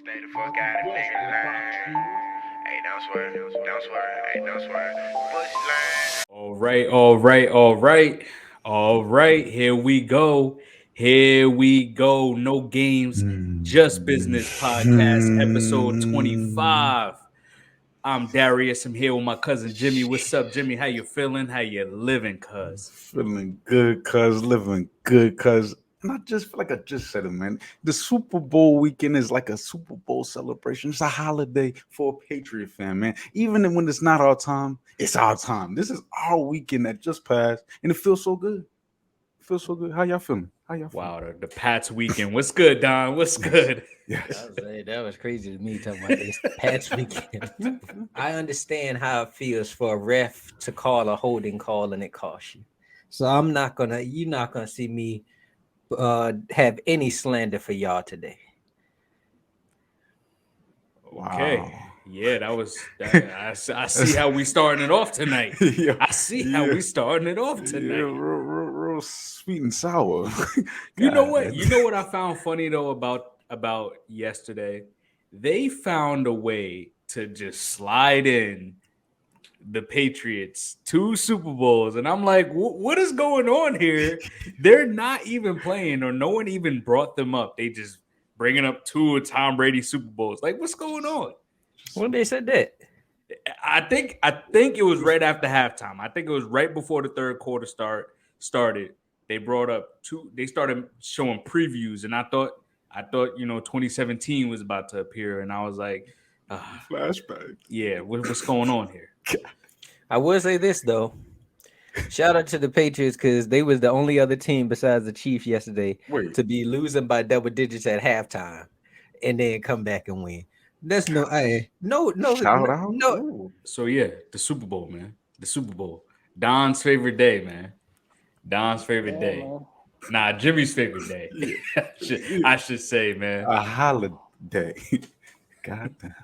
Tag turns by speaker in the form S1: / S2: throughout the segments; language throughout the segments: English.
S1: Stay the fuck out of nigga line. Hey, don't swear, don't swear, hey, don't swear. Push line.
S2: All right, all right, all right, all right. Here we go. Here we go. No games, just business podcast, episode
S3: Mhm.
S2: 25. I'm Darius. I'm here with my cousin Jimmie. What's up, Jimmie? How you feeling? How you living, cuz?
S3: Feeling good, cuz living good, cuz. And I just feel like I just said it, man. The Super Bowl weekend is like a Super Bowl celebration. It's a holiday for a Patriot fan, man. Even when it's not our time, it's our time. This is our weekend that just passed, and it feels so good. It feels so good. How y'all feeling? How y'all feeling?
S2: Wow, the Pats weekend. What's good, Don? What's
S3: Yes,
S2: good?
S4: I
S3: yes.
S4: was like, that was crazy to me talking about this past weekend. I understand how it feels for a ref to call a holding call and it costs you. So you're not gonna see me have any slander for y'all today.
S2: Okay.
S3: Wow.
S2: Yeah, that was. I see how we starting it off tonight.
S3: yeah,
S2: I see how
S3: yeah,
S2: we starting it off
S3: yeah,
S2: tonight.
S3: real sweet and sour.
S2: You know
S3: God.
S2: what? You know what I found funny though about yesterday? They found a way to just slide in the Patriots two Super Bowls, and I'm like, what is going on here? They're not even playing, or no one even brought them up. They just bringing up two of Tom Brady Super Bowls. Like, what's going on?
S4: When they said that,
S2: I think it was right after halftime. I think it was right before the third quarter started. They brought up two. They started showing previews, and I thought 2017 was about to appear, and I was like,
S3: Flashback.
S2: yeah, what's going on here?
S4: I will say this though. Shout out to the Patriots because they was the only other team besides the Chiefs yesterday
S3: Wait,
S4: to be losing by double digits at halftime and then come back and win. That's no,
S3: shout out.
S4: no.
S3: Ooh.
S2: So yeah, the Super Bowl, man, the Super Bowl. Don's favorite day, man. Don's favorite
S5: Yeah,
S2: day.
S5: man.
S2: Nah, Jimmy's favorite day.
S3: Yeah,
S2: I should say, man.
S3: a holiday. God damn.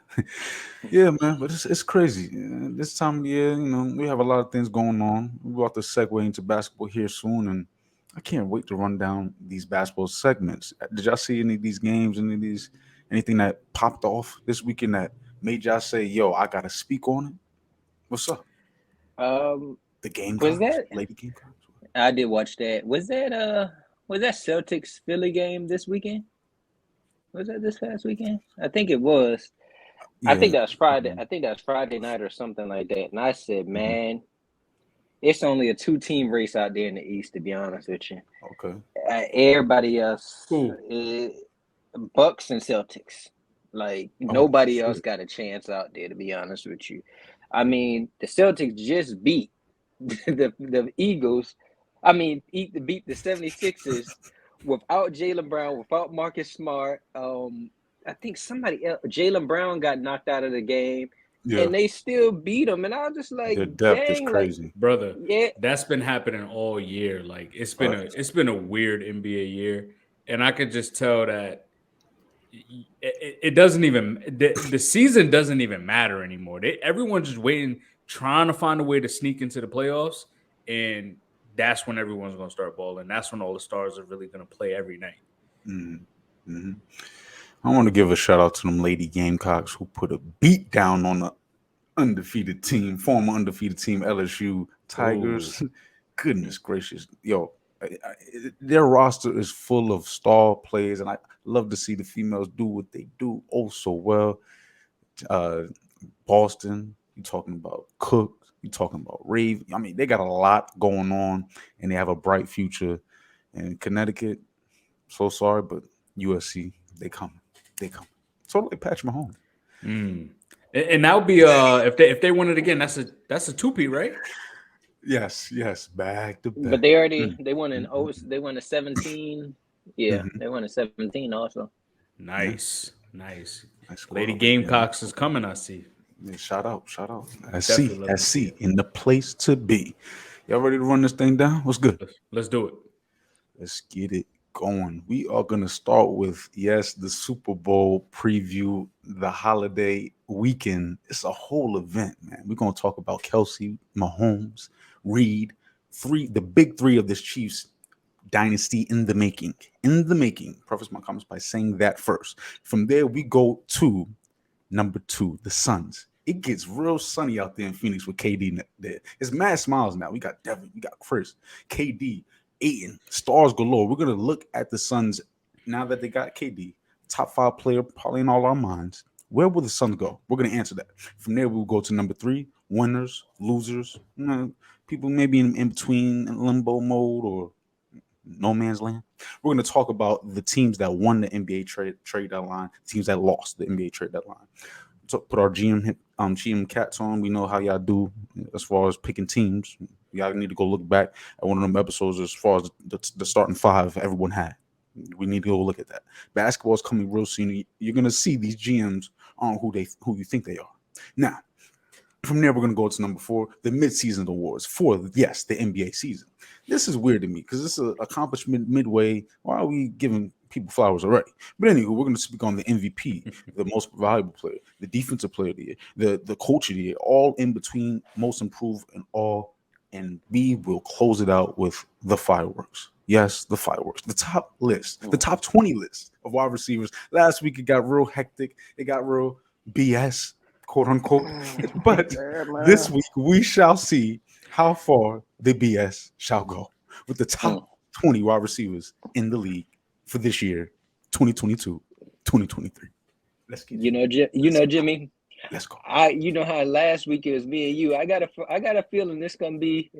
S3: Yeah, man, but it's crazy. This time of year, we have a lot of things going on. We're about to segue into basketball here soon, and I can't wait to run down these basketball segments. Did y'all see any of these games, anything that popped off this weekend that made y'all say, yo, I gotta speak on it? What's up?
S5: Um,
S3: The
S5: was
S3: Gamecocks?
S5: that?
S3: Lady Gamecocks?
S5: I did watch that. Was that Celtics Philly game this weekend? Was that this past weekend? I think it was. I
S3: Yeah.
S5: think that was Friday.
S3: Mhm,
S5: I think that was Friday night or something like that. And I said,
S3: mhm.
S5: man, it's only a two-team race out there in the East. To be honest with you,
S3: Okay.
S5: everybody else,
S2: Who?
S5: eh, Bucks and Celtics. Like
S3: Oh,
S5: nobody else
S3: shit.
S5: got a chance out there. To be honest with you, I mean the Celtics just beat the Eagles. I mean, beat the 76ers without Jalen Brown, without Marcus Smart. I think somebody else, Jalen Brown got knocked out of the game,
S3: Yeah.
S5: and they still beat them. And I was just like,
S3: Their depth is
S5: dang, like,
S3: crazy.
S2: Brother,
S5: yeah,
S2: that's been happening all year. Like
S3: Facts.
S2: it's been a weird NBA year, and I could just tell that it doesn't even the season doesn't even matter anymore. Everyone's just waiting, trying to find a way to sneak into the playoffs, and that's when everyone's going to start balling. That's when all the stars are really going to play every night.
S3: Mm-hmm. I want to give a shout out to them Lady Gamecocks who put a beat down on the undefeated team, former undefeated team LSU
S2: Oh,
S3: Tigers. Goodness gracious, yo, their roster is full of star players, and I love to see the females do what they do oh so well. Uh, Boston, you talking about Cook, you talking about Rave. I mean, they got a lot going on, and they have a bright future. And Connecticut, so sorry, but USC, they coming, they coming. So like Patrick Mahomes.
S2: mm. And that would be if they win it again. That's a two-peat, right?
S3: Yes, yes, back to
S5: but
S3: back.
S5: they already
S3: Mm,
S5: they won
S3: mm,
S5: an
S3: mm,
S5: oh they won a 17. Yeah,
S3: mhm.
S5: they won a 17 also.
S3: Yeah,
S2: Nice, nice.
S3: nice
S2: Lady
S3: squad right there.
S2: Gamecocks is coming. I see.
S3: Yeah, shout out, shout out. I see,
S2: Definitely love
S3: I
S2: to see
S3: see.
S2: it.
S3: In the place to be. Y'all ready to run this thing down? What's good?
S2: Let's do it.
S3: Let's get it going. We are going to start with, yes, the Super Bowl preview, the holiday weekend. It's a whole event, man. We're going to talk about Kelce, Mahomes, Reed, the big three of this Chiefs dynasty in the making. In the making. Preface my comments by saying that first. From there, we go to number 2, the Suns. It gets real sunny out there in Phoenix with KD there. It's mad smiles now. We got Devin, we got Chris, KD, Ayton, stars galore. We're gonna look at the Suns now that they got KD, top 5 player, probably in all our minds. Where will the Suns go? We're gonna answer that. From there, we'll go to number 3, winners, losers, people maybe in between limbo mode or no man's land. We're going to talk about the teams that won the NBA trade deadline, teams that lost the NBA trade deadline. So put our GM cats on. We know how y'all do as far as picking teams. Y'all need to go look back at one of them episodes as far as the starting 5 everyone had. We need to go look at that. Basketball is coming real soon. You're going to see these GMs on who you think they are. Now, from there, we're going to go to number 4, the midseason awards for, yes, the NBA season. This is weird to me because this is an accomplishment midway. Why are we giving people flowers already? But anyway, we're going to speak on the MVP, the most valuable player, the defensive player of the year, the coach of the year, all in between, most improved and all. And we will close it out with the fireworks. Yes, the fireworks. The top list, the top 20 list of wide receivers. Last week, it got real hectic. It got real BS. Quote unquote. But this week we shall see how far the BS shall go with the top 20 wide receivers in the league for this year, 2022, 2023. Let's get
S5: Jimmie.
S3: Let's go.
S5: You know how last week it was me and you. I got a feeling this gonna be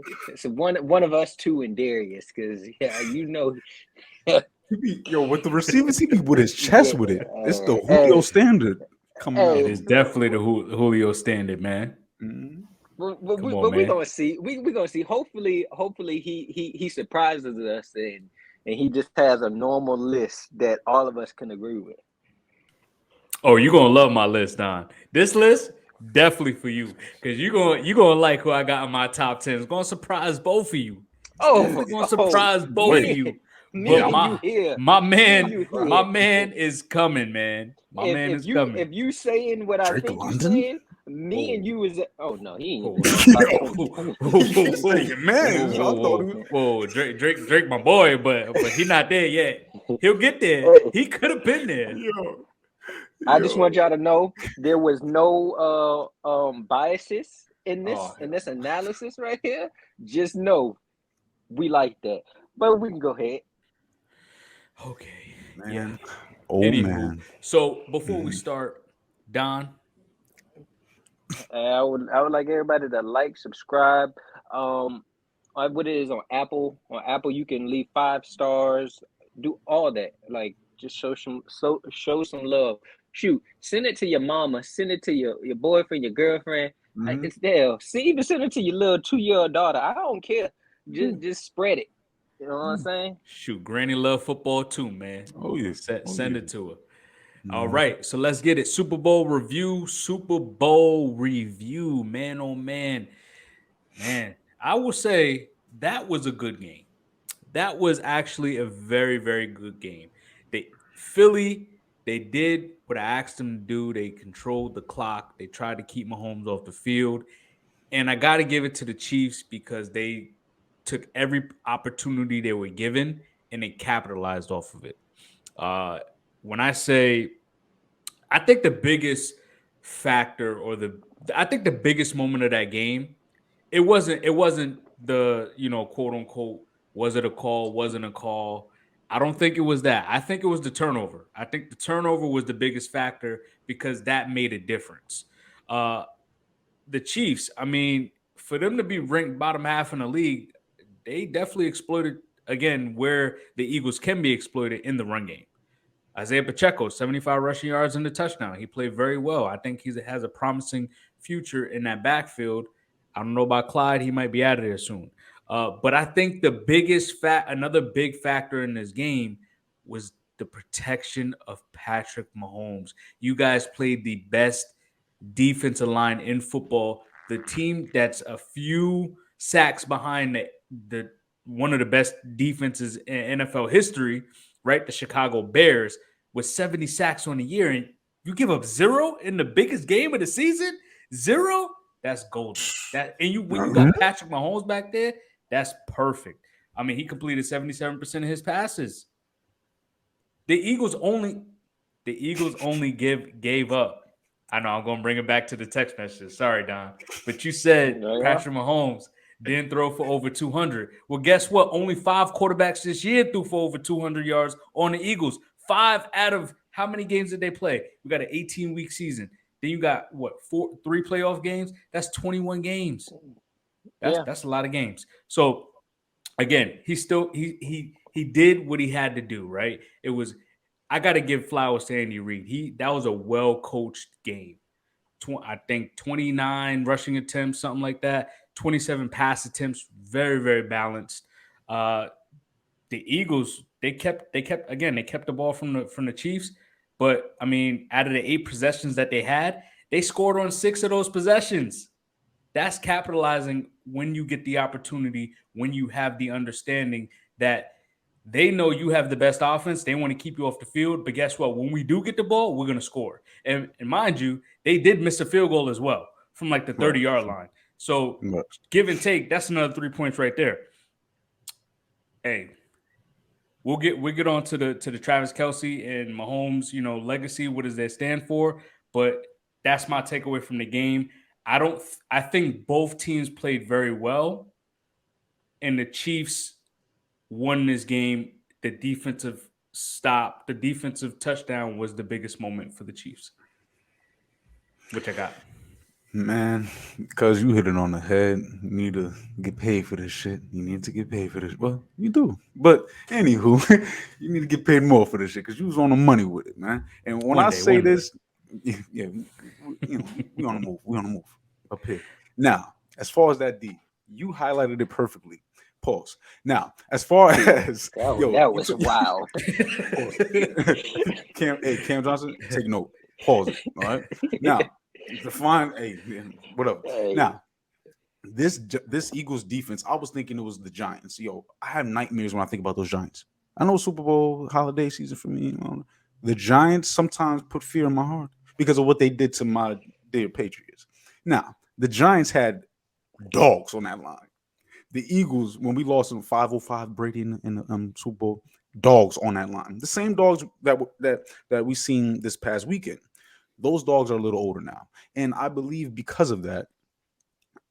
S5: one of us two and Darius, because
S3: with the receivers, he be with his chest with it. It's the Julio standard. Come on,
S2: it is definitely the Julio standard, man.
S5: Mm-hmm. But we're gonna see. We're gonna see. Hopefully he surprises us and he just has a normal list that all of us can agree with.
S2: Oh, you're gonna love my list, Don. This list definitely for you, because you're gonna like who I got in my top 10. It's gonna surprise both of you. It's gonna surprise both of you. But my man is coming, man. My man is coming.
S5: If you saying what I think you're saying, me and you is he ain't.
S2: Drake, my boy, but he not there yet. He'll get there. He could have been there.
S5: I just want y'all to know there was no biases in this analysis right here. Just know we like that, but we can go ahead.
S2: Okay,
S3: man.
S2: Yeah.
S3: Anywho, man.
S2: So before we start, Don,
S5: I would like everybody to like, subscribe. What it is on Apple. On Apple, you can leave 5 stars. Do all that. Like, just show some love. Shoot, send it to your mama. Send it to your boyfriend, your girlfriend. Mm-hmm. It's there. Even send it to your little 2-year-old daughter. I don't care. Just spread it. You know what I'm saying?
S2: Shoot, Granny love football too, man.
S3: Oh yeah,
S2: send it to her. All right, so let's get it. Super Bowl review, man. Oh man, I will say that was a good game. That was actually a very, very good game. Philly did what I asked them to do. They controlled the clock. They tried to keep Mahomes off the field, and I got to give it to the Chiefs because they took every opportunity they were given and they capitalized off of it. When I say, I think the biggest factor I think the biggest moment of that game, it wasn't the, quote unquote, was it a call, wasn't a call. I don't think it was that. I think it was the turnover. I think the turnover was the biggest factor because that made a difference. The Chiefs, I mean, for them to be ranked bottom half in the league, they definitely exploited, again, where the Eagles can be exploited in the run game. Isaiah Pacheco, 75 rushing yards and a touchdown. He played very well. I think he has a promising future in that backfield. I don't know about Clyde. He might be out of there soon. But I think another big factor in this game was the protection of Patrick Mahomes. You guys played the best defensive line in football. The team that's a few sacks behind the one of the best defenses in NFL history, right? The Chicago Bears, with 70 sacks on the year, and you give up 0 in the biggest game of the season? 0? That's golden. When you got Patrick Mahomes back there, that's perfect. I mean, he completed 77% of his passes. The Eagles only gave up. I know I'm gonna bring it back to the text messages. Sorry, Don. But you said
S5: There you are.
S2: Patrick Mahomes didn't throw for over 200. Well, guess what? Only 5 quarterbacks this year threw for over 200 yards on the Eagles. 5 out of how many games did they play? We got an 18-week season. Then you got what, 3 playoff games? That's 21 games. That's a lot of games. So again, he did what he had to do, right? It was, I got to give flowers to Andy Reid. That was a well coached game. I think 29 rushing attempts, something like that. 27 pass attempts, very very balanced. The Eagles, they kept the ball from the Chiefs, but I mean, out of the 8 possessions that they had, they scored on 6 of those possessions. That's capitalizing when you get the opportunity, when you have the understanding that they know you have the best offense. They want to keep you off the field. But guess what? When we do get the ball, we're going to score. And mind you, they did miss a field goal as well from like the 30-yard line. So give and take, that's another 3 points right there. Hey, we'll get on to the Travis Kelce and Mahomes, legacy. What does that stand for? But that's my takeaway from the game. I think both teams played very well, and the Chiefs won this game. The defensive touchdown was the biggest moment for the Chiefs. Which I got.
S3: Man, because you hit it on the head. You need to get paid for this shit. You need to get paid for this. Well, you do. But anywho, you need to get paid more for this shit because you was on the money with it, man. And when I say this, yeah, we on the move. We on the move up here. Now, as far as that D, you highlighted it perfectly. Pause. Now, as far as
S5: that was wild.
S3: Cam Johnson, take note. Pause it. All right. Now, define whatever. Hey. Now, this Eagles defense, I was thinking it was the Giants. I have nightmares when I think about those Giants. I know Super Bowl holiday season for me. The Giants sometimes put fear in my heart because of what they did to my dear Patriots. Now, the Giants had dogs on that line. The Eagles, when we lost in 505 Brady in the Super Bowl, dogs on that line. The same dogs that we seen this past weekend. Those dogs are a little older now, and I believe because of that,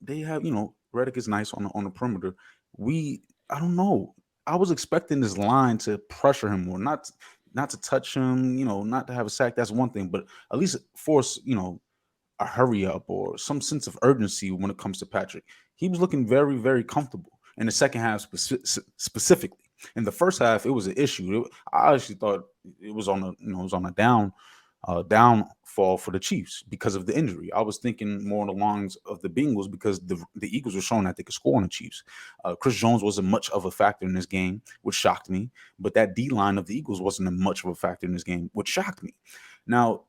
S3: they have Reddick is nice on the perimeter. I don't know. I was expecting this line to pressure him more, not to touch him, not to have a sack. That's one thing, but at least force a hurry up or some sense of urgency when it comes to Patrick. He was looking very, very comfortable in the second half specifically. In the first half, it was an issue. I actually thought it was on a downfall for the Chiefs because of the injury. I was thinking more on the lines of the Bengals because the Eagles were showing that they could score on the Chiefs. Chris Jones wasn't much of a factor in this game, which shocked me. But that D-line of the Eagles wasn't much of a factor in this game, which shocked me. Now,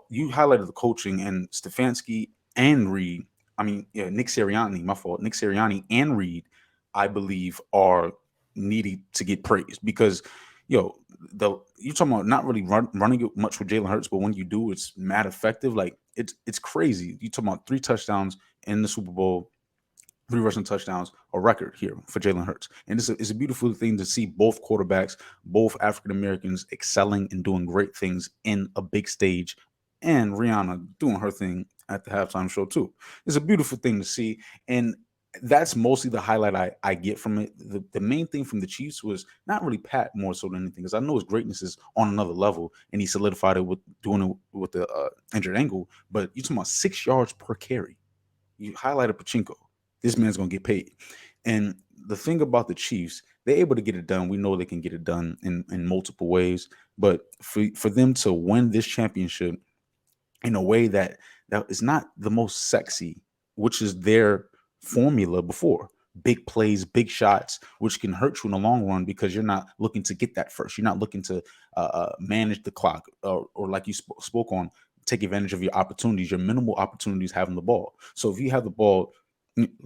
S3: you highlighted the coaching, and Stefanski and Reid, Nick Sirianni, my fault. Nick Sirianni and Reid, I believe, are needed to get praised because, you're talking about not really running much with Jalen Hurts, but when you do, it's mad effective. Like, it's crazy. You're talking about 3 touchdowns in the Super Bowl, 3 rushing touchdowns, a record here for Jalen Hurts. And it's a beautiful thing to see both quarterbacks, both African-Americans excelling and doing great things in a big stage, and Rihanna doing her thing at the halftime show too. It's a beautiful thing to see, and that's mostly the highlight I get from it. The main thing from the Chiefs was not really Pat more so than anything, because I know his greatness is on another level, and he solidified it with doing it with the injured ankle. But you're talking about 6 yards per carry. You highlighted Pachinko. This man's going to get paid. And the thing about the Chiefs, they're able to get it done. We know they can get it done in multiple ways. But for them to win this championship in a way that is not the most sexy, which is their formula before. Big plays, big shots, which can hurt you in the long run because you're not looking to get that first. You're not looking to manage the clock or like you spoke on, take advantage of your opportunities, your minimal opportunities having the ball. So if you have the ball,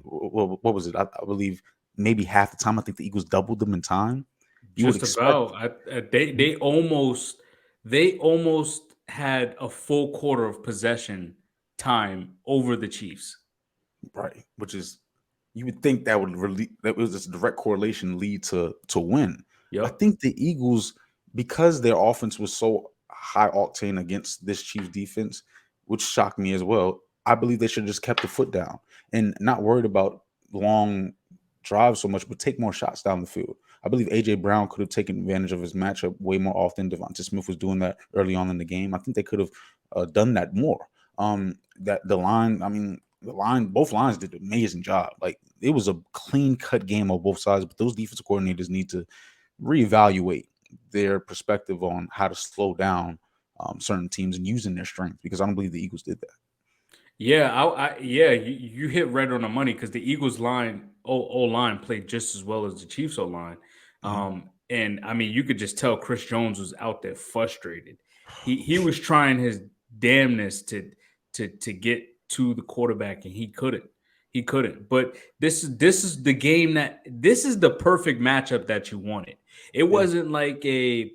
S3: what was it? I believe maybe half the time. I think the Eagles doubled them in time.
S2: Just about. They almost had a full quarter of possession time over the Chiefs.
S3: Right, which is, you would think that that was this direct correlation lead to win. I
S2: Yep.
S3: think the Eagles, because their offense was so high octane against this Chiefs defense, which shocked me as well. I believe they should have just kept the foot down and not worried about long drives so much, but take more shots down the field. I believe AJ Brown could have taken advantage of his matchup way more often. Devonta Smith was doing that early on in the game. I think they could have done that more. That the line, I mean, both lines did an amazing job. Like it was a clean cut game on both sides, but those defensive coordinators need to reevaluate their perspective on how to slow down certain teams and using their strength, because I don't believe the Eagles did that.
S2: Yeah, you hit right on the money because the Eagles line, O line, played just as well as the Chiefs O line. And I mean, you could just tell Chris Jones was out there frustrated. He was trying his damnness to get to the quarterback, and he couldn't. He couldn't. But this is the game this is the perfect matchup that you wanted. It wasn't like a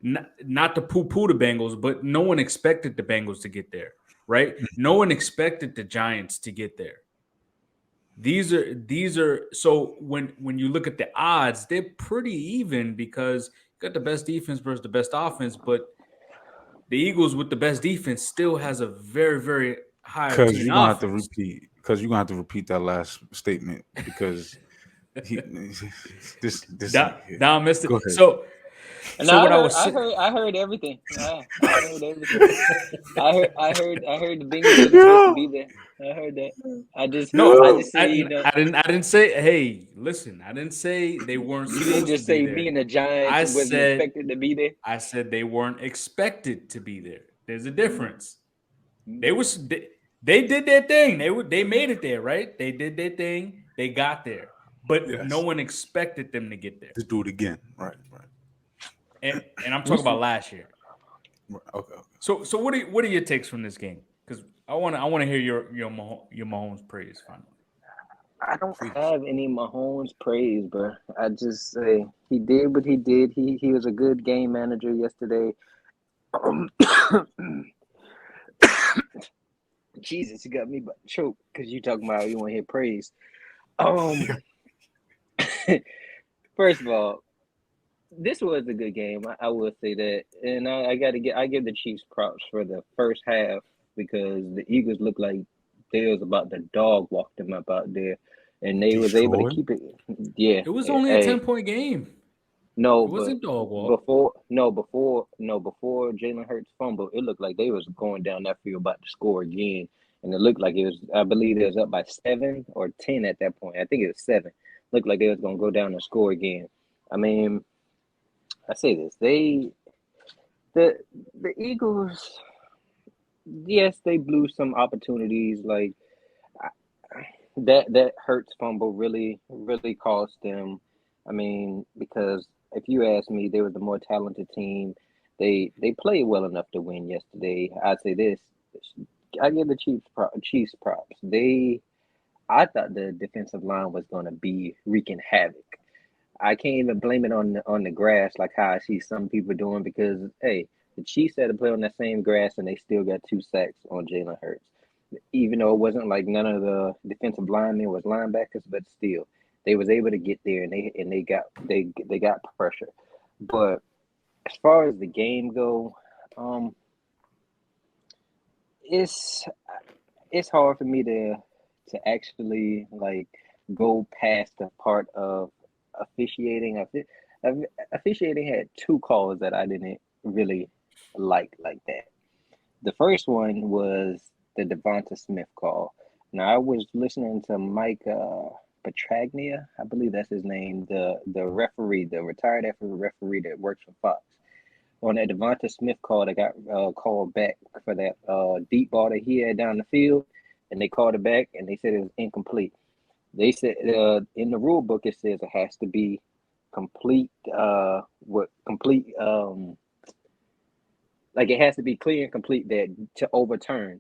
S2: not to poo-poo the Bengals, but no one expected the Bengals to get there, right? No one expected the Giants to get there. These are so when you look at the odds, they're pretty even because you got the best defense versus the best offense, but the Eagles with the best defense still has a very, very high
S3: Because
S2: octane
S3: you're gonna have to
S2: offense.
S3: repeat. Because you're gonna have to repeat that last statement. Because he, this
S2: Now I missed
S3: Go
S2: it.
S3: ahead.
S5: And
S2: So what I
S5: I heard everything. I heard everything. I heard the Bengals were supposed to be there. I heard that. I just say,
S2: I didn't say. Hey, listen, I didn't say they weren't
S5: you
S2: supposed
S5: didn't just
S2: to be
S5: say
S2: there.
S5: me and the Giants
S2: I
S5: wasn't
S2: said
S5: expected to be there.
S2: I said they weren't expected to be there. There's a difference. They did their thing. They made it there, right? They did their thing. They got there, but no one expected them to get there.
S3: Just do it again. Right.
S2: And I'm talking about last year.
S3: Okay.
S2: So what are your takes from this game? Because I want to hear your Mahomes praise finally.
S5: I don't have any Mahomes praise, bro. I just say he did what he did. He was a good game manager yesterday. Jesus, you got me about to choke because you talking about you want to hear praise. First of all, this was a good game. I will say that, and I give the Chiefs props for the first half because the Eagles looked like they was about to dog walk them up out there, and they was able to keep it. Yeah,
S2: it was only a 10-point game.
S5: No,
S2: it wasn't dog walk.
S5: Before Jalen Hurts fumbled, it looked like they was going down that field about to score again, and it looked like it was. I believe it was up by 7 or 10 at that point. I think it was 7. Looked like they was gonna go down and score again. I mean, I say this: the Eagles, yes, they blew some opportunities. Like that Hurts fumble really cost them. I mean, because if you ask me, they were the more talented team. They played well enough to win yesterday. I'd say this: I give the Chiefs props. I thought the defensive line was going to be wreaking havoc. I can't even blame it on the grass like how I see some people doing because hey, the Chiefs had to play on that same grass and they still got 2 sacks on Jalen Hurts. Even though it wasn't like none of the defensive linemen was linebackers, but still they was able to get there and they got pressure. But as far as the game go, it's hard for me to actually like go past the part of officiating. Officiating had 2 calls that I didn't really like that. The first one was the Devonta Smith call. Now I was listening to Mike Petraglia, I believe that's his name, the referee, the retired referee that works for Fox. On that Devonta Smith call, that got called back for that deep ball that he had down the field, and they called it back, and they said it was incomplete. They said in the rule book it says it has to be complete. Like it has to be clear and complete that to overturn.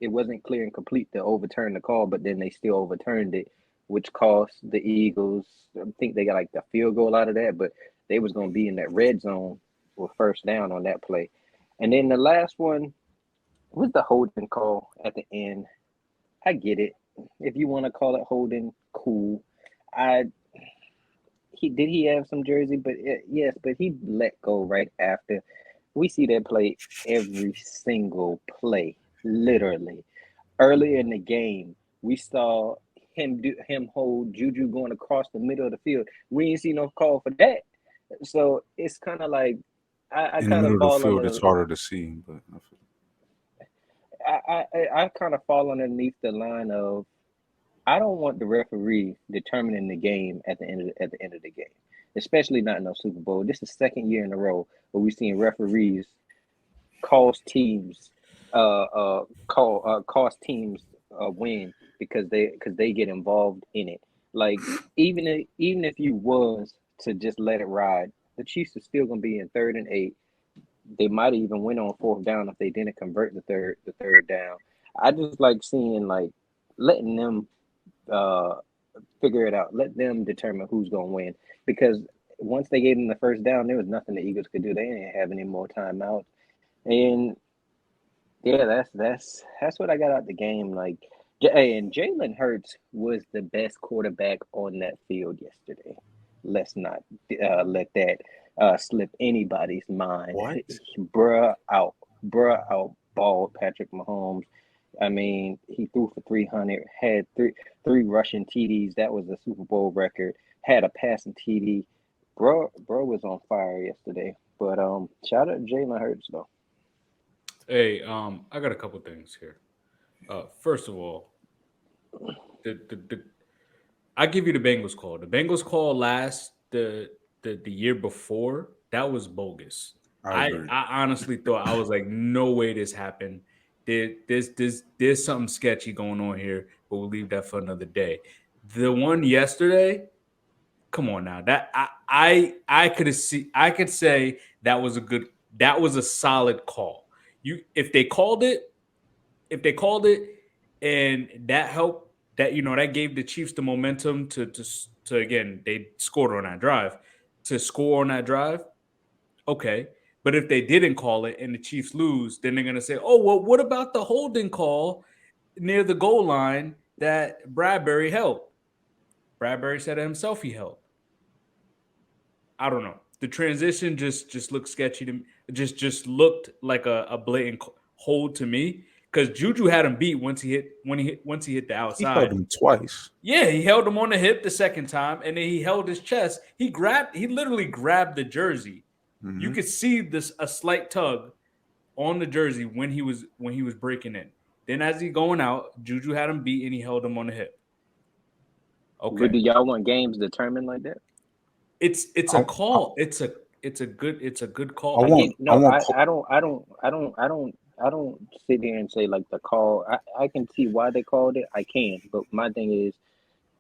S5: It wasn't clear and complete to overturn the call, but then they still overturned it, which cost the Eagles. I think they got like the field goal out of that, but they was going to be in that red zone with first down on that play. And then the last one was the holding call at the end. I get it. if you want to call it holding, cool. I he have some jersey, but yes, but he let go right after. We see that play every single play, literally. Earlier in the game, we saw him hold Juju going across the middle of the field. We ain't see no call for that. So it's kind of like I
S3: In the
S5: kind of
S3: middle of the
S5: fall
S3: field,
S5: under
S3: it's harder to see, but
S5: I kind of fall underneath the line of I don't want the referee determining the game at the end of the game, especially not in a Super Bowl. This is the second year in a row where we've seen referees cause teams cost teams win because they get involved in it. Like even if you was to just let it ride, the Chiefs are still gonna be in 3rd and 8. They might even win on 4th down if they didn't convert the third down. I just like seeing like letting them uh figure it out. Let them determine who's gonna win because once they gave them the 1st down, there was nothing the Eagles could do. They didn't have any more timeouts. And yeah, that's what I got out the game. Like, and Jalen Hurts was the best quarterback on that field yesterday. Let's not let that slip anybody's mind.
S3: what?
S5: Bruh out balled Patrick Mahomes. I mean, he threw for 300, had three rushing TDs. That was a Super Bowl record. Had a passing TD. Bro was on fire yesterday. But shout out to Jalen Hurts though.
S2: Hey, I got a couple things here. First of all, the I give you the Bengals call. The Bengals call last the year before that was bogus.
S3: I
S2: I
S3: agree.
S2: I honestly thought I was like, no way this happened. There's something sketchy going on here, but we'll leave that for another day. The one yesterday, come on now. That I could say that was a solid call. You if they called it and that helped that that gave the Chiefs the momentum to again they scored on that drive to score on that drive. Okay, but if they didn't call it and the Chiefs lose, then they're gonna say, oh well, what about the holding call near the goal line that Bradbury held? Bradbury said it himself he held. I don't know. The transition just looked sketchy to me. Just looked like a blatant hold to me because Juju had him beat once he hit the
S3: He held
S2: outside.
S3: him twice.
S2: Yeah, he held him on the hip the second time, and then he held his chest. He literally grabbed the jersey. You
S3: Hmm.
S2: could see this a slight tug on the jersey when he was breaking in. Then as he going out, Juju had him beat and he held him on the hip.
S5: But
S2: Okay,
S5: do y'all want games determined like that?
S2: it's
S3: I,
S2: a
S3: I,
S2: call. It's a good
S3: I
S5: I
S2: call.
S5: can't.
S3: want I
S5: No,
S3: want
S5: I don't sit here and say like the call. I can see why they called it. I can, but my thing is,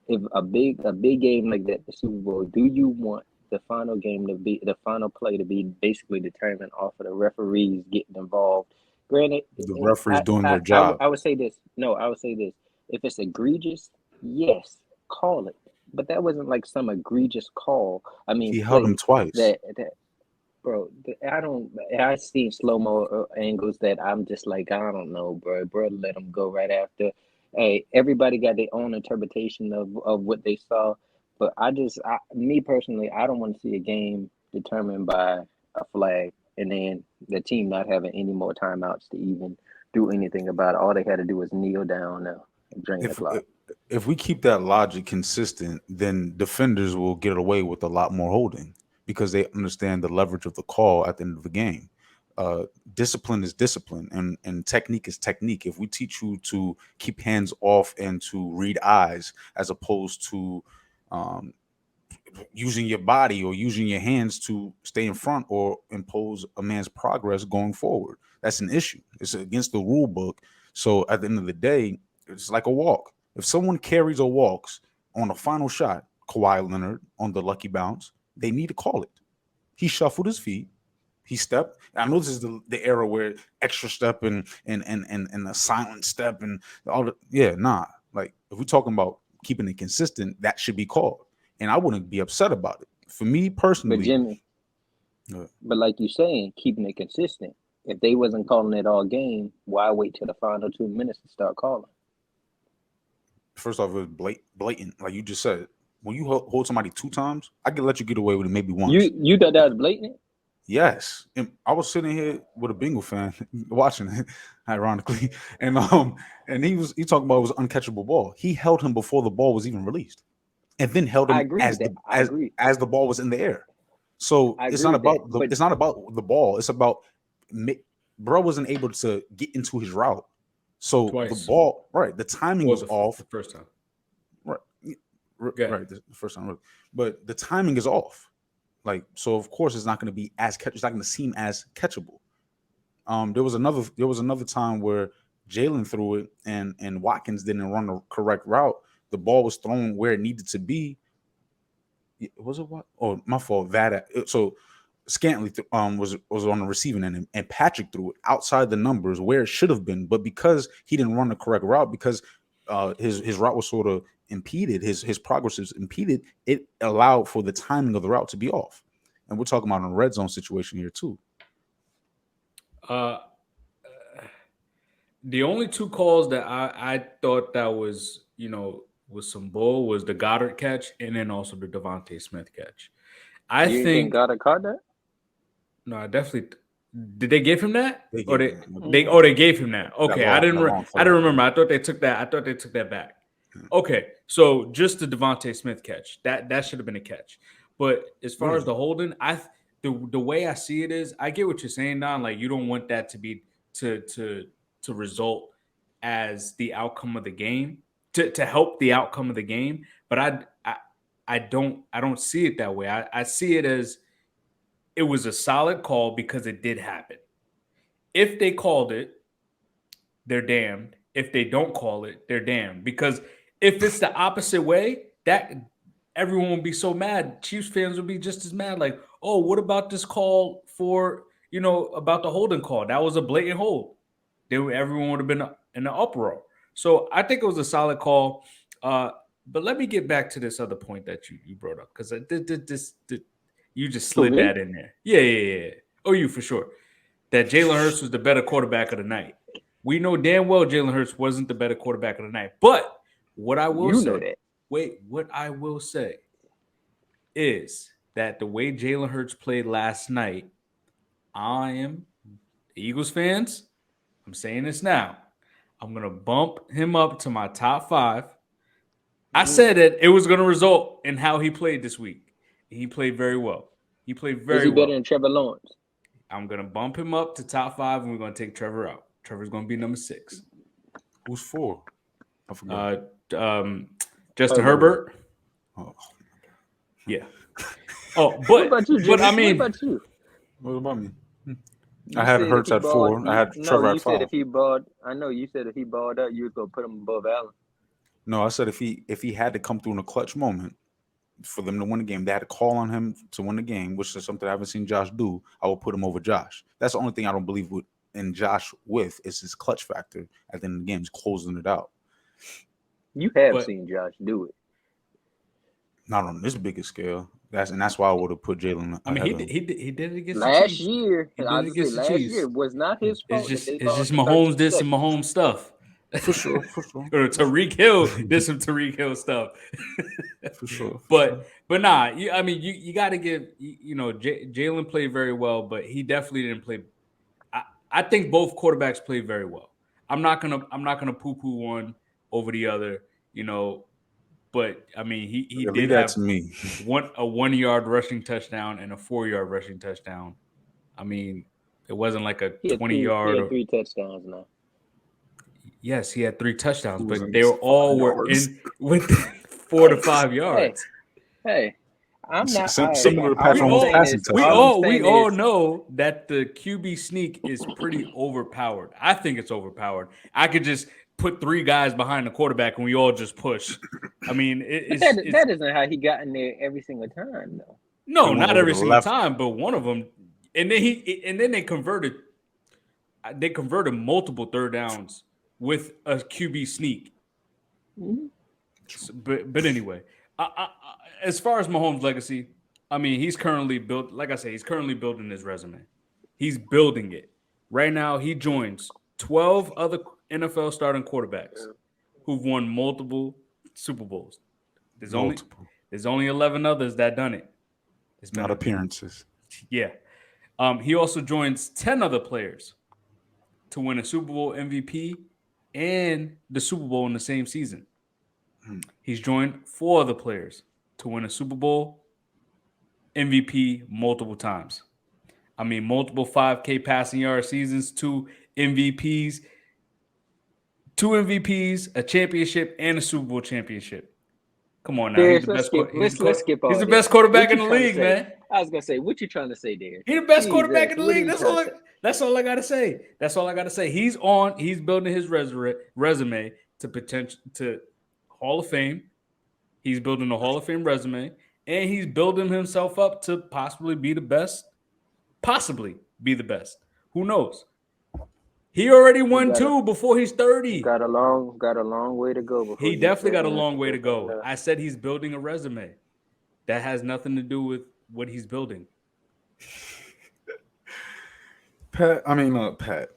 S5: if a big game like that, the Super Bowl, do you want the final game to be the final play to be basically determined off of the referees getting involved? Granted,
S3: the
S5: and
S3: referees doing their job.
S5: I would say this. No, I would say this. If it's egregious, yes, call it. But that wasn't like some egregious call. I mean,
S3: He held him
S5: play
S3: twice.
S5: that bro. I don't. I seen slow mo angles that I'm just like I don't know, bro. Bro, let them go right after. Hey, everybody got their own interpretation of what they saw, but me personally, I don't want to see a game determined by a flag and then the team not having any more timeouts to even do anything about it. All they had to do was kneel down now and drain the
S3: If
S5: clock.
S3: if we keep that logic consistent, then defenders will get away with a lot more holding because they understand the leverage of the call at the end of the game. Discipline is discipline, and technique is technique. If we teach you to keep hands off and to read eyes, as opposed to um, using your body or using your hands to stay in front or impose a man's progress going forward. That's an issue. It's against the rule book. So at the end of the day, it's like a walk. If someone carries or walks on a final shot, Kawhi Leonard on the lucky bounce, they need to call it. He shuffled his feet. He stepped. I know this is the era where extra step and a silent step and all the nah. Like if we're talking about keeping it consistent, that should be called. And I wouldn't be upset about it. For me
S5: But
S3: personally,
S5: Jimmy,
S3: uh,
S5: but like you saying, keeping it consistent. If they wasn't calling it all game, why wait till the final 2 minutes to start calling?
S3: first off, it was blatant. Like you just said, when you hold somebody 2 times, I can let you get away with it maybe once.
S5: You thought that was blatant?
S3: Yes, and I was sitting here with a Bengal fan watching it, ironically, and he talking about it was an uncatchable ball. He held him before the ball was even released, and then held
S5: I
S3: him
S5: agree with that. I agree.
S3: as the ball was in the air. So
S5: I
S3: it's
S5: agree
S3: not
S5: with that,
S3: about
S5: but-
S3: it's not about the ball. It's about bro wasn't able to get into his route. So
S2: Twice.
S3: the ball, right? The timing was off.
S2: The first time.
S3: Right,
S2: Yeah.
S3: right. The first time, but the timing is off. Like, so of course it's not going to be as it's not going to seem as catchable. There was another time where Jalen threw it and Watkins didn't run the correct route. The ball was thrown where it needed to be. Was it what? Oh, my fault. So Scantley was on the receiving end, and Patrick threw it outside the numbers where it should have been, but because he didn't run the correct route, because his route was sort of impeded, his progress was impeded, it allowed for the timing of the route to be off. And we're talking about a red zone situation here too.
S2: The only 2 calls that I thought that was, was some bull was the Goddard catch and then also the Devontae Smith catch. I
S5: You
S2: think
S5: Goddard caught that?
S2: no, I definitely did. They give him that,
S3: They
S2: or
S3: gave
S2: they
S3: him-
S2: they gave him that. Okay, I didn't remember. I thought they took that back. Okay, so just the Devontae Smith catch that should have been a catch. But as far as the holding, the way I see it is, I get what you're saying, Don. Like, you don't want that to be to result as the outcome of the game, to help the outcome of the game. But I don't see it that way. I see it as it was a solid call because it did happen. If they called it, they're damned. If they don't call it, they're damned. Because if it's the opposite way, that everyone would be so mad. Chiefs fans would be just as mad. Like, oh, what about this call for, about the holding call? That was a blatant hold. Everyone would have been in an uproar. So I think it was a solid call. But let me get back to this other point that you brought up, because you just slid that in there. Yeah. Oh, you for sure. That Jalen Hurts was the better quarterback of the night. We know damn well Jalen Hurts wasn't the better quarterback of the night. But what I will say, what I will say is that the way Jalen Hurts played last night, I am Eagles fans. I'm saying this now. I'm going to bump him up to my top 5. I said that it was going to result in how he played this week. He played very well. He played very well. Is he
S5: better than Trevor Lawrence?
S2: I'm going to bump him up to top 5, and we're going to take Trevor out. Trevor's going to be number 6.
S3: Who's 4? I forgot.
S2: Justin Herbert.
S3: Oh.
S2: Yeah. Oh, but what
S5: about you,
S2: but I mean,
S5: what about you?
S3: What about me? I had Hurts at 4. I had Trevor at 5.
S5: Said if he balled. I know you said if he balled out, you was gonna put him above Allen.
S3: No, I said if he had to come through in a clutch moment for them to win the game, they had to call on him to win the game, which is something I haven't seen Josh do. I will put him over Josh. That's the only thing I don't believe in Josh with is his clutch factor at the end of the game, is closing it out.
S5: You have seen Josh do it.
S3: Not on this bigger scale. That's why I would have put Jalen.
S2: I mean, he did it against
S5: last
S2: the Chiefs.
S5: year.
S2: Last
S5: year was not his fault.
S2: It's just Mahomes did some Mahomes stuff.
S3: For sure.
S2: Or Tariq Hill did some Tariq Hill stuff.
S3: For sure.
S2: But nah, you got to give, Jalen played very well, but he definitely didn't play. I think both quarterbacks played very well. I'm not gonna poo-poo one over the other, But I mean, he did have
S3: to me.
S2: a 1-yard rushing touchdown and a 4-yard rushing touchdown. I mean, it wasn't like a 20-yard.
S5: He had 3 touchdowns now.
S2: Yes, he had 3 touchdowns, but they were in with 4 to 5 yards.
S5: Hey, I'm not
S3: similar to Patrick Mahomes passing
S2: touchdown. We all know that the QB sneak is pretty overpowered. I think it's overpowered. I could just put 3 guys behind the quarterback and we all just push. I mean,
S5: that isn't how he got in there every single time, though.
S2: No, not every single time, but one of them. And then they converted multiple third downs with a QB sneak.
S5: Mm-hmm.
S2: So, but anyway, as far as Mahomes' legacy, I mean, he's currently built. Like I say, he's currently building his resume. He's building it right now. He joins 12 other NFL starting quarterbacks who've won multiple Super Bowls.
S3: Multiple.
S2: There's only 11 others that done it. It's been
S3: Not appearances.
S2: Yeah. He also joins 10 other players to win a Super Bowl MVP and the Super Bowl in the same season. He's joined 4 other players to win a Super Bowl MVP multiple times. I mean, multiple 5K passing yard seasons, 2 MVPs, a championship, and a Super Bowl championship. Come on now,
S5: Darius, let's skip. Let's skip all
S2: he's the
S5: that.
S2: best quarterback
S5: What
S2: in
S5: you
S2: the
S5: trying to
S2: league,
S5: say?
S2: man.
S5: I was gonna say, what you trying to say, Darius?
S2: He's the best quarterback
S5: Jesus,
S2: in the
S5: what are
S2: league.
S5: you
S2: That's
S5: trying
S2: all.
S5: to say?
S2: That's all I gotta say. That's all I gotta say. He's building his resume to Hall of Fame. He's building a Hall of Fame resume, and he's building himself up to possibly be the best. Possibly be the best. Who knows? He already won 2 before he's 30.
S5: Got a long way to go before
S2: He
S5: you
S2: definitely
S5: say
S2: got a
S5: that.
S2: long way to go. I said he's building a resume. That has nothing to do with what he's building.
S3: Pat,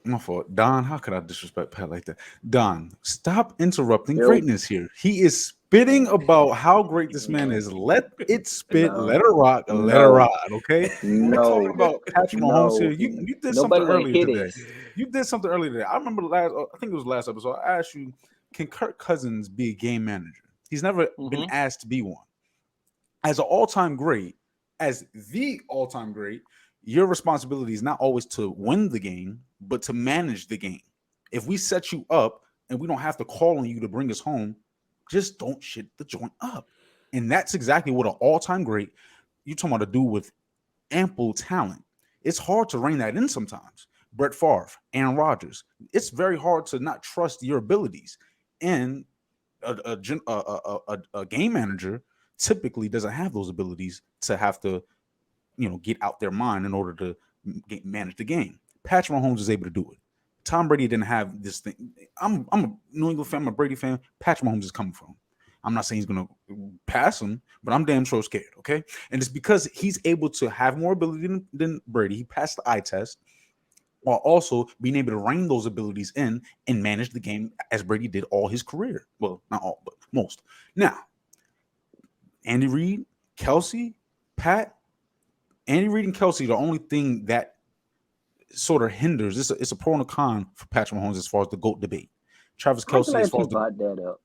S3: my fault. Don, how could I disrespect Pat like that? Don, stop interrupting greatness here. He is spitting about how great this man is. Let it spit, let it rock, let it ride, okay? We're talking about Patrick Mahomes here. You did something earlier today. You did something earlier today. I remember I think it was last episode. I asked you, can Kirk Cousins be a game manager? He's never been asked to be one. As an all-time great, as the all-time great, your responsibility is not always to win the game, but to manage the game. If we set you up and we don't have to call on you to bring us home, just don't shit the joint up. And that's exactly what an all-time great, you're talking about a dude with ample talent. It's hard to rein that in sometimes. Brett Favre, Aaron Rodgers. It's very hard to not trust your abilities. And a game manager typically doesn't have those abilities to have to get out their mind in order to manage the game. Patrick Mahomes is able to do it. Tom Brady didn't have this thing. I'm a New England fan, I'm a Brady fan. Patrick Mahomes is coming from. I'm not saying he's going to pass him, but I'm damn sure scared, okay? And it's because he's able to have more ability than Brady. He passed the eye test while also being able to rein those abilities in and manage the game as Brady did all his career. Well, not all, but most. Now, Andy Reid, Kelce, Pat, Andy Reid and Kelce, the only thing that sort of hinders, it's a pro and a con for Patrick Mahomes as far as the GOAT debate. Travis Kelce, as far as
S5: that up.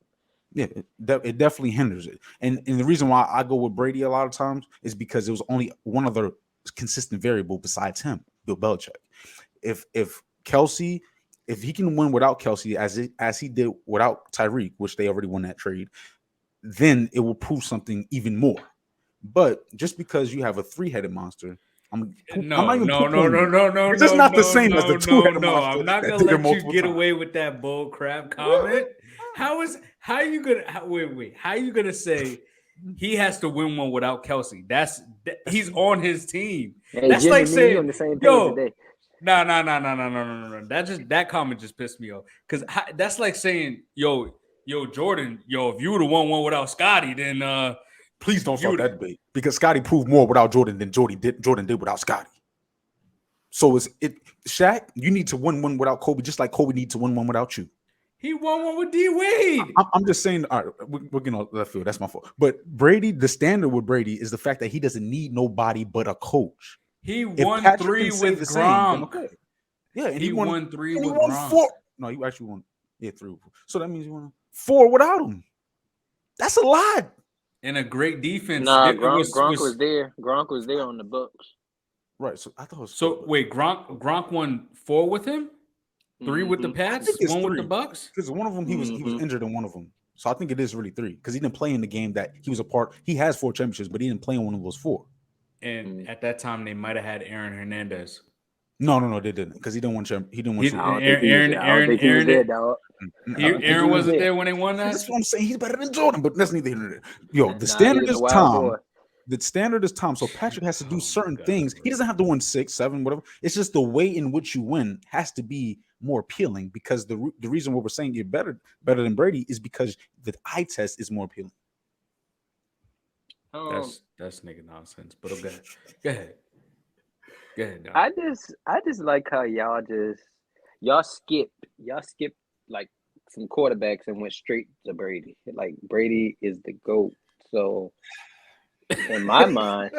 S3: Yeah, it definitely hinders it. And the reason why I go with Brady a lot of times is because there was only one other consistent variable besides him, Bill Belichick. If Kelce, if he can win without Kelce as he did without Tyreek, which they already won that trade, then it will prove something even more. But just because you have a 3-headed monster, I'm not even
S2: no.
S3: It's just not the same as the 2-headed monster.
S2: I'm not gonna let you get away with that bull crap comment. How are you gonna say he has to win one without Kelce? He's on his team.
S5: Hey,
S2: that's
S5: Jimmie,
S2: like saying
S5: on the same page today.
S2: No. That comment just pissed me off because that's like saying, yo, Jordan, if you would have won one without Scotty, then
S3: please don't start that debate because Scotty proved more without Jordan than Jordan did without Scotty. So Shaq, you need to win one without Kobe, just like Kobe needs to win one without you.
S2: He won one with D Wade.
S3: I'm just saying, all right, we're getting off left field. That's my fault. But Brady, the standard with Brady is the fact that he doesn't need nobody but a coach.
S2: He won 3 with Gronk.
S3: Okay. Yeah, and
S2: he won 3 with
S3: Gronk.
S2: Gronk.
S3: 4. No, he actually won 3. So that means he won 4 without him. That's a lot.
S2: And a great defense.
S5: Nah, Gronk was there. Gronk was there on the Bucks.
S3: Right. So I thought it was
S2: so. Wait, Gronk won 4 with him, 3 with the Pats, 1 with the Bucks.
S3: Because one of them he was injured in one of them. So I think it is really 3 because he didn't play in the game that he was a part. He has 4 championships, but he didn't play in one of those 4.
S2: And at that time, they might have had Aaron Hernandez.
S3: No, they didn't because he didn't win. He didn't win.
S2: Aaron wasn't there when they won that.
S3: That's what I'm saying. He's better than Jordan, but that's neither here nor there. Yo, the standard is Tom. The standard is Tom. So Patrick has to do certain things. He doesn't have to win 6, 7, whatever. It's just the way in which you win has to be more appealing because the reason why we're saying you're better than Brady is because the eye test is more appealing.
S2: That's nigga nonsense. But okay, go ahead. Don.
S5: I just like how y'all skip like some quarterbacks and went straight to Brady. Like Brady is the GOAT. So in my mind,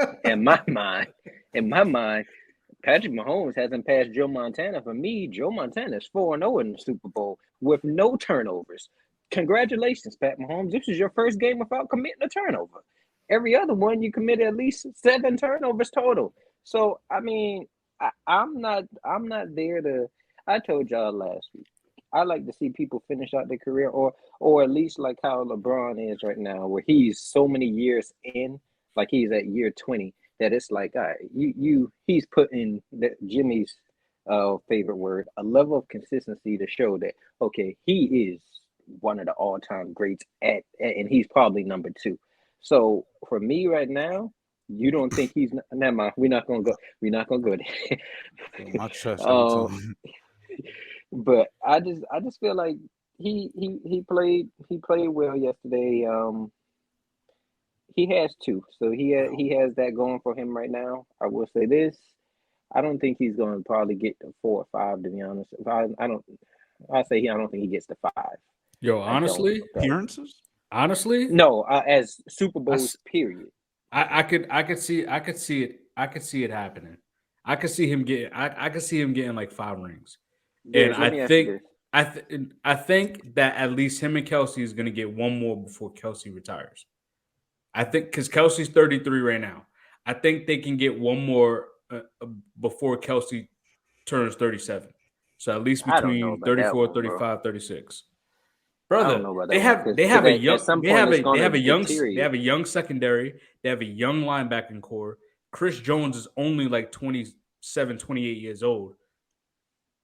S5: Patrick Mahomes hasn't passed Joe Montana. For me, Joe Montana is 4-0 in the Super Bowl with no turnovers. Congratulations, Pat Mahomes. This is your first game without committing a turnover. Every other one, you committed at least 7 turnovers total. So, I mean, I'm not there to. I told y'all last week. I like to see people finish out their career, or at least like how LeBron is right now, where he's so many years in, like he's at year 20, that it's like, all right, he's putting Jimmie's favorite word, a level of consistency to show that okay, he is one of the all-time greats and he's probably number 2. So for me right now, you don't think he's never mind. We're not gonna go there.
S3: My chest every time.
S5: But I just feel like he played well yesterday. He has 2, so he has that going for him right now. I will say this: I don't think he's going to probably get to 4 or 5. To be honest, I don't think he gets to 5.
S2: Yo, honestly,
S3: Appearances?
S2: honestly,
S5: No, as Super Bowls, period.
S2: I could see it happening. I could see him getting like 5 rings.
S5: Darius,
S2: And
S5: let me ask you this.
S2: I think that at least him and Kelce is going to get one more before Kelce retires. I think because Kelce's 33 right now. I think they can get one more before Kelce turns 37. So at least
S5: I don't know
S2: between
S5: about that
S2: 34,
S5: one, bro.
S2: 35, 36.
S5: I
S2: Brother,
S5: don't know about that
S2: they have
S5: one,
S2: they
S5: 'cause
S2: have a
S5: at
S2: young
S5: some
S2: they
S5: point
S2: have
S5: it's
S2: a
S5: gonna
S2: they have a young
S5: deteriorate.
S2: secondary. They have a young linebacking core. Chris Jones is only like 27, 28 years old.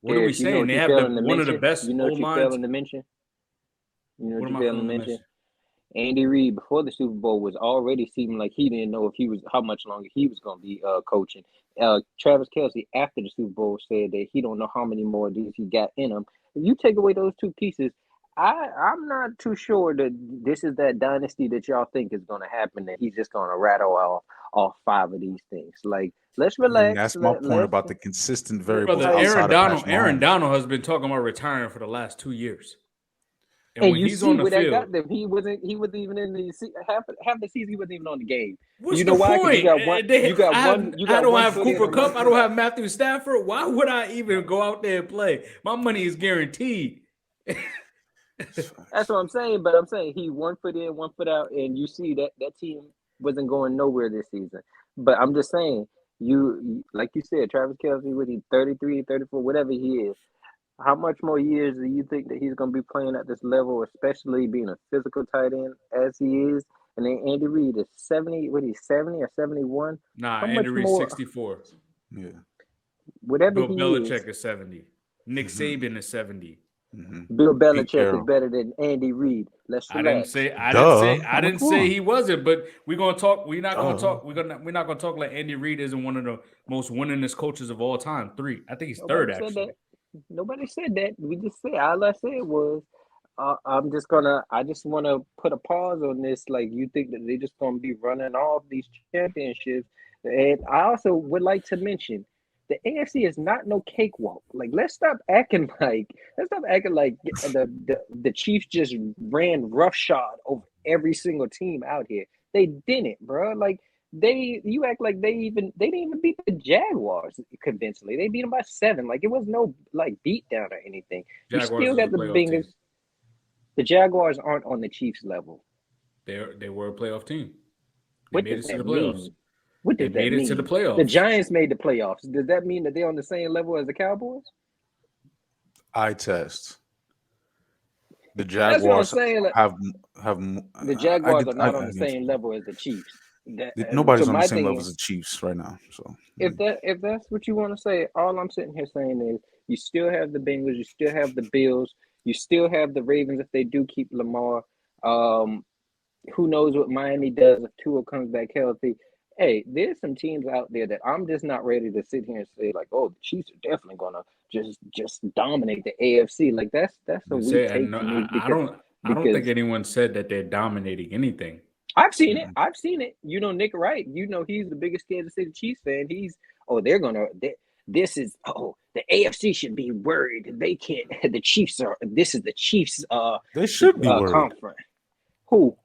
S2: What are we
S5: Darius, you know
S2: saying?
S5: what
S2: They
S5: you
S2: have
S5: failing to
S2: one of the
S5: mention?
S2: best
S5: You know
S2: O
S5: what you
S2: lines.
S5: failing to mention? You know
S2: What
S5: what
S2: am
S5: you
S2: I
S5: failing to
S2: failing to
S5: mention?
S2: mention?
S5: Andy Reid before the Super Bowl was already seeming like he didn't know how much longer he was going to be coaching. Travis Kelce after the Super Bowl said that he don't know how many more of these he got in him. If you take away those 2 pieces, I'm not too sure that this is that dynasty that y'all think is going to happen. That he's just going to rattle off 5 of these things. Like, let's
S3: And
S5: relax.
S3: that's my point about the consistent variables
S2: Brother,
S3: outside of Patrick
S2: Aaron
S3: Mahomes.
S2: Donald has been talking about retiring for the last 2 years. And
S5: And
S2: when
S5: you
S2: he's
S5: see
S2: on the
S5: where that
S2: field,
S5: got them. He wasn't even in the half the season. He wasn't even on the game.
S2: what's
S5: You
S2: the
S5: know why? Because
S2: point? I don't
S5: one
S2: have
S5: foot in
S2: Cooper
S5: and one
S2: Kupp. I
S5: foot
S2: don't
S5: out.
S2: have Matthew Stafford. Why would I even go out there and play? My money is guaranteed.
S5: That's what I'm saying. But I'm saying he 1 foot in, 1 foot out, and you see that team wasn't going nowhere this season. But I'm just saying, you like you said, Travis Kelce, with he 33, 34, whatever he is. How much more years do you think that he's going to be playing at this level, especially being a physical tight end as he is? And then Andy Reid is 70, what he's 70 or 71?
S2: Nah,
S5: How
S2: Andy
S5: much
S2: Reid's
S5: more,
S2: 64.
S3: Yeah.
S5: whatever
S2: Bill
S5: he
S2: Belichick
S5: is,
S2: is 70. Nick Saban is 70.
S5: Bill
S3: Pete
S5: Belichick is
S3: Carroll.
S5: better than Andy Reid. Let's relax.
S2: I
S3: Duh.
S2: didn't
S3: Come
S2: say
S3: on.
S2: he wasn't, but we're gonna talk. We're not gonna
S3: Duh.
S2: talk. We're not gonna talk like Andy Reid isn't one of the most winningest coaches of all time. 3. I think he's 3rd
S5: Nobody said
S2: actually.
S5: that. Nobody said that. We just said, all I said was, I just want to put a pause on this. Like, you think that they're just going to be running off these championships. And I also would like to mention, the AFC is not no cakewalk. Like, let's stop acting like the Chiefs just ran roughshod over every single team out here. They didn't, bro. Like, you act like they didn't even beat the Jaguars convincingly. They beat them by 7. Like, it was no like beat down or anything. You
S2: Jaguars
S5: still
S2: is a
S5: got the
S2: playoff team.
S5: Bengals. The Jaguars aren't on the Chiefs level.
S2: They were a playoff team. They
S5: What
S2: made
S5: does
S2: it to the
S5: that
S2: playoffs.
S5: mean? What
S2: They
S5: does that
S2: made it to the
S5: mean?
S2: playoffs.
S5: The Giants made the playoffs. Does that mean that they're on the same level as the Cowboys?
S3: Eye test. The
S5: That's what I'm
S3: Jaguars
S5: saying. Like,
S3: have.
S5: the Jaguars are not on the same level as the Chiefs.
S3: Nobody's
S5: So
S3: on the
S5: my
S3: same
S5: thing
S3: level
S5: is,
S3: as the Chiefs right now. So
S5: if that's what you want to say, all I'm sitting here saying is you still have the Bengals, you still have the Bills, you still have the Ravens if they do keep Lamar. Who knows what Miami does if Tua comes back healthy? Hey, there's some teams out there that I'm just not ready to sit here and say like, oh, the Chiefs are definitely gonna just dominate the AFC. Like that's a weak take to me
S2: I don't think anyone said that they're dominating anything.
S5: I've seen it. I've seen it. You know, Nick Wright, you know, he's the biggest Kansas City Chiefs fan. This is the AFC should be worried. They can't. The Chiefs are. This is the Chiefs.
S3: They should be worried.
S5: Conference. Who?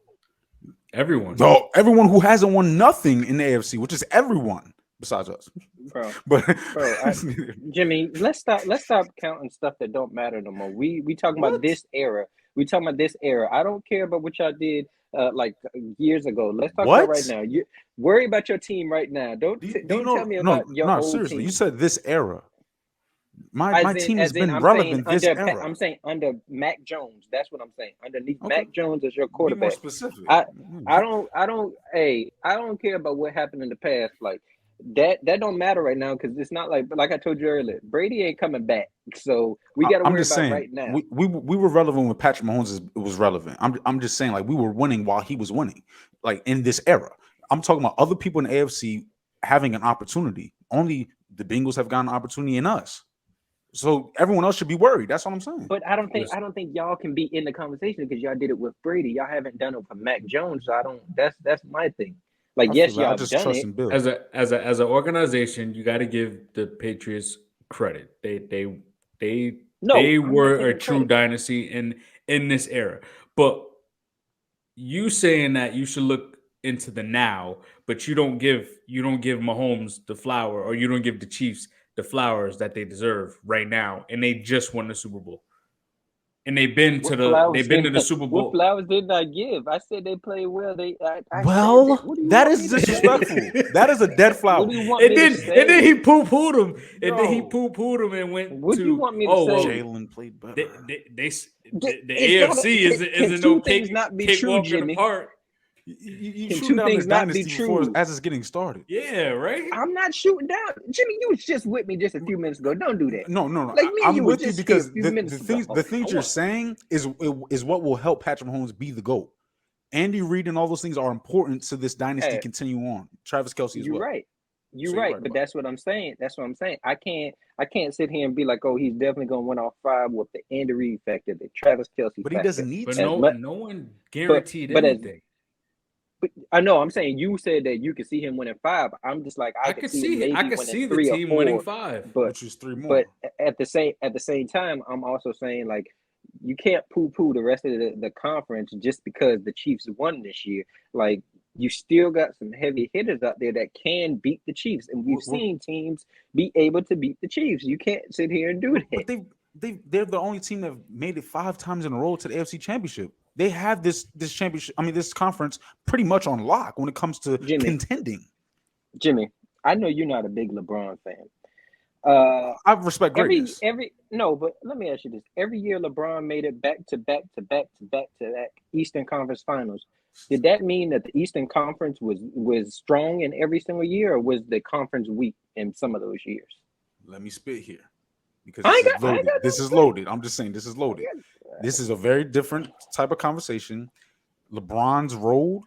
S2: Everyone.
S3: No, everyone who hasn't won nothing in the AFC, which is everyone besides us.
S5: Bro,
S3: But
S5: Jimmie, let's stop counting stuff that don't matter no more. We talking about this era. We talking about this era. I don't care about what y'all did like years ago. Let's talk about right now. You worry about your team right now. Don't tell me about your old
S3: seriously.
S5: team.
S3: You said this era. My team has been
S5: I'm
S3: relevant
S5: saying
S3: this era.
S5: I'm saying under Mac Jones. That's what I'm saying. Underneath
S3: Okay.
S5: Mac Jones as your
S3: Be more
S5: quarterback.
S3: specific.
S5: I don't care about what happened in the past. Like that don't matter right now because it's not like I told you earlier. Brady ain't coming back, so we got to worry about right now.
S3: We were relevant when Patrick Mahomes was relevant. I'm just saying like we were winning while he was winning, like in this era. I'm talking about other people in the AFC having an opportunity. Only the Bengals have gotten an opportunity in us. So everyone else should be worried. That's what I'm saying.
S5: But I don't think y'all can be in the conversation because y'all did it with Brady. Y'all haven't done it for Mac Jones. So I don't. That's my thing. Like yes, y'all
S3: just
S5: done
S3: trust
S5: it.
S3: in Bill.
S2: As an organization, you got to give the Patriots credit. They were a true dynasty in this era. But you saying that you should look into the now, but you don't give Mahomes the flower, or you don't give the Chiefs the flowers that they deserve right now, and they just won the Super Bowl. And they've been to the Super Bowl.
S5: What flowers did I give? I said they played well.
S3: That is disrespectful. That is a dead flower.
S5: What do you want me to say?
S2: And then he poo-pooed him. And then he pooed him and went
S5: what
S2: to.
S5: do you want me to say?
S3: Jalen played better.
S2: The AFC isn't no cakewalk in the park.
S3: You shooting down this dynasty before as it's getting started.
S2: Yeah, right.
S5: I'm not shooting down. Jimmie, you was just with me just a few minutes ago. Don't do that.
S3: No.
S5: Like me,
S3: I'm
S5: you
S3: with
S5: was
S3: you
S5: just
S3: because
S5: here a few
S3: the things you're saying is what will help Patrick Mahomes be the GOAT. Andy Reid and all those things are important to this dynasty continue on. Travis Kelce as well.
S5: You're right. But that's what I'm saying. I can't sit here and be like, oh, he's definitely gonna win all 5 with the Andy Reid factor, the Travis Kelce.
S3: But he doesn't need
S2: but
S3: to.
S2: No one guaranteed anything.
S5: But I know. I'm saying you said that you could see him winning 5. I'm just like I could see
S2: the team winning 5,
S3: which is 3 more.
S5: But at the same time, I'm also saying like you can't poo-poo the rest of the conference just because the Chiefs won this year. Like you still got some heavy hitters out there that can beat the Chiefs, and we've seen teams be able to beat the Chiefs. You can't sit here and do that.
S3: But they're the only team that made it 5 times in a row to the AFC Championship. They have this championship. I mean, this conference pretty much on lock when it comes to contending.
S5: Jimmie, I know you're not a big LeBron fan.
S3: I respect greatness.
S5: But let me ask you this: every year LeBron made it back to back Eastern Conference Finals. Did that mean that the Eastern Conference was strong in every single year, or was the conference weak in some of those years?
S3: Let me spit here. Because this is loaded. I'm just saying this is loaded. This is a very different type of conversation. LeBron's road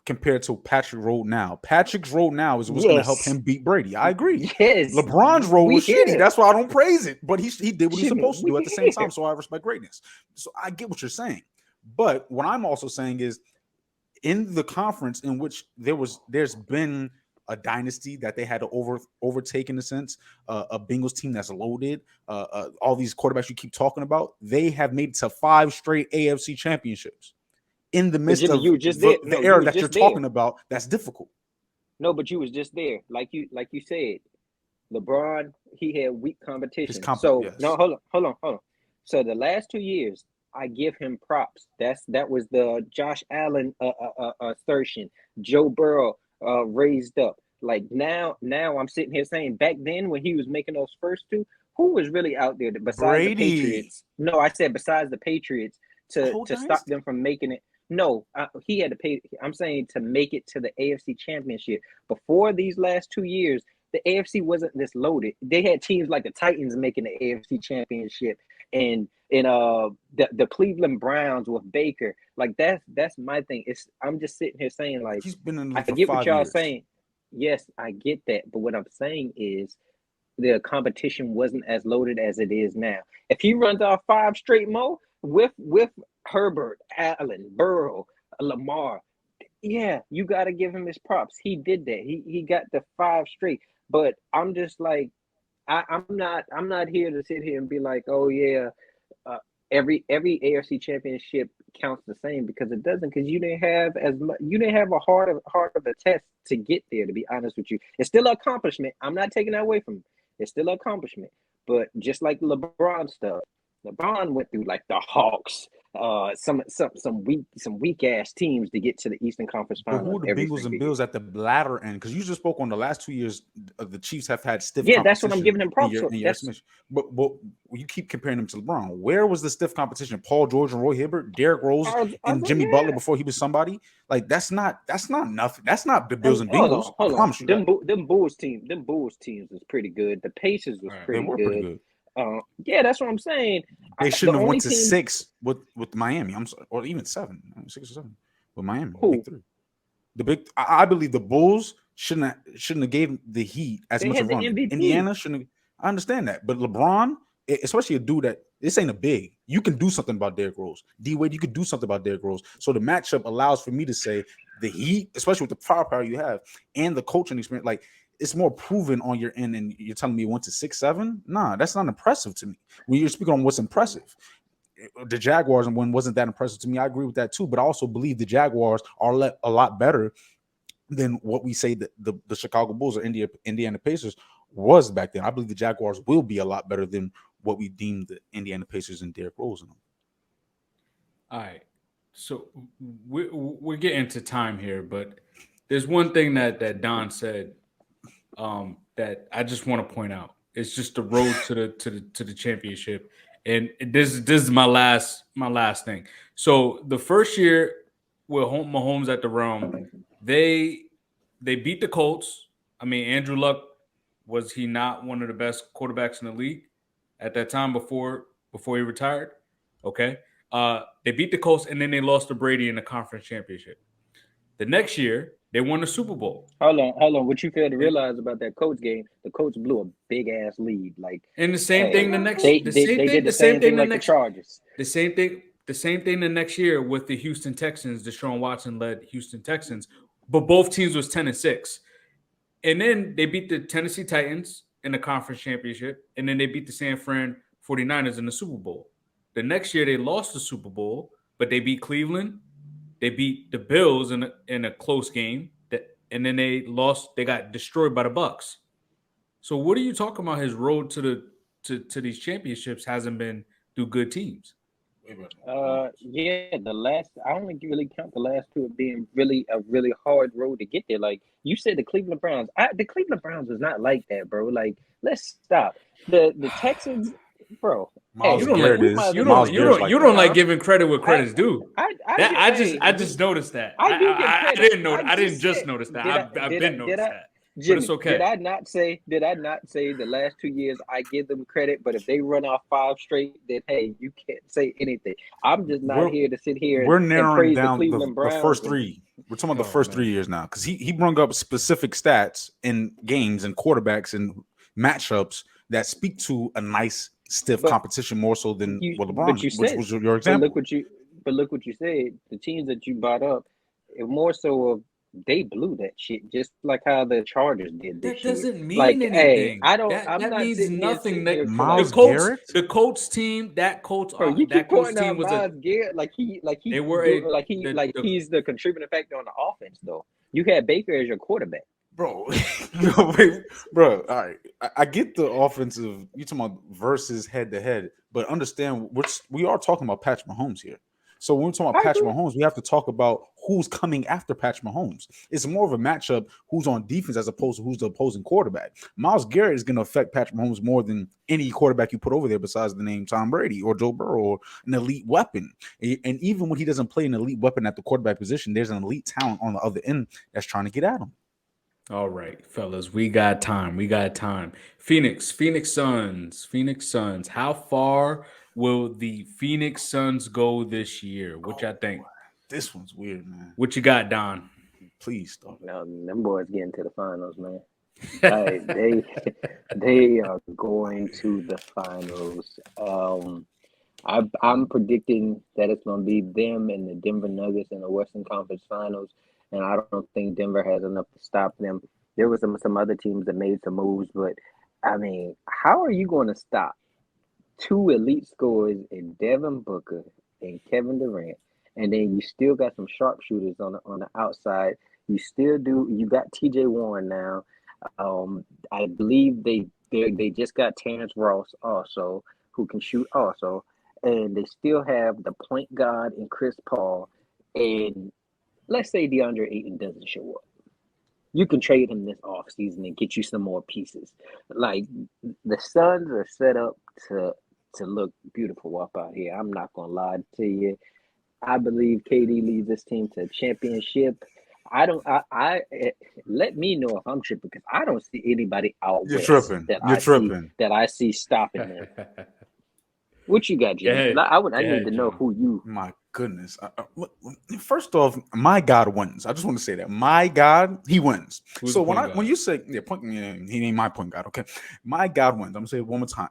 S3: compared to Patrick's road now. Patrick's road now is what's going to help him beat Brady. I agree.
S5: Yes.
S3: LeBron's road was shitty. That's why I don't praise it. But he did what he's supposed to do at the same time. So I respect greatness. So I get what you're saying. But what I'm also saying is in the conference in which there's been a dynasty that they had to overtake in a sense, a Bengals team that's loaded, all these quarterbacks you keep talking about, they have made it to 5 straight AFC championships in the midst of the era that you're talking about. That's difficult.
S5: No, but you was just there, like you said. LeBron, he had weak competition. No, hold on. So the last 2 years, I give him props. That was the Josh Allen assertion. Joe Burrow raised up. Like now I'm sitting here saying back then when he was making those first 2, who was really out there besides
S3: Brady.
S5: the Patriots? No, I said besides the Patriots to stop them from making it. No, he had to pay. I'm saying to make it to the AFC Championship. Before these last 2 years, the AFC wasn't this loaded. They had teams like the Titans making the AFC Championship, and the Cleveland Browns with Baker. Like that's my thing. I'm just sitting here saying like
S3: he's been in the league
S5: I
S3: for
S5: get
S3: 5
S5: what y'all
S3: years.
S5: saying. Yes, I get that. But what I'm saying is the competition wasn't as loaded as it is now. If he runs off 5 straight more with Herbert, Allen, Burrow, Lamar, yeah, you got to give him his props. He did that. He got the 5 straight. But I'm just like, I'm not here to sit here and be like, oh yeah, every AFC championship counts the same, because it doesn't, because you didn't have as much, you didn't have a hard of a test to get there, to be honest with you. It's still an accomplishment. I'm not taking that away from you. It's still an accomplishment. But just like LeBron stuff, LeBron went through like the Hawks, some weak ass teams to get to the Eastern Conference
S3: But
S5: Finals
S3: who are the
S5: every
S3: Bengals and
S5: single year.
S3: Bills at the latter end? Because you just spoke on the last 2 years, the Chiefs have had stiff
S5: Yeah,
S3: competition.
S5: that's what I'm giving him props
S3: in
S5: for.
S3: your estimation. But you keep comparing them to LeBron. Where was the stiff competition? Paul George and Roy Hibbert, Derrick Rose and Jimmy Butler before he was somebody? Like that's not nothing. That's not the Bills and Bengals.
S5: Hold
S3: I promise you that.
S5: Them Bulls teams was pretty good. The Pacers was
S3: They
S5: pretty
S3: were
S5: good.
S3: pretty good.
S5: Yeah, that's what I'm saying.
S3: They shouldn't have went to
S5: team,
S3: 6 with Miami. I'm sorry, or even 7, 6 or 7 with Miami.
S5: Who?
S3: Big 3. I believe the Bulls shouldn't have gave the Heat as much of a run.
S5: MVP.
S3: Indiana shouldn't have, I understand that, but LeBron, especially a dude that this ain't a big, you can do something about Derrick Rose. D Wade, you could do something about Derrick Rose. So the matchup allows for me to say the Heat, especially with the firepower you have and the coaching experience, like it's more proven on your end, and you're telling me it went to 6, 7? Nah, that's not impressive to me. When you're speaking on what's impressive, the Jaguars and one wasn't that impressive to me. I agree with that too, but I also believe the Jaguars are a lot better than what we say that the Chicago Bulls or Indiana Pacers was back then. I believe the Jaguars will be a lot better than what we deemed the Indiana Pacers and Derrick Rose in them.
S2: All right, so we're getting to time here, but there's one thing that Don said that I just want to point out. It's just the road to the championship, and this is my last thing. So the first year with Mahomes at the realm, they beat the Colts. I mean, Andrew Luck, was he not one of the best quarterbacks in the league at that time before he retired? Okay. They beat the Colts, and then they lost to Brady in the conference championship. The next year, they won the Super Bowl.
S5: Hold on. What you fail to realize about that Colts game, the Colts blew a big ass lead. Like,
S2: and the same thing the next
S5: they did the same thing like the Chargers.
S2: The same thing the next year with the Houston Texans. Deshaun Watson led Houston Texans, but both teams was 10-6. And then they beat the Tennessee Titans in the conference championship, and then they beat the San Fran 49ers in the Super Bowl. The next year they lost the Super Bowl, but they beat Cleveland. They beat the Bills in a close game, and then they lost. They got destroyed by the Bucs. So what are you talking about? His road to these championships hasn't been through good teams.
S5: Yeah, the last, I only really count the last two as being really a really hard road to get there. Like you said, the Cleveland Browns. The Cleveland Browns was not like that, bro. Like, let's stop. The Texans, bro.
S3: Miles
S2: You
S3: Garrett
S2: don't
S3: is.
S2: you don't like giving credit where credit's due. I just noticed that.
S5: I do give credit.
S2: I didn't just notice that. I've been noticed that.
S5: Jimmy,
S2: but it's okay.
S5: Did I not say the last 2 years I give them credit, but if they run off 5 straight, then hey, you can't say anything. I'm just not here to sit here.
S3: We're narrowing
S5: and
S3: down
S5: the Cleveland Browns.
S3: The first 3. We're talking about the first 3 years now, because he brought up specific stats in games and quarterbacks and matchups that speak to a nice stiff competition more so than LeBron, which was your example.
S5: But look what you said. The teams that you brought up, it more so of they blew that shit, just like how the Chargers did this
S2: year. That doesn't mean
S5: like,
S2: anything.
S5: Hey, I don't.
S2: That
S5: not
S2: means nothing.
S3: The
S2: Colts team. That Colts.
S5: Bro, you
S2: that
S5: keep
S2: Colts
S5: pointing
S2: team
S5: out
S2: was
S5: Miles Garrett like he's the contributing factor on the offense. Though you had Baker as your quarterback.
S3: Bro, all right. I get the offensive. You talking about versus head to head, but understand we are talking about Patrick Mahomes here. So when we're talking about Patrick Mahomes, we have to talk about who's coming after Patrick Mahomes. It's more of a matchup who's on defense as opposed to who's the opposing quarterback. Miles Garrett is going to affect Patrick Mahomes more than any quarterback you put over there besides the name Tom Brady or Joe Burrow or an elite weapon. And even when he doesn't play an elite weapon at the quarterback position, there's an elite talent on the other end that's trying to get at him.
S2: All right, fellas, we got time. Phoenix Suns. How far will the Phoenix Suns go this year? What y'all think?
S3: This one's weird, man.
S2: What you got, Don?
S3: Please stop.
S5: No, them boys getting to the finals, man. They are going to the finals. I'm predicting that it's going to be them and the Denver Nuggets in the Western Conference Finals, and I don't think Denver has enough to stop them. There were some other teams that made some moves, but I mean, how are you going to stop two elite scorers in Devin Booker and Kevin Durant, and then you still got some sharpshooters on the outside? You still do. You got T.J. Warren now. I believe they just got Terrence Ross also, who can shoot also, and they still have the point guard in Chris Paul. And let's say DeAndre Ayton doesn't show up, you can trade him this offseason and get you some more pieces. Like the Suns are set up to look beautiful up out here. I'm not gonna lie to you. I believe KD leads this team to a championship. I don't. Let me know if I'm tripping because I don't see anybody out
S3: You're
S5: west
S3: tripping.
S5: that
S3: You're
S5: I
S3: tripping.
S5: see stopping them. What you got, Jimmy?
S2: ahead.
S5: I need to know
S2: Jimmy.
S5: who you.
S3: My goodness. First off, my God wins. I just want to say that. My God, he wins.
S2: Who's
S3: So
S2: the point
S3: when
S2: guard?
S3: you say he ain't my point guard, okay? My God wins. I'm gonna say it one more time.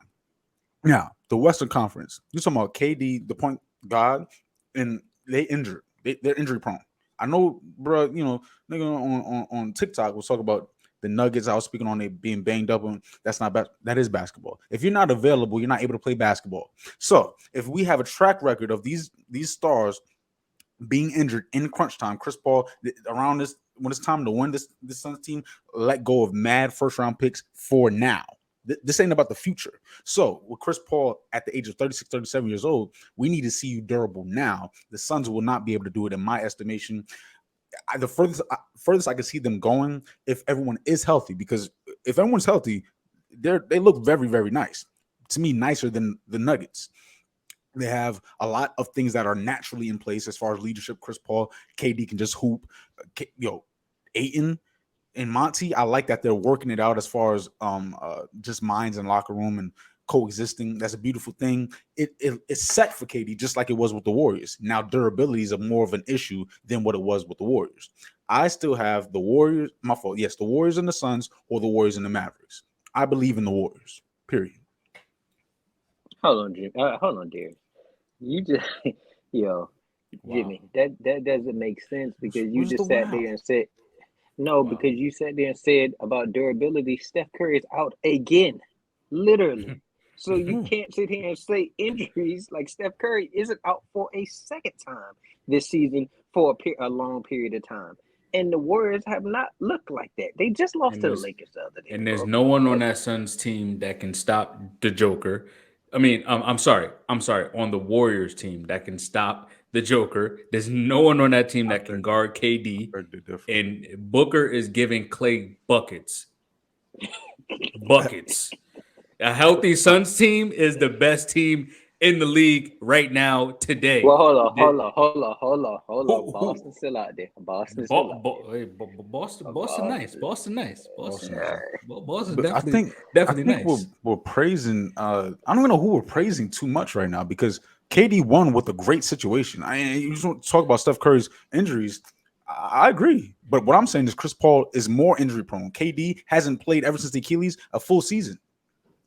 S3: Now, the Western Conference. You're talking about KD, the point guard, and they injured. They're injury prone. I know, bro. You know, nigga on TikTok was talking about the Nuggets. I was speaking on it being banged up, and that's not bad. That is basketball. If you're not available, you're not able to play basketball. So if we have a track record of these stars being injured in crunch time, Chris Paul around this when it's time to win this Suns team, let go of mad first round picks for now. This ain't about the future. So with Chris Paul at the age of 36, 37 years old, we need to see you durable now. The Suns will not be able to do it in my estimation. The furthest I can see them going if everyone is healthy, because if everyone's healthy, they look very, very nice. To me, nicer than the Nuggets. They have a lot of things that are naturally in place as far as leadership. Chris Paul, KD can just hoop. Ayton and Monty, I like that they're working it out as far as just minds and locker room and coexisting. That's a beautiful thing. It's set for KD just like it was with the Warriors. Now durability is more of an issue than what it was with the Warriors. I still have the Warriors. My fault. Yes, the Warriors and the Suns, or the Warriors and the Mavericks. I believe in the Warriors. Period.
S5: Hold on, Jimmy. Hold on, Darius. You just yo,
S2: Wow.
S5: Jimmy. That doesn't make sense because you
S3: Where's
S5: just
S3: the
S5: sat
S3: wow?
S5: there and said. No,
S2: Wow.
S5: because you sat there and said about durability, Steph Curry is out again, literally. So you can't sit here and say injuries like Steph Curry isn't out for a second time this season for a long period of time. And the Warriors have not looked like that. They just lost
S2: And
S5: to the
S2: there's
S5: Lakers the other day.
S2: and there's
S5: bro.
S2: no one on that Suns team that can stop the Joker. I mean, I'm sorry. On the Warriors team that can stop the Joker. There's no one on that team that can guard KD. And Booker is giving Clay buckets. Buckets. A healthy Suns team is the best team in the league right now today.
S5: Well, hold on.
S2: Who-
S5: Boston's still out there. Boston's still out there.
S2: Boston nice. Boston nice. Boston
S3: But I
S2: definitely
S3: think
S2: nice.
S3: we're praising. I don't even know who we're praising too much right now because KD won with a great situation. You just want to talk about Steph Curry's injuries. I agree, but what I'm saying is Chris Paul is more injury prone. KD hasn't played ever since the Achilles a full season.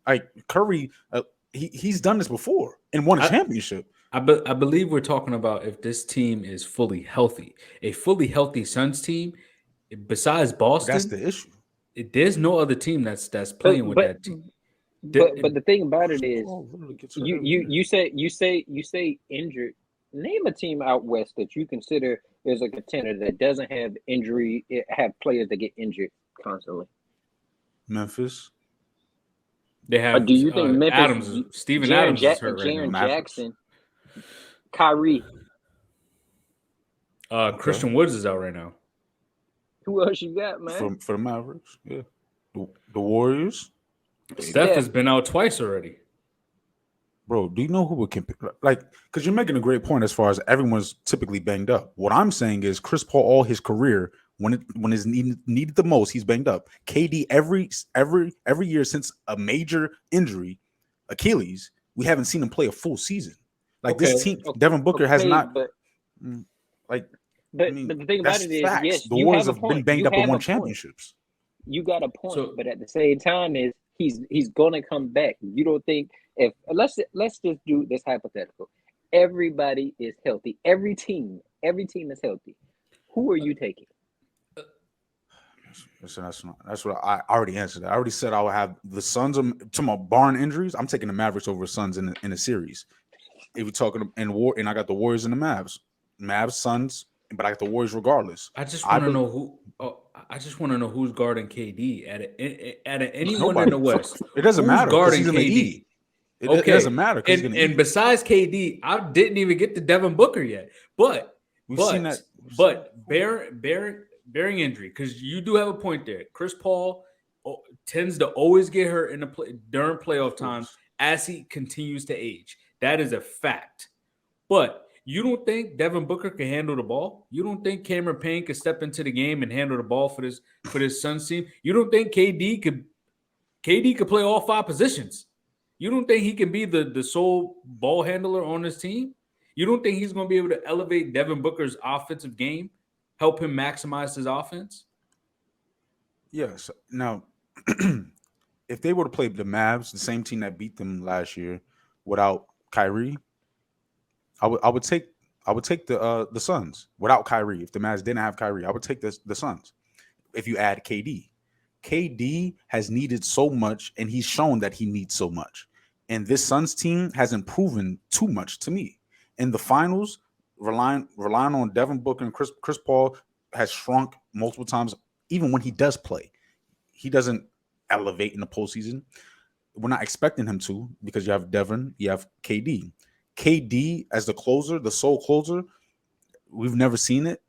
S3: Like Curry, he's done this before and won a championship.
S2: I believe we're talking about if this team is fully healthy. A fully healthy Suns team, besides Boston,
S3: That's the issue.
S2: there's no other team that's playing with that team.
S5: But the thing about it is,
S3: Oh, literally gets hurt
S5: you
S3: every
S5: you
S3: year.
S5: you say injured. Name a team out west that you consider is a contender that doesn't have players that get injured constantly.
S3: Memphis.
S2: They have
S5: Do you think Memphis?
S2: Steven Adams is hurt right
S5: Jaren
S2: now.
S5: Jackson, Kyrie.
S2: Christian Woods is out right now.
S5: Who else you got, man?
S3: For the Mavericks, yeah. The Warriors.
S2: Steph has been out twice already.
S3: Bro, do you know who would compare? Like, because you're making a great point as far as everyone's typically banged up. What I'm saying is Chris Paul, all his career, when it's needed the most, he's banged up. KD every year since a major injury, Achilles, we haven't seen him play a full season. Like this team, Devin Booker has not.
S5: But
S3: I mean,
S5: the thing about
S3: that's
S5: it is,
S3: facts.
S5: yes,
S3: The
S5: you
S3: Warriors
S5: have a
S3: have been
S5: point.
S3: banged
S5: You
S3: up and
S5: have
S3: won
S5: a point.
S3: championships.
S5: You got a point,
S2: So-
S5: but at the same time, is he's gonna come back. You don't think if let's just do this hypothetical. Everybody is healthy. Every team is healthy. Who are you taking?
S3: Listen, that's what I already answered. I already said I would have the Suns. To my barn injuries, I'm taking the Mavericks over Suns in a series. If we're talking in war, and I got the Warriors and the Mavs, Suns, but I got the Warriors regardless.
S2: I just want to know who. Oh, I just want to know who's guarding KD at anyone in
S3: Nobody.
S2: the West.
S3: It doesn't
S2: Who's
S3: matter because
S2: guarding
S3: he's in the
S2: KD?
S3: East. It
S2: Okay,
S3: doesn't matter because he's going to
S2: and besides KD, I didn't even get to Devin Booker yet. But
S3: We've seen that.
S2: bearing injury, because you do have a point there. Chris Paul tends to always get hurt in the during playoff times as he continues to age. That is a fact. But you don't think Devin Booker can handle the ball? You don't think Cameron Payne could step into the game and handle the ball for this Suns team? You don't think KD could play all 5 positions? You don't think he can be the sole ball handler on this team? You don't think he's going to be able to elevate Devin Booker's offensive game, help him maximize his offense?
S3: Yes. Now, if they were to play the Mavs, the same team that beat them last year, without Kyrie, I would take the Suns without Kyrie. If the Mavs didn't have Kyrie, I would take the Suns. If you add KD. KD has needed so much, and he's shown that he needs so much. And this Suns team hasn't proven too much to me. In the finals, relying on Devin Booker and Chris Paul has shrunk multiple times. Even when he does play, he doesn't elevate in the postseason. We're not expecting him to because you have Devin, you have KD. KD as the closer, the sole closer, we've never seen it.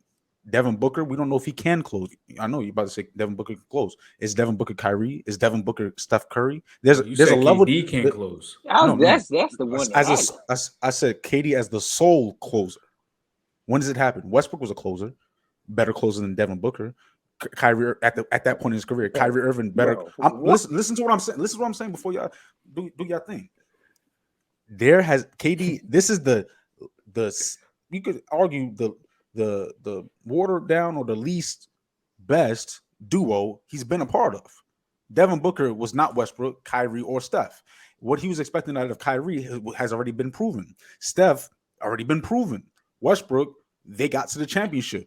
S3: Devin Booker, we don't know if he can close. I know you're about to say Devin Booker can close. Is Devin Booker Kyrie? Is Devin Booker Steph Curry? There's a level.
S2: KD can't close.
S5: That's the one.
S3: I said KD as the sole closer. When does it happen? Westbrook was a closer, better closer than Devin Booker. Kyrie at that point in his career, Kyrie Irving better. Listen to what I'm saying. This is what I'm saying before y'all do y'all thing. There has KD. This is the you could argue the watered down or the least best duo he's been a part of. Devin Booker was not Westbrook, Kyrie, or Steph. What he was expecting out of Kyrie has already been proven. Steph already been proven. Westbrook, they got to the championship.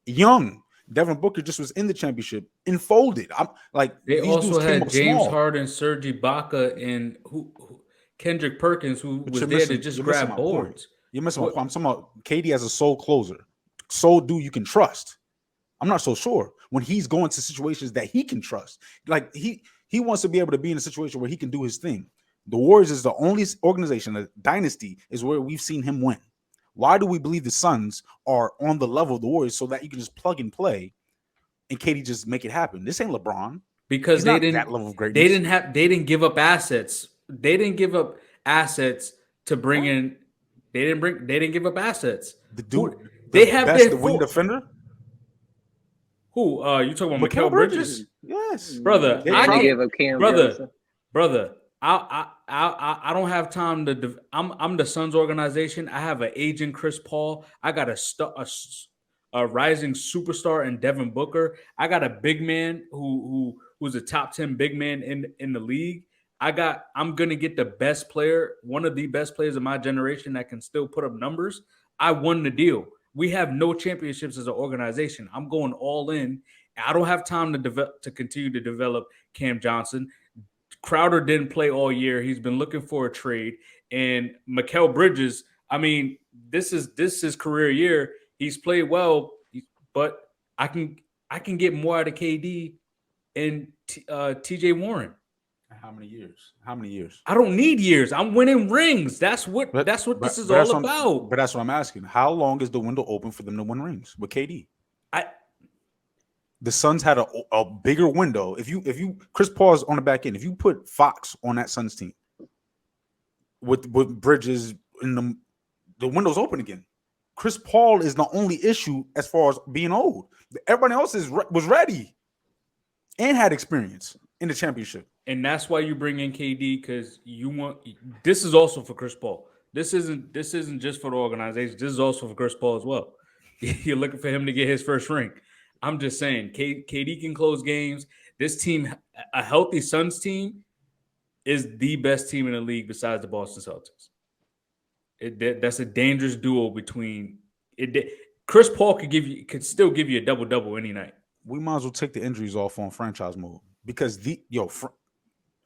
S3: Young. Devin Booker just was in the championship and folded.
S2: They also had James Harden, Serge Ibaka, and who Kendrick Perkins, who was there to just grab boards.
S3: You're missing my point. I'm talking about KD as a sole closer. Sole dude you can trust. I'm not so sure when he's going to situations that he can trust. Like he wants to be able to be in a situation where he can do his thing. The Warriors is the only organization, a dynasty, is where we've seen him win. Why do we believe the Suns are on the level of the Warriors so that you can just plug and play and KD just make it happen? This ain't LeBron.
S2: Because they didn't
S3: that level of greatness.
S2: They didn't give up assets. They didn't give up assets to bring in. They didn't give up assets. They have
S3: the wing defender.
S2: Who? You talking about Mikal Bridges?
S3: Yes,
S2: brother.
S5: I give up Cam
S2: brother. I don't have time to. I'm the Suns organization. I have an agent, Chris Paul. I got a rising superstar in Devin Booker. I got a big man who's a top 10 big man in the league. I'm gonna get the best player, one of the best players of my generation that can still put up numbers. I won the deal. We have no championships as an organization. I'm going all in. I don't have time to continue to develop Cam Johnson. Crowder didn't play all year. He's been looking for a trade. And Mikal Bridges, I mean, this is his career year. He's played well, but I can get more out of KD and TJ Warren.
S3: How many years?
S2: I don't need years. I'm winning rings. That's what this is all about.
S3: But that's what I'm asking. How long is the window open for them to win rings with KD? The Suns had a bigger window. If you Chris Paul's on the back end, if you put Fox on that Suns team with Bridges in the window's open again. Chris Paul is the only issue as far as being old. Everybody else was ready and had experience in the championship.
S2: And that's why you bring in KD, because this is also for Chris Paul. This isn't just for the organization. This is also for Chris Paul as well. You're looking for him to get his first ring. I'm just saying, KD can close games. This team, a healthy Suns team, is the best team in the league besides the Boston Celtics. That's a dangerous duo between it. Chris Paul could still give you a double-double any night.
S3: we might as well take the injuries off on franchise mode because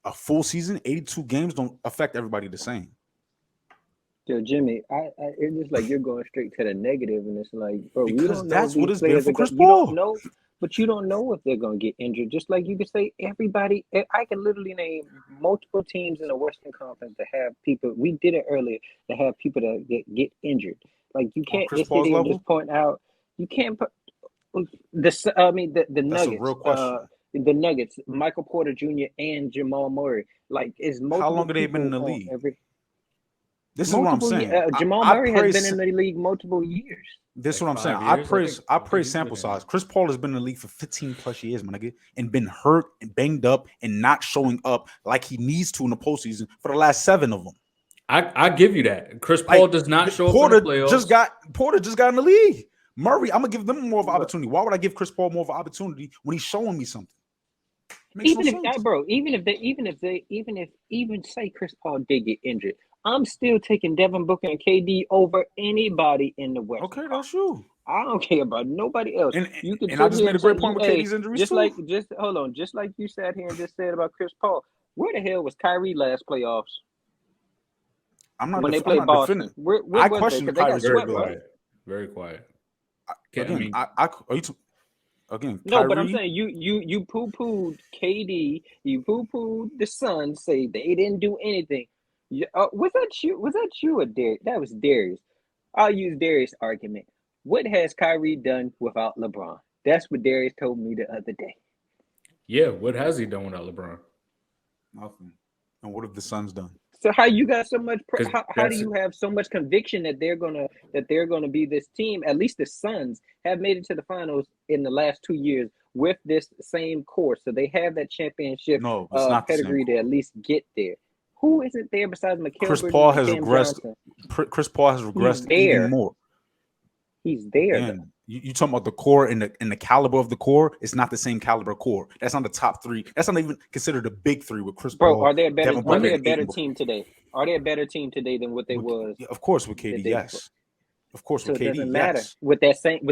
S3: a full season, 82 games don't affect everybody the same.
S5: Yo, Jimmy, it's just like you're going straight to the negative, and it's like, bro, we
S3: Because
S5: don't know
S3: that's
S5: if
S3: what
S5: these
S3: it's been
S5: players
S3: for
S5: are
S3: Chris
S5: going. You don't
S3: Paul.
S5: know, but you don't know if they're going to get injured. Just like you could say, everybody. I can literally name multiple teams in the Western Conference that have people. We did it earlier to have people that get injured. Like you
S3: On
S5: can't
S3: Chris
S5: just sit
S3: Paul's
S5: here and
S3: level?
S5: just point out. You can't put the
S3: That's
S5: Nuggets.
S3: a real question.
S5: The Nuggets, Michael Porter Jr. and Jamal Murray. Like, is multiple
S3: How long have they been in the
S5: people on
S3: league?
S5: every.
S3: This is what I'm
S5: Multiple
S3: saying.
S5: Jamal
S3: I
S5: Murray has
S3: praise.
S5: been in the league multiple years.
S3: This is
S2: Like
S3: what I'm saying.
S2: 5
S3: I
S2: years,
S3: praise.
S2: think.
S3: I
S2: I think
S3: praise
S2: he's
S3: sample
S2: been in.
S3: size. Chris Paul has been in the league for 15 plus years, my nigga, and been hurt and banged up and not showing up like he needs to in the postseason for the last 7 of them.
S2: I give you that. Chris Paul does not show
S3: Porter
S2: up in the playoffs.
S3: Porter just got in the league. Murray, I'm gonna give them more of an
S5: But
S3: opportunity. Why would I give Chris Paul more of an opportunity when he's showing me something? Makes
S5: even
S3: no
S5: if
S3: sense.
S5: bro, even say Chris Paul did get injured, I'm still taking Devin Booker and KD over anybody in the West.
S3: Okay, that's you.
S5: I don't care about nobody else.
S3: And
S5: You can
S3: I
S5: sit
S3: just
S5: here
S3: made a
S5: and say
S3: great point with KD's injuries
S5: just
S3: too.
S5: just like you sat here and just said about Chris Paul. Where the hell was Kyrie last playoffs
S3: I'm not.
S5: when they
S3: I'm
S5: played
S3: not
S5: Boston?
S3: defending.
S5: Where
S3: I
S5: was
S3: question
S5: they? Because they got
S3: Kyrie's
S2: Very
S5: swept, right?
S2: quiet. Very quiet.
S3: Again, again,
S5: No, but I'm
S3: Kyrie.
S5: saying you poo-pooed KD, you poo-pooed the Suns, say they didn't do anything. Was that you? Was that you or Darius? That was Darius. I'll use Darius' argument. What has Kyrie done without LeBron? That's what Darius told me the other day.
S2: Yeah, what has he done without LeBron?
S3: Nothing. And what have the Suns done?
S5: So how you got so much?
S2: 'Cause
S5: How do you have so much conviction that they're gonna be this team? At least the Suns have made it to the finals in the last 2 years with this same core, so they have that championship
S3: No, it's not the same
S5: pedigree to
S3: core.
S5: at least get there. Who isn't there besides Mikal
S3: Chris
S5: Bridges
S3: Paul
S5: and
S3: has
S5: Cam
S3: regressed.
S5: Johnson?
S3: Chris Paul has
S5: He's
S3: regressed
S5: there.
S3: even more.
S5: He's there. Though.
S3: Again, you talking about the core and the caliber of the core. It's not the same caliber core. That's not the top 3. That's not even considered a big 3 with Chris
S5: Bro,
S3: Paul.
S5: are they a better?
S3: Devin
S5: Are
S3: Booker,
S5: they a
S3: and
S5: better
S3: Ayton.
S5: team today? Are they a better team today than what they was?
S3: Of course, with
S5: the
S3: KD,
S5: day
S3: yes. Of course,
S5: So
S3: with
S5: it
S3: KD,
S5: doesn't matter
S3: yes.
S5: with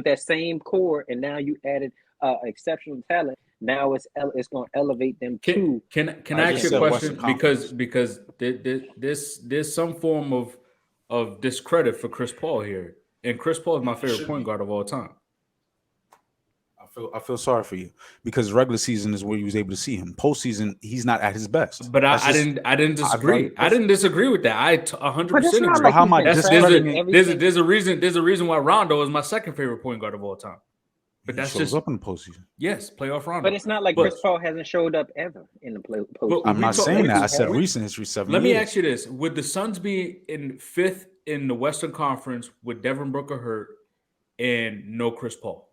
S5: that same core, and now you added exceptional talent. Now it's going to elevate them to.
S2: Can I
S3: I
S2: ask
S3: just
S2: you a
S3: said
S2: question?
S3: Western
S2: Because there's some form of discredit for Chris Paul here, and Chris Paul is my favorite point guard of all time.
S3: I feel sorry for you because regular season is where you was able to see him. Postseason, he's not at his best.
S2: But I didn't disagree. I didn't disagree with that. I 100%
S5: But it's not
S2: agree.
S5: like
S3: how
S5: he's
S3: am I
S5: been
S3: discrediting
S5: trashing
S3: it?
S5: everything.
S2: There's a reason why Rondo is my second favorite point guard of all time. But
S3: He
S2: that's
S3: shows
S2: just
S3: up in the postseason.
S2: yes, playoff Rondo.
S5: But it's not like Chris Paul hasn't showed up ever in the postseason.
S3: I'm not saying that. I said
S5: He
S3: recent history, 7
S2: Let
S3: years.
S2: me ask you this: would the Suns be in 5th in the Western Conference with Devin Booker hurt and no Chris Paul?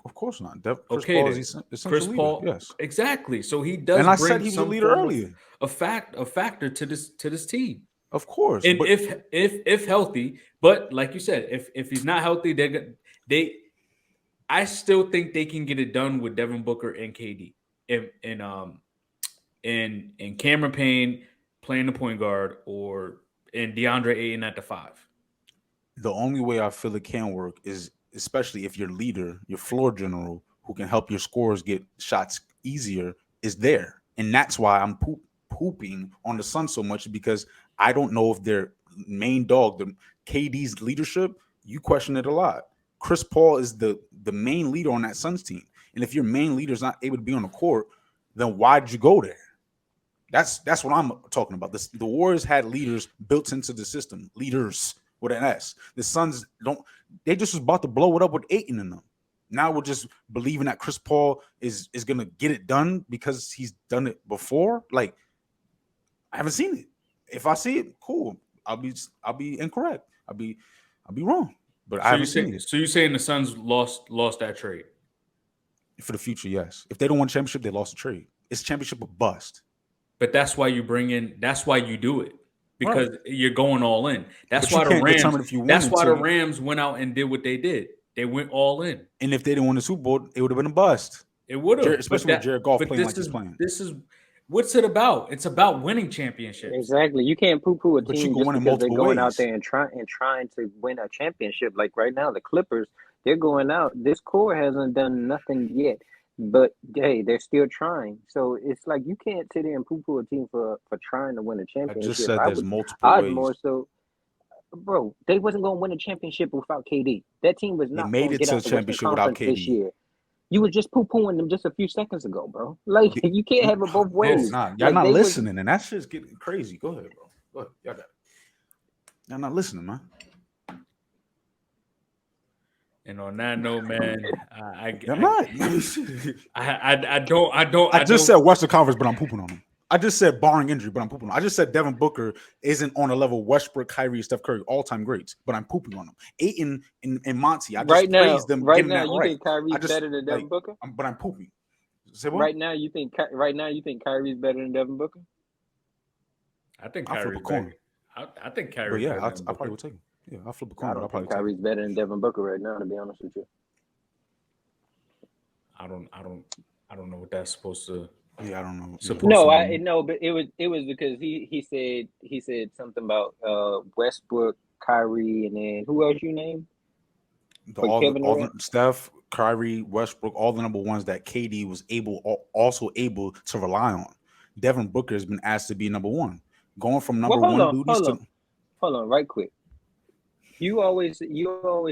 S3: Of course not. Chris
S2: Okay,
S3: Paul
S2: then.
S3: is essential
S2: Chris
S3: leader.
S2: Paul,
S3: Yes.
S2: exactly. So he does.
S3: And I
S2: bring
S3: said he was a
S2: some
S3: leader
S2: form
S3: earlier.
S2: a factor to this team.
S3: Of course.
S2: And
S3: but
S2: if healthy, but like you said, if he's not healthy, I still think they can get it done with Devin Booker and KD and Cameron Payne playing the point guard and DeAndre Ayton at the 5.
S3: the only way I feel it can work is especially if your leader, your floor general, who can help your scorers get shots easier, is there. And that's why I'm pooping on the Suns so much, because I don't know if their main dog, the KD's leadership, you question it a lot. Chris Paul is the main leader on that Suns team. And if your main leader is not able to be on the court, then why did you go there? That's what I'm talking about. The Warriors had leaders built into the system, leaders with an S. The Suns don't. They just was about to blow it up with Ayton in them. Now we're just believing that Chris Paul is gonna get it done because he's done it before. Like, I haven't seen it. If I see it, cool. I'll be incorrect. I'll be wrong. But I haven't seen it.
S2: So you're saying the Suns lost that trade?
S3: For the future, yes. If they don't win championship, they lost the trade. It's championship or bust.
S2: But that's why you do it. Because you're going all in. That's why the Rams went out and did what they did. They went all in.
S3: And if they didn't win the Super Bowl, it would have been a bust.
S2: It would have.
S3: Especially with Jared Goff playing like he's playing.
S2: This is what's it about? It's about winning championships.
S5: Exactly. You can't poo-poo a team just because they're going out there and trying to win a championship. Like right now, the Clippers, They're going out. This core hasn't done nothing yet. But hey, they're still trying. So it's like you can't sit there and poo-poo a team for trying to win a
S3: I just
S5: championship.
S3: said there's multiple
S5: I'd
S3: ways.
S5: more so, bro. They wasn't gonna win a championship without KD. That team was
S3: They
S5: not
S3: made
S5: gonna
S3: it
S5: get
S3: to
S5: out
S3: the
S5: the Western
S3: championship without
S5: Conference this
S3: KD.
S5: year. You was just poo-pooing them just a few seconds ago, bro. Like you can't have it both ways.
S3: Nah, y'all
S5: Like,
S3: not
S5: they was-
S3: listening, and that shit's getting crazy. Go ahead, bro. Go ahead. Y'all got it. Y'all not listening, man.
S2: And on that note, man,
S3: Y'all not.
S2: I
S3: just said Western Conference, but I'm pooping on them. I just said barring injury, but I'm pooping on them. I just said Devin Booker isn't on a level Westbrook, Kyrie, Steph Curry, all-time greats, but I'm pooping on them. Ayton and Monty, I just
S5: right now,
S3: praised them.
S5: right
S3: getting
S5: now,
S3: that
S5: you
S3: right.
S5: think Kyrie's
S3: I just,
S5: better than Devin
S3: like,
S5: Booker?
S3: but I'm pooping. Say what?
S5: Right now, you think Kyrie's better than Devin Booker?
S2: I think
S3: I'll flip a
S2: Kyrie's
S3: coin.
S2: better. I think
S3: But
S2: Kyrie's
S3: yeah,
S2: better
S3: I
S2: than
S3: probably
S2: Booker.
S3: would take him. Yeah, I'll flip a coin.
S5: I
S3: I'll
S5: don't
S3: probably
S5: think
S3: take him.
S5: Kyrie's better than Devin Booker right now, to be honest with you.
S2: I don't know what that's supposed to.
S3: Yeah, I don't know.
S2: Supposed
S5: No, but it was because he said something about Westbrook, Kyrie, and then who else you named?
S3: all
S5: Kevin
S3: the
S5: Durant?
S3: Steph, Kyrie, Westbrook, all the number ones that KD was also able to rely on. Devin Booker has been asked to be number one, going from number
S5: Well,
S3: one duties to.
S5: Hold on, right quick. You always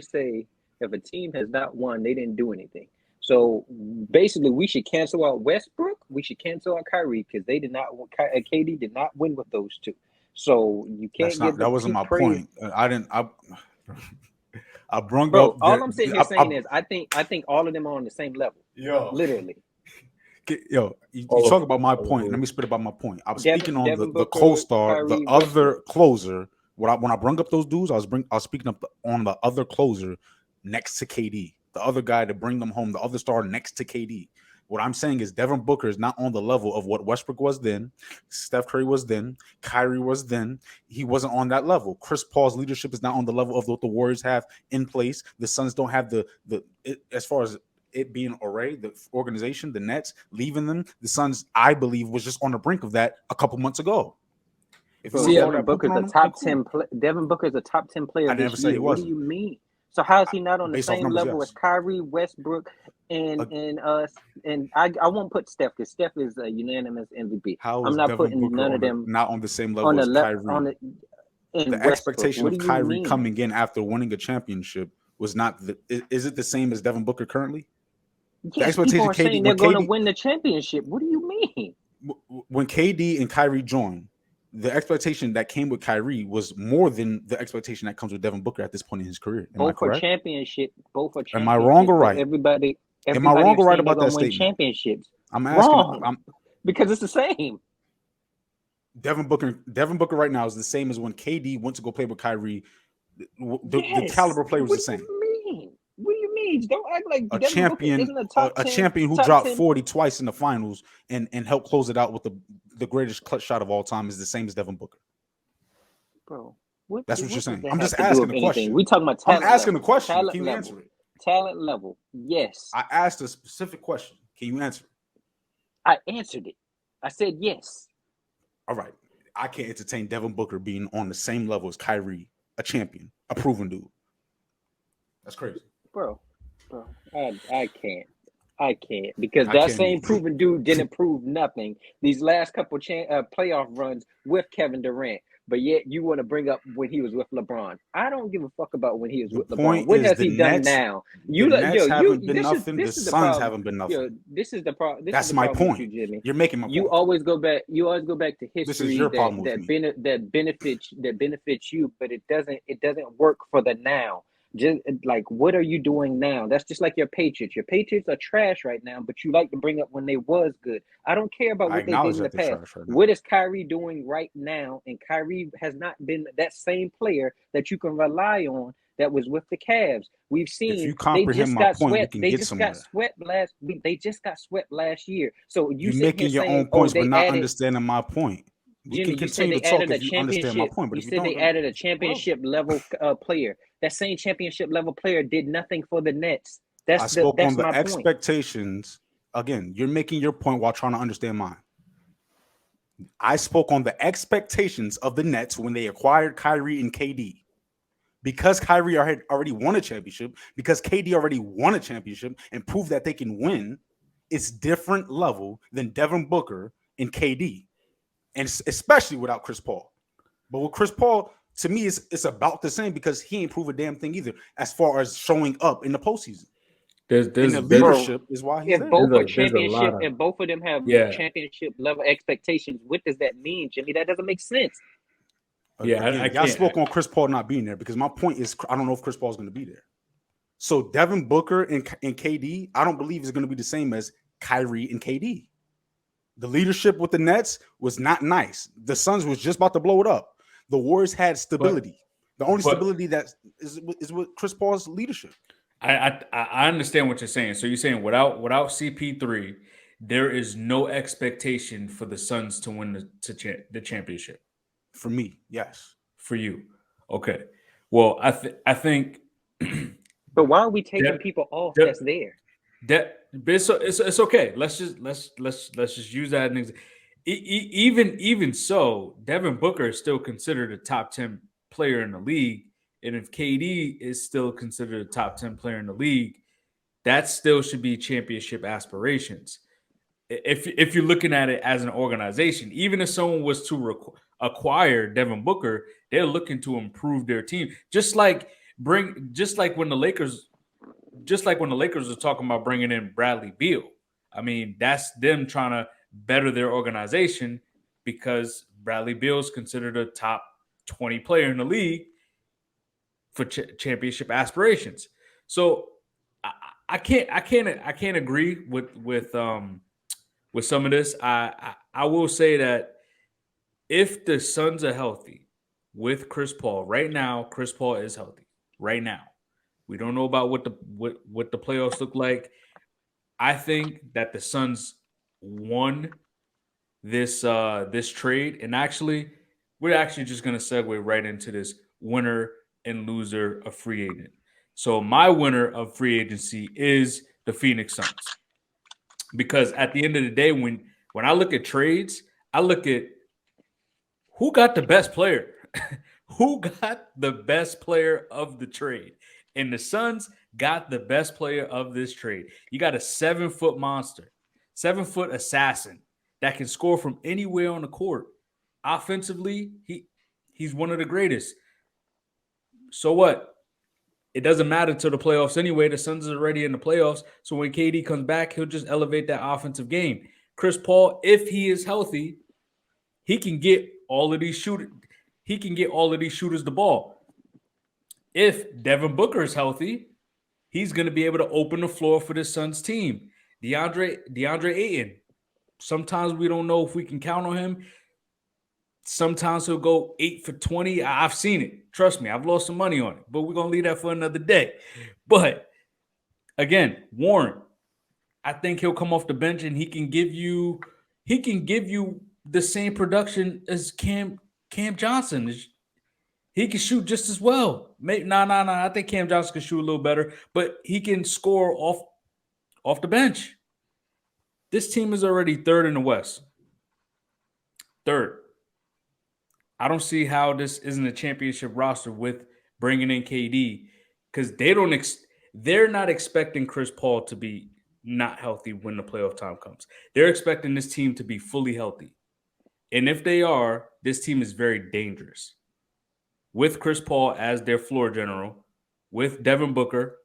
S5: say if a team has not won, they didn't do anything. So basically, we should cancel out Westbrook. We should cancel out Kyrie because they did not. KD did not win with those two. So you can't get.
S3: That wasn't my point. I didn't. I brung
S5: Bro,
S3: up.
S5: all I'm sitting here saying is I think all of them are on the same level.
S3: Yo,
S5: literally.
S3: You talk about my point. Let me spit about my point. I'm speaking on
S5: Devin
S3: the
S5: Booker,
S3: co-star,
S5: Kyrie,
S3: the other closer. When I brung up those dudes, I was speaking up on the other closer next to KD, the other guy to bring them home, the other star next to KD. What I'm saying is Devin Booker is not on the level of what Westbrook was then, Steph Curry was then, Kyrie was then. He wasn't on that level. Chris Paul's leadership is not on the level of what the Warriors have in place. The Suns don't have as far as it being array, the organization, the Nets, leaving them. The Suns, I believe, was just on the brink of that a couple months ago.
S5: If Devin Booker's a top 10 Devin Booker's a top 10 player this year. What do you mean? So how is he not on the same level as Kyrie, Westbrook, and I won't put Steph because Steph is a unanimous MVP. I'm not putting none of them
S3: not on the same level as Kyrie. The expectation of Kyrie coming in after winning a championship was not. Is it the same as Devin Booker currently?
S5: Yes, the expectation of KD, they're going to win the championship. What do you mean?
S3: When KD and Kyrie joined, the expectation that came with Kyrie was more than the expectation that comes with Devin Booker at this point in his career.
S5: Both are championship.
S3: Am I wrong or right?
S5: Everybody
S3: am I wrong or right about that statement?
S5: Championships.
S3: I'm asking.
S5: Because it's the same.
S3: Devin Booker right now is the same as when KD went to go play with Kyrie. The caliber player was the same.
S5: What do you mean? Don't act like
S3: a champion. A champion who dropped 40 twice in the finals and helped close it out with the greatest clutch shot of all time is the same as Devin Booker.
S5: Bro,
S3: that's what you're saying. I'm just asking a question.
S5: We talking about talent.
S3: I'm asking a question.
S5: Talent
S3: Can you
S5: level.
S3: answer it?
S5: Talent level. Yes.
S3: I asked a specific question. Can you answer it?
S5: I answered it. I said yes.
S3: All right. I can't entertain Devin Booker being on the same level as Kyrie, a champion, a proven dude. That's crazy.
S5: Bro, I can't because that same proven dude didn't prove nothing these last couple playoff runs with Kevin Durant, but yet you want to bring up when he was with LeBron. I don't give a fuck about when he was with LeBron. What has he done now?
S3: The Nets haven't been nothing. The Suns haven't been nothing.
S5: This is the problem.
S3: That's my point.
S5: You, Jimmy.
S3: You're making my point.
S5: You always go back to history.
S3: This is your problem
S5: that benefits you, but it doesn't work for the now. Just like, what are you doing now? That's just like your Patriots. Your Patriots are trash right now, but you like to bring up when they was good. I don't care about what they did in the past. What is Kyrie doing right now? And Kyrie has not been that same player that you can rely on that was with the Cavs. We've seen
S3: if you comprehend my point, we can get somewhere.
S5: They just got swept last year. So
S3: you're making your own points, but not understanding my point.
S5: Jimmy, you said they added a championship. You said they added a championship level player. That same championship level player did nothing for the Nets.
S3: I spoke on the expectations. Again, you're making your point while trying to understand mine. I spoke on the expectations of the Nets when they acquired Kyrie and KD. because Kyrie already won a championship, because KD already won a championship and proved that they can win, it's different level than Devin Booker and KD, and especially without Chris Paul. But with Chris Paul, to me, it's about the same because he ain't prove a damn thing either as far as showing up in the postseason. And the
S2: There's
S3: leadership is why he's
S5: If
S3: there.
S5: both are
S2: there's a lot
S5: championship
S2: of
S5: and both of them have
S2: yeah
S5: championship level expectations, what does that mean, Jimmy? That doesn't make sense.
S2: yeah
S3: Again,
S2: I
S3: y'all
S2: can't
S3: spoke on Chris Paul not being there because my point is I don't know if Chris Paul's going to be there. So Devin Booker and KD, I don't believe is going to be the same as Kyrie and KD. The leadership with the Nets was not nice. The Suns was just about to blow it up. The Warriors had stability. The only
S2: but-
S3: stability that is with Chris Paul's leadership.
S2: I understand what you're saying. So you're saying without CP3, there is no expectation for the Suns to win the championship
S3: For me, yes.
S2: for you. Okay. Well, I think
S5: But why are we taking
S2: That-
S5: people off
S2: that-
S5: that's there?
S2: but it's okay. Let's just use that as even so, Devin Booker is still considered a top 10 player in the league. And if KD is still considered a top 10 player in the league, that still should be championship aspirations. If you're looking at it as an organization, even if someone was to acquire Devin Booker, they're looking to improve their team. Just like when the Lakers are talking about bringing in Bradley Beal. I mean, that's them trying to better their organization because Bradley Beal is considered a top 20 player in the league for championship aspirations. So I can't agree with some of this. I will say that if the Suns are healthy with Chris Paul right now, Chris Paul is healthy right now. We don't know about what the playoffs look like. I think that the Suns won this trade, and we're actually just gonna segue right into this winner and loser of free agent. So my winner of free agency is the Phoenix Suns, because at the end of the day, when I look at trades, I look at who got the best player, who got the best player of the trade, and the Suns got the best player of this trade. You got a 7-foot monster, 7-foot assassin that can score from anywhere on the court. Offensively, he's one of the greatest. So what? It doesn't matter to the playoffs anyway. The Suns are already in the playoffs. So when KD comes back, he'll just elevate that offensive game. Chris Paul, if he is healthy, he can get all of these shooters. He can get all of these shooters the ball. If Devin Booker is healthy, he's going to be able to open the floor for the Suns team. DeAndre Ayton. Sometimes we don't know if we can count on him. Sometimes he'll go 8 for 20. I've seen it. Trust me, I've lost some money on it, but we're going to leave that for another day. But again, Warren, I think he'll come off the bench and he can give you the same production as Cam Johnson. He can shoot just as well. Maybe I think Cam Johnson can shoot a little better, but he can score off the bench. This team is already third in the West. Third. I don't see how this isn't a championship roster with bringing in KD, because they're not expecting Chris Paul to be not healthy when the playoff time comes. They're expecting this team to be fully healthy. And if they are, this team is very dangerous. With Chris Paul as their floor general, with Devin Booker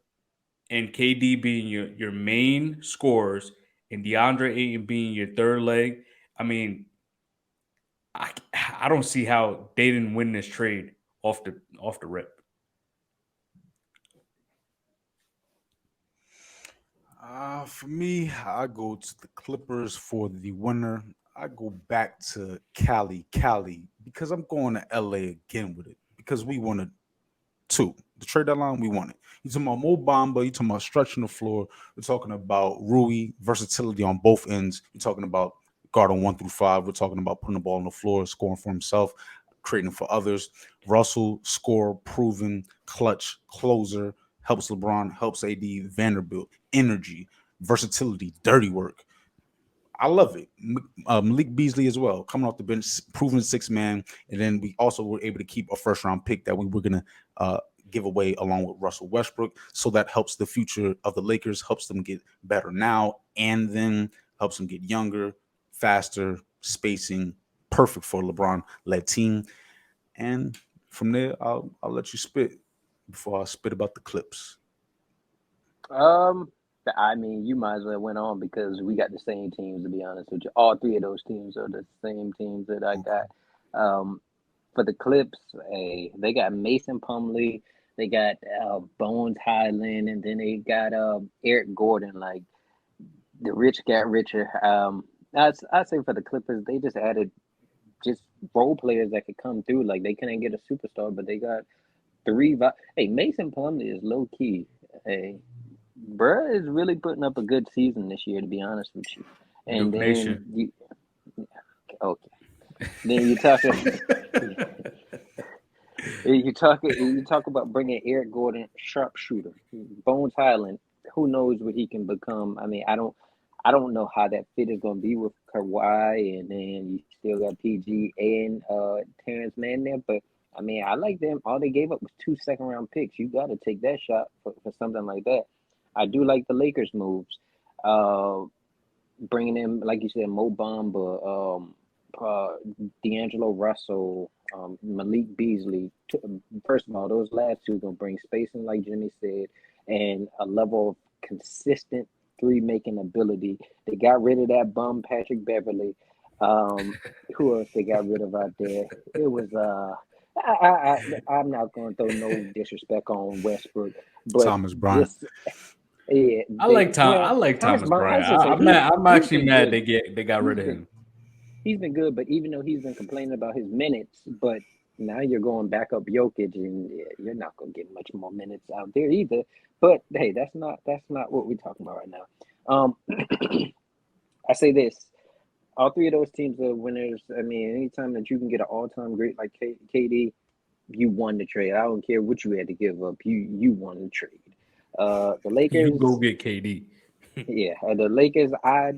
S2: and KD being your main scorers and DeAndre Ayton being your third leg, I mean, I don't see how they didn't win this trade off the rip.
S3: For me, I go to the Clippers for the winner. I go back to Cali, because I'm going to LA again with it because we wanted two. The trade deadline, we won it. You're talking about Mo Bamba, you're talking about stretching the floor. We're talking about Rui, versatility on both ends. You're talking about guarding 1 through 5. We're talking about putting the ball on the floor, scoring for himself, creating for others. Russell, score, proven, clutch, closer, helps LeBron, helps AD, Vanderbilt, energy, versatility, dirty work. I love it. Malik Beasley as well, coming off the bench, proven 6-man, and then we also were able to keep a first-round pick that we were gonna give away along with Russell Westbrook. So that helps the future of the Lakers, helps them get better now, and then helps them get younger, faster, spacing, perfect for a LeBron-led team. And from there, I'll let you spit before I spit about the Clips.
S5: I mean, you might as well went on because we got the same teams. To be honest with you, all three of those teams are the same teams that I got. For the Clips, they got Mason Plumlee, they got Bones Highland, and then they got Eric Gordon. Like the rich got richer. I'd say for the Clippers, they just added just role players that could come through. Like they couldn't get a superstar, but they got three. Hey, Mason Plumlee is low key. Hey, bruh is really putting up a good season this year, to be honest with you. And
S2: Duke
S5: then
S2: Nation.
S5: okay. Then you talk about bringing Eric Gordon, sharpshooter, Bones Highland. Who knows what he can become? I mean, I don't know how that fit is going to be with Kawhi, and then you still got PG and Terrence Mann there. But I mean, I like them. All they gave up was 2 second-round picks. You got to take that shot for something like that. I do like the Lakers moves. Bringing in, like you said, Mo Bamba, D'Angelo Russell, Malik Beasley. First of all, those last two are going to bring spacing, like Jimmie said, and a level of consistent three-making ability. They got rid of that bum Patrick Beverly. Who else they got rid of out there? It was I'm not going to throw no disrespect on Westbrook, but
S3: Thomas Bryant.
S5: Yeah,
S2: I like Thomas Bryant. I'm actually mad they got rid of him.
S5: He's been good, but even though he's been complaining about his minutes, but now you're going back up Jokic, and you're not going to get much more minutes out there either. But hey, that's not what we're talking about right now. I say this: all three of those teams are winners. I mean, anytime that you can get an all-time great like KD, you won the trade. I don't care what you had to give up. You won the trade. The Lakers,
S2: You go get KD.
S5: yeah, the Lakers. I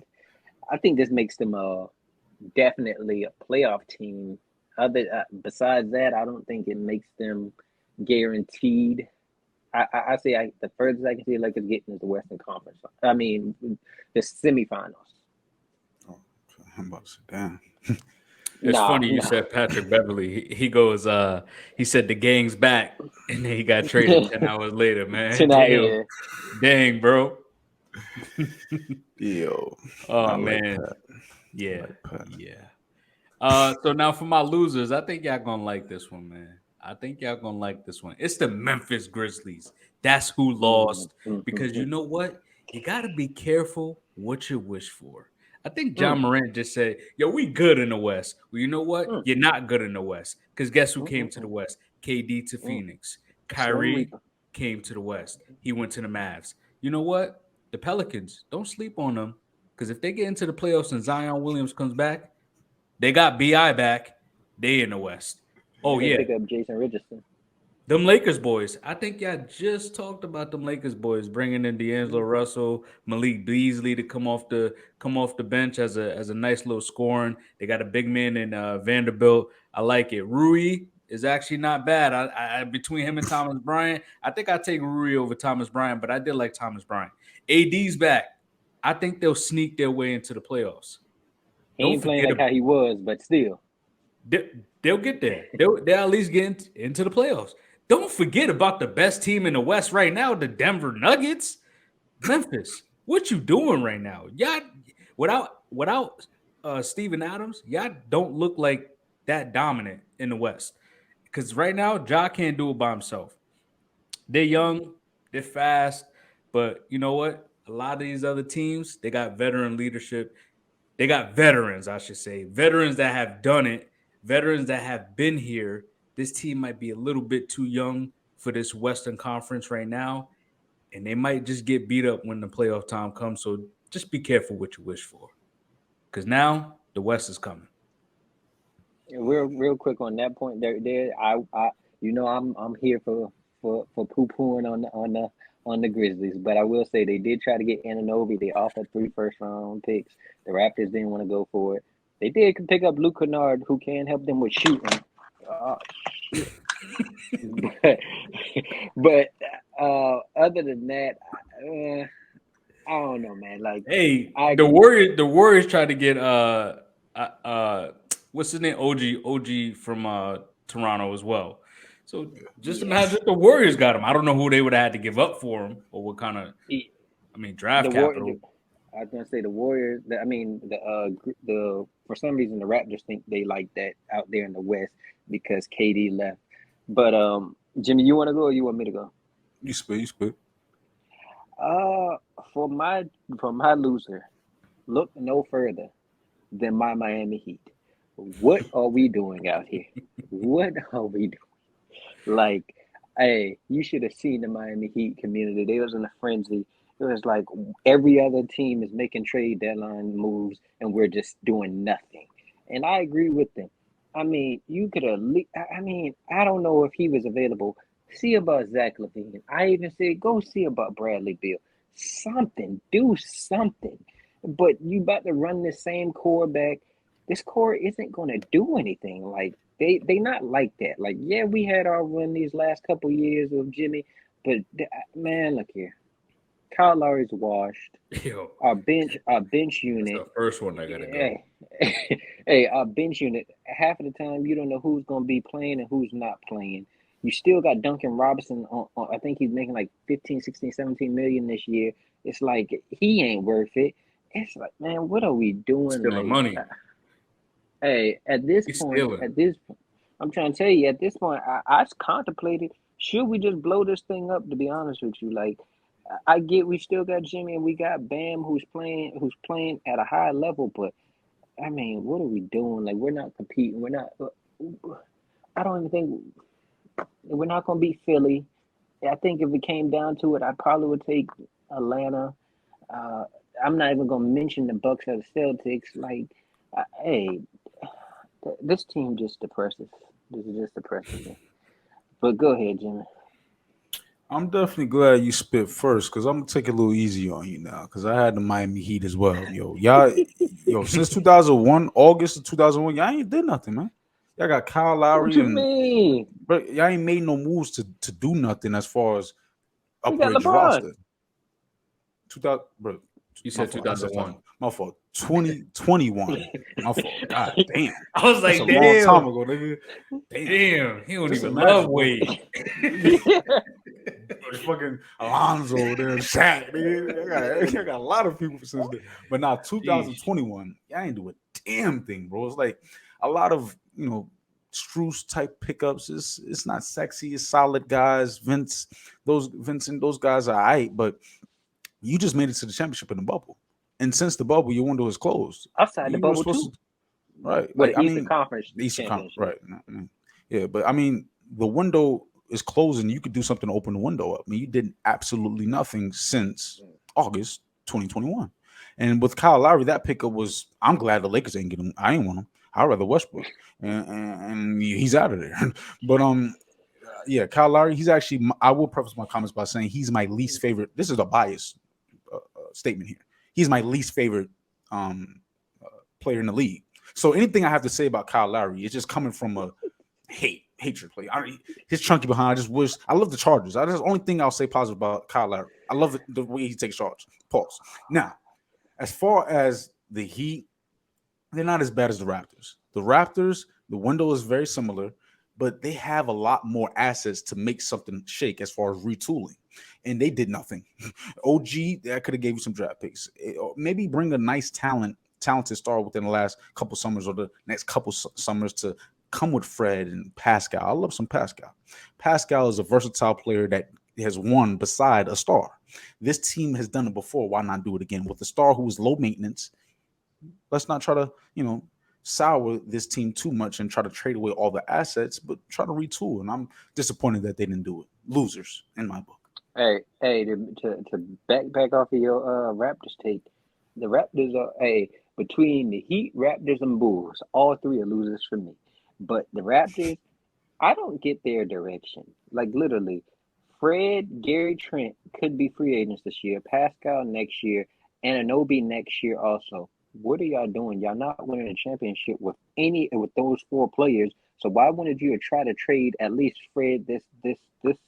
S5: think this makes them definitely a playoff team. Besides that, I don't think it makes them guaranteed. I say the furthest I can see Lakers getting is the Western Conference. I mean, the semifinals.
S3: Oh, I'm about to sit down.
S2: It's funny you said Patrick Beverly. He goes, he said the gang's back, and then he got traded 10 hours later, man. Damn. Dang, bro.
S3: Yo.
S2: Oh, man. Yeah. So now for my losers, I think y'all gonna like this one, man. I think y'all gonna like this one. It's the Memphis Grizzlies. That's who lost. Because you know what? You gotta be careful what you wish for. I think John Morant just said, yo, we good in the West. Well, you know what? You're not good in the West. Because guess who came to the West? KD to Phoenix. Kyrie came to the West. He went to the Mavs. You know what? The Pelicans, don't sleep on them. Because if they get into the playoffs and Zion Williams comes back, they got BI back. They in the West. Oh, yeah.
S5: Pick up Jason Richardson.
S2: Them Lakers boys. I think y'all just talked about them Lakers boys bringing in D'Angelo Russell, Malik Beasley to come off the bench as a nice little scoring. They got a big man in Vanderbilt. I like it. Rui is actually not bad. I between him and Thomas Bryant, I think I take Rui over Thomas Bryant, but I did like Thomas Bryant. AD's back. I think they'll sneak their way into the playoffs.
S5: He ain't playing like how he was, but still.
S2: They'll get there. They'll at least get into the playoffs. Don't forget about the best team in the West right now, the Denver Nuggets. Memphis, what you doing right now? Y'all, without Steven Adams, y'all don't look like that dominant in the West. Because right now, Ja can't do it by himself. They're young, they're fast, but you know what? A lot of these other teams, they got veteran leadership. They got veterans, I should say. Veterans that have done it. Veterans that have been here. This team might be a little bit too young for this Western Conference right now, and they might just get beat up when the playoff time comes. So just be careful what you wish for, because now the West is coming.
S5: Real quick on that point, I'm here for poo-pooing on the Grizzlies, but I will say they did try to get Anunoby. They offered 3 first-round picks. The Raptors didn't want to go for it. They did pick up Luke Kennard, who can help them with shooting. Oh, shit. But other than that, I don't know, man. Like,
S2: Hey,
S5: I
S2: the
S5: agree.
S2: Warriors tried to get what's his name? OG from Toronto as well. So just
S5: Yes,
S2: imagine if the Warriors got him. I don't know who they would have had to give up for him or what kind of
S5: the
S2: draft
S5: war.
S2: capital.
S5: I was gonna say the Warriors. I mean, the for some reason the Raptors think they like that out there in the West because KD left. But Jimmy, you want to go or you want me to go?
S3: You spit.
S5: Uh, for my loser, look no further than my Miami Heat. What are we doing out here? What are we doing? Like, hey, you should have seen the Miami Heat community. They was in a frenzy. It was like every other team is making trade deadline moves, and we're just doing nothing. And I agree with them. I mean, you could have. I mean, I don't know if he was available. See about Zach LaVine. I even said go see about Bradley Beal. Something, do something. But you about to run the same core back. This core isn't going to do anything. Like they not like that. Like, yeah, we had our run these last couple years of Jimmie, but man, look here. Kyle Lowry's washed.
S2: Yo,
S5: Our bench
S2: that's
S5: unit.
S2: the first one I gotta go.
S5: Hey, hey, our bench unit. Half of the time, you don't know who's gonna be playing and who's not playing. You still got Duncan Robinson I think he's making like 15, 16, 17 million this year. It's like he ain't worth it. It's like, man, what are we doing?
S2: Stealing
S5: Like,
S2: money.
S5: hey, at this
S2: He's
S5: point,
S2: stealing.
S5: I'm trying to tell you, at this point, I contemplated, should we just blow this thing up, to be honest with you? Like, I get we still got Jimmie and we got Bam who's playing at a high level, but I mean, what are we doing? Like, we're not competing. We're not. I don't even think we're not going to beat Philly. I think if it came down to it, I probably would take Atlanta. Uh, I'm not even going to mention the Bucks or the Celtics. Like, hey, this team just depresses. This is just depresses me. But go ahead, Jimmy.
S3: I'm definitely glad you spit first because I'm gonna take it a little easy on you now because I had the Miami Heat as well. Yo, since 2001, August of 2001, y'all ain't did nothing, man. Y'all got Kyle
S5: What
S3: Lowry
S5: you
S3: and
S5: mean?
S3: but y'all ain't made no moves to do nothing as far as
S5: We got
S3: upgrade your
S5: LeBron.
S3: roster. 2000, bro.
S2: You
S3: My
S2: said
S3: fault. I said
S2: 2001.
S3: my fault. 2021. My fault. God damn.
S2: I was
S3: That's a
S2: like,
S3: long time
S2: damn,
S3: ago, nigga. Damn.
S2: damn, he don't
S3: Just
S2: even love
S3: imagine, bro.
S2: Wade.
S3: There's fucking Alonzo there, Shaq. Nigga. I got a lot of people since then. But now
S2: Jeez.
S3: 2021, y'all ain't do a damn thing, bro. It's like a lot of Struce type pickups. It's not sexy. It's solid guys. Vince and those guys are aight, but you just made it to the championship in the bubble. And since the bubble, your window is closed.
S5: Outside the
S3: You were
S5: bubble
S3: supposed
S5: too.
S3: to, right?
S5: With
S3: Like,
S5: the
S3: I
S5: Eastern
S3: mean,
S5: Conference
S3: the Eastern Conference,
S5: championship.
S3: right? Yeah, but I mean, the window is closing. You could do something to open the window up. I mean, you did absolutely nothing since August 2021. And with Kyle Lowry, that pickup was. I'm glad the Lakers didn't get him. I ain't want him. I'd rather Westbrook, and he's out of there. But yeah, Kyle Lowry. He's actually. I will preface my comments by saying he's my least favorite. This is a bias statement here. He's my least favorite player in the league. So anything I have to say about Kyle Lowry is just coming from a hatred play. His chunky behind. I just wish. I love the Chargers. That's the only thing I'll say positive about Kyle Lowry. I love the way he takes charge. Pause. Now, as far as the Heat, they're not as bad as the Raptors. The window is very similar, but they have a lot more assets to make something shake as far as retooling. And they did nothing. OG, that could have gave you some draft picks. Maybe bring a nice talented star within the last couple summers or the next couple summers to come with Fred and Pascal. I love some Pascal. Pascal is a versatile player that has won beside a star. This team has done it before. Why not do it again with a star who is low maintenance? Let's not try to, sour this team too much and try to trade away all the assets, but try to retool. And I'm disappointed that they didn't do it. Losers in my book.
S5: Hey, to back off of your Raptors take, the Raptors are between the Heat, Raptors, and Bulls, all three are losers for me. But the Raptors, I don't get their direction. Like literally, Fred, Gary Trent could be free agents this year, Pascal next year, and Anobi next year also. What are y'all doing? Y'all not winning a championship with those four players. So why wouldn't you try to trade at least Fred this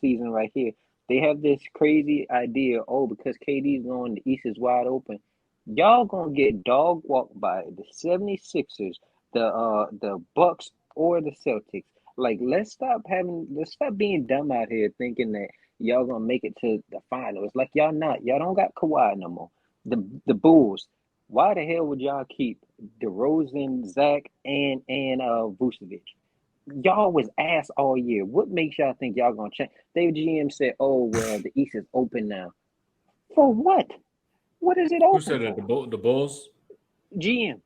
S5: season right here? They have this crazy idea, because KD's going, the East is wide open. Y'all gonna get dog walked by the 76ers, the Bucks, or the Celtics. Like, let's stop being dumb out here thinking that y'all gonna make it to the finals. Like, y'all not. Y'all don't got Kawhi no more. The Bulls. Why the hell would y'all keep DeRozan, Zach, and Vucevic? Y'all was ass all year. What makes y'all think y'all gonna change? Their GM said, "Oh well, the East is open now." For what? What is it
S2: Who
S5: open
S2: said it?
S5: for?
S2: The Bulls?
S5: GM.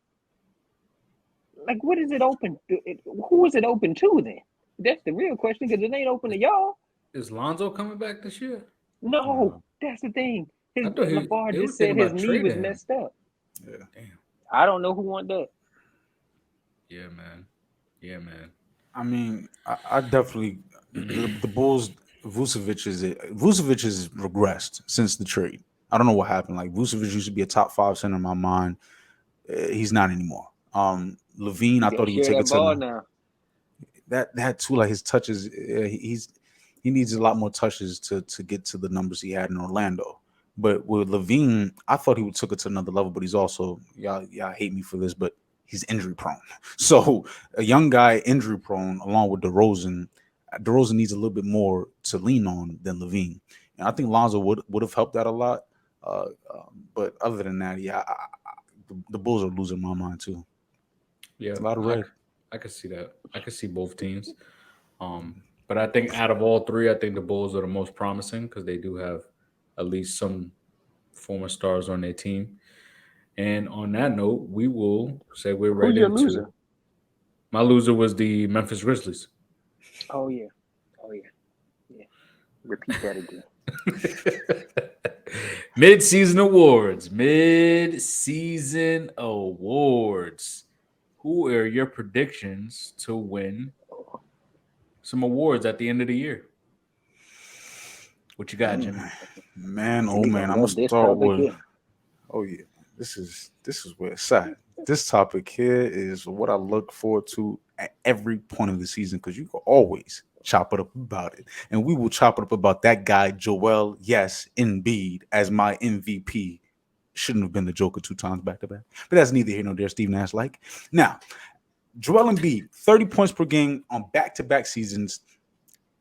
S5: Like, what is it open? Who is it open to then? That's the real question, because it ain't open to y'all.
S2: Is Lonzo coming back this year?
S5: No, that's the thing.
S2: I thought
S5: LeVar
S2: they were
S5: just said
S2: thinking
S5: his
S2: about
S5: knee was
S2: trading him.
S5: messed up.
S3: Yeah.
S2: Damn.
S5: I don't know who want that.
S2: Yeah, man. Yeah, man.
S3: I mean, I definitely the Bulls. Vucevic has regressed since the trade. I don't know what happened. Like, Vucevic used to be a top 5 center in my mind. He's not anymore. Levine, I
S5: You gotta
S3: thought he would
S5: share
S3: take
S5: that
S3: it to
S5: ball now.
S3: that too. Like, his touches, he needs a lot more touches to get to the numbers he had in Orlando. But with Levine, I thought he would took it to another level. But he's also, y'all hate me for this, but he's injury prone. So a young guy injury prone, along with DeRozan. DeRozan needs a little bit more to lean on than Levine, and I think Lonzo would have helped that a lot. But other than that, the Bulls are losing my mind too.
S2: Yeah,
S3: It's a lot of red.
S2: I could see that. I could see both teams. But I think out of all three, I think the Bulls are the most promising because they do have at least some former stars on their team. And on that note, we will segue right
S5: Who's your
S2: into
S5: loser?
S2: my loser was the Memphis Grizzlies.
S5: Oh yeah. Yeah. Repeat that again.
S2: Mid-season awards. Mid-season awards. Who are your predictions to win some awards at the end of the year? What you got, Jimmy?
S3: Man, oh
S5: Jimmy
S3: man,
S5: gonna
S3: I'm gonna
S5: love this
S3: start
S5: topic
S3: with.
S5: here.
S3: Oh yeah, this is where it's at. This topic here is what I look forward to at every point of the season, because you can always chop it up about it, and we will chop it up about that guy, Joel. Yes, Embiid, as my MVP. Shouldn't have been the Joker 2 times back to back, but that's neither here nor there. Steve Nash like now. Joel Embiid, 30 points per game on back-to-back seasons,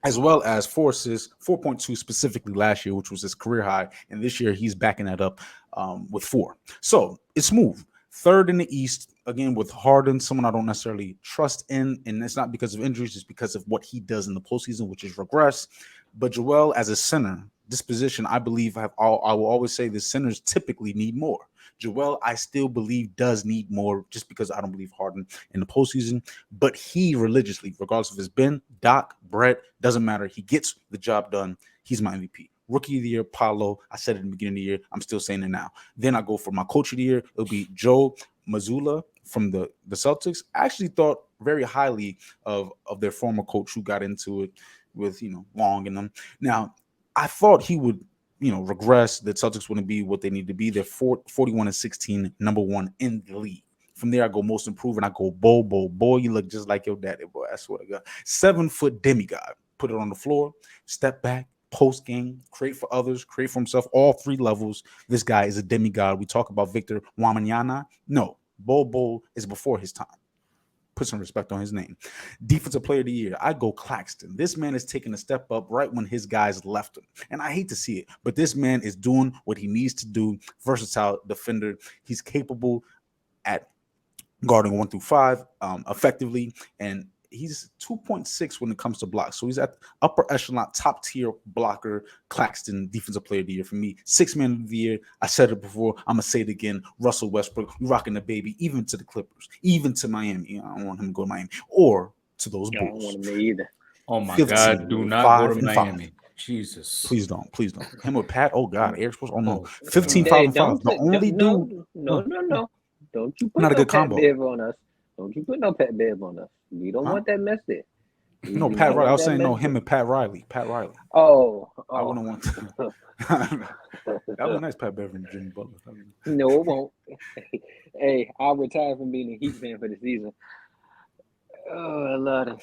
S3: as well as 4 assists, 4.2 specifically last year, which was his career high. And this year, he's backing that up with 4. So it's smooth. Third in the East, again, with Harden, someone I don't necessarily trust in. And it's not because of injuries, it's because of what he does in the postseason, which is regress. But Joel, as a center, this position, I believe, I will always say the centers typically need more. Joel, I still believe, does need more, just because I don't believe Harden in the postseason. But he religiously, regardless of his Ben, Doc, Brett, doesn't matter. He gets the job done. He's my MVP. Rookie of the year, Paolo. I said it in the beginning of the year. I'm still saying it now. Then I go for my coach of the year. It'll be Joe Mazzulla from the Celtics. I actually thought very highly of their former coach who got into it with, Long and them. Now, I thought he would, regress. The Celtics wouldn't be what they need to be. They're 41-16, number 1 in the league. From there, I go most improved, and I go boy, you look just like your daddy, boy. I swear to God. 7-foot demigod. Put it on the floor, step back, post game, create for others, create for himself, all 3 levels. This guy is a demigod. We talk about Victor Wembanyama. No, Bo is before his time. Put some respect on his name. Defensive player of the year, I go Claxton. This man is taking a step up right when his guys left him. And I hate to see it, but this man is doing what he needs to do. Versatile defender. He's capable at guarding 1 through 5 effectively, and he's 2.6 when it comes to blocks. So he's at upper echelon, top tier blocker. Claxton, defensive player of the year for me. 6th man of the year. I said it before. I'm gonna say it again. Russell Westbrook, we rocking the baby, even to the Clippers, even to Miami. I don't want him to go to Miami or to those
S5: I don't
S3: Bulls.
S5: want him there either.
S2: Oh my
S3: 15,
S2: God! Do not go to
S3: 5 and 5.
S2: Miami. Jesus.
S3: Please don't. Him with Pat. Oh God, Eric Sports. Oh no.
S2: Oh,
S3: 15,
S2: God.
S3: 5
S5: Hey,
S3: and 5. The only dude.
S5: no. Don't you put
S3: Not a
S5: no
S3: good
S5: Pat
S3: combo.
S5: Bev on us. Don't you put no Pat Bev on us. We don't
S3: Huh?
S5: want that mess there.
S3: No, Pat Riley. I was saying no. Him and Pat Riley.
S5: Oh.
S3: I wouldn't want to. That was nice, Pat Beverly and Jimmy Butler.
S5: No, it won't. Hey, I'll retire from being a Heat fan for the season. Oh, I love it.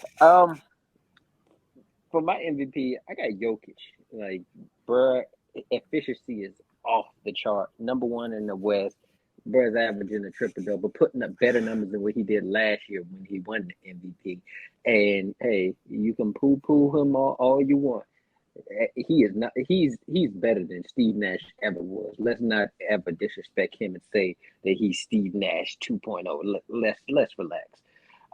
S5: For my MVP, I got Jokic. Like, bruh, efficiency is off the chart. Number one in the West. Bruh's averaging a triple double, putting up better numbers than what he did last year when he won the MVP. And hey, you can poo him all you want. He is not. He's better than Steve Nash ever was. Let's not ever disrespect him and say that he's Steve Nash 2.0. Let's relax.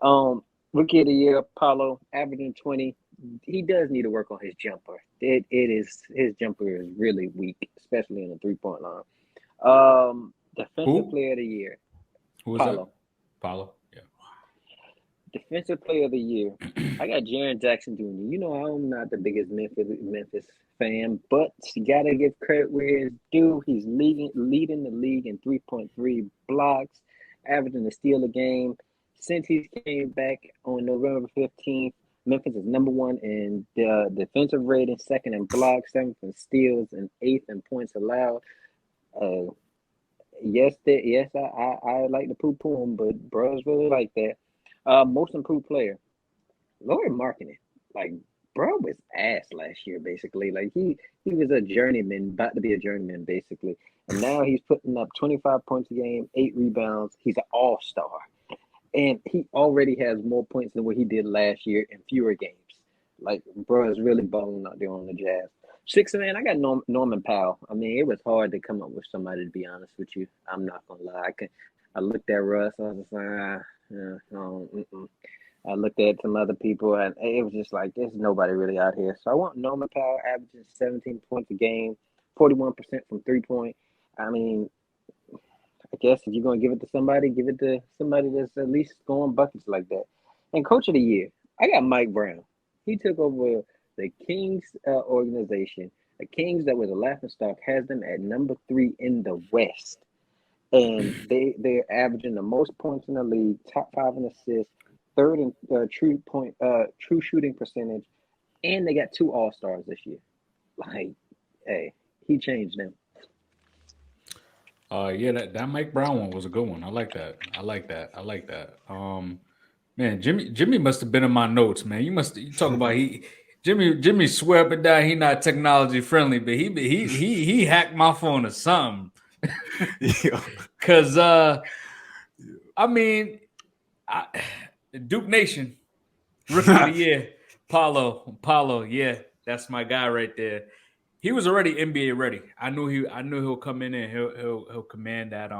S5: Um, Rookie of the year, Paulo, averaging 20. He does need to work on his jumper. It is his jumper is really weak, especially in the 3-point line. Defensive
S2: Who?
S5: player of the year,
S2: Who was that?
S5: Paulo.
S2: Paulo. Yeah.
S5: Defensive player of the year, I got Jaren Jackson Jr. You know I'm not the biggest Memphis fan, but you gotta give credit where it's due. He's leading the league in 3.3 blocks, averaging a steal a game. Since he came back on November 15th, Memphis is number one in the defensive rating, second in blocks, seventh in steals, and eighth in points allowed. Uh, I like to poo him, but bros really like that. Most improved player, Lord Marketing. Like, bro was ass last year, basically. Like he was a journeyman, about to be a journeyman, basically. And now he's putting up 25 points a game, 8 rebounds. He's an all-star. And he already has more points than what he did last year in fewer games. Like, bro is really balling out there on the Jazz. Sixth man, I got Norman Powell. I mean, it was hard to come up with somebody, to be honest with you. I'm not gonna lie. I looked at Russ. I was just like, no, I looked at some other people, and it was just like, there's nobody really out here. So I want Norman Powell averaging 17 points a game, 41% from 3-point. I mean, I guess if you're going to give it to somebody, give it to somebody that's at least scoring buckets like that. And coach of the year, I got Mike Brown. He took over the Kings organization. The Kings that was a laughingstock has them at number 3 in the West. And they're averaging the most points in the league, top 5 in assists, third in true shooting percentage, and they got 2 All-Stars this year. Like, hey, he changed them.
S2: Yeah, that Mike Brown one was a good one. I like that. Man, Jimmie must have been in my notes, man. You talk about Jimmie swear up and down he not technology friendly, but he hacked my phone or something.
S3: Yeah.
S2: Cause I mean, Duke Nation, rookie of the year, Paulo, yeah, that's my guy right there. He was already NBA ready. I knew he'll come in and he'll command that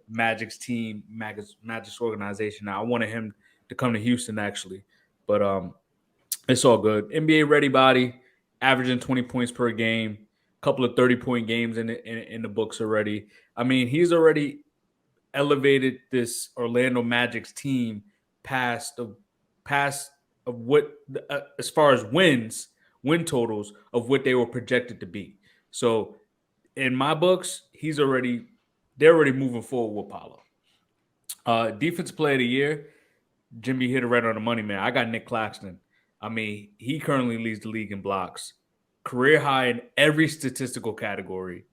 S2: Magic's team, Magic's organization. Now I wanted him to come to Houston actually, but it's all good. NBA ready body, averaging 20 points per game, couple of 30-point games in the books already. I mean, he's already elevated this Orlando Magic's team past of what as far as win totals of what they were projected to be. So in my books, they're already moving forward with Paulo. Defense player of the year, Jimmie hit it right on the money, man. I got Nick Claxton. I mean, he currently leads the league in blocks, career high in every statistical category,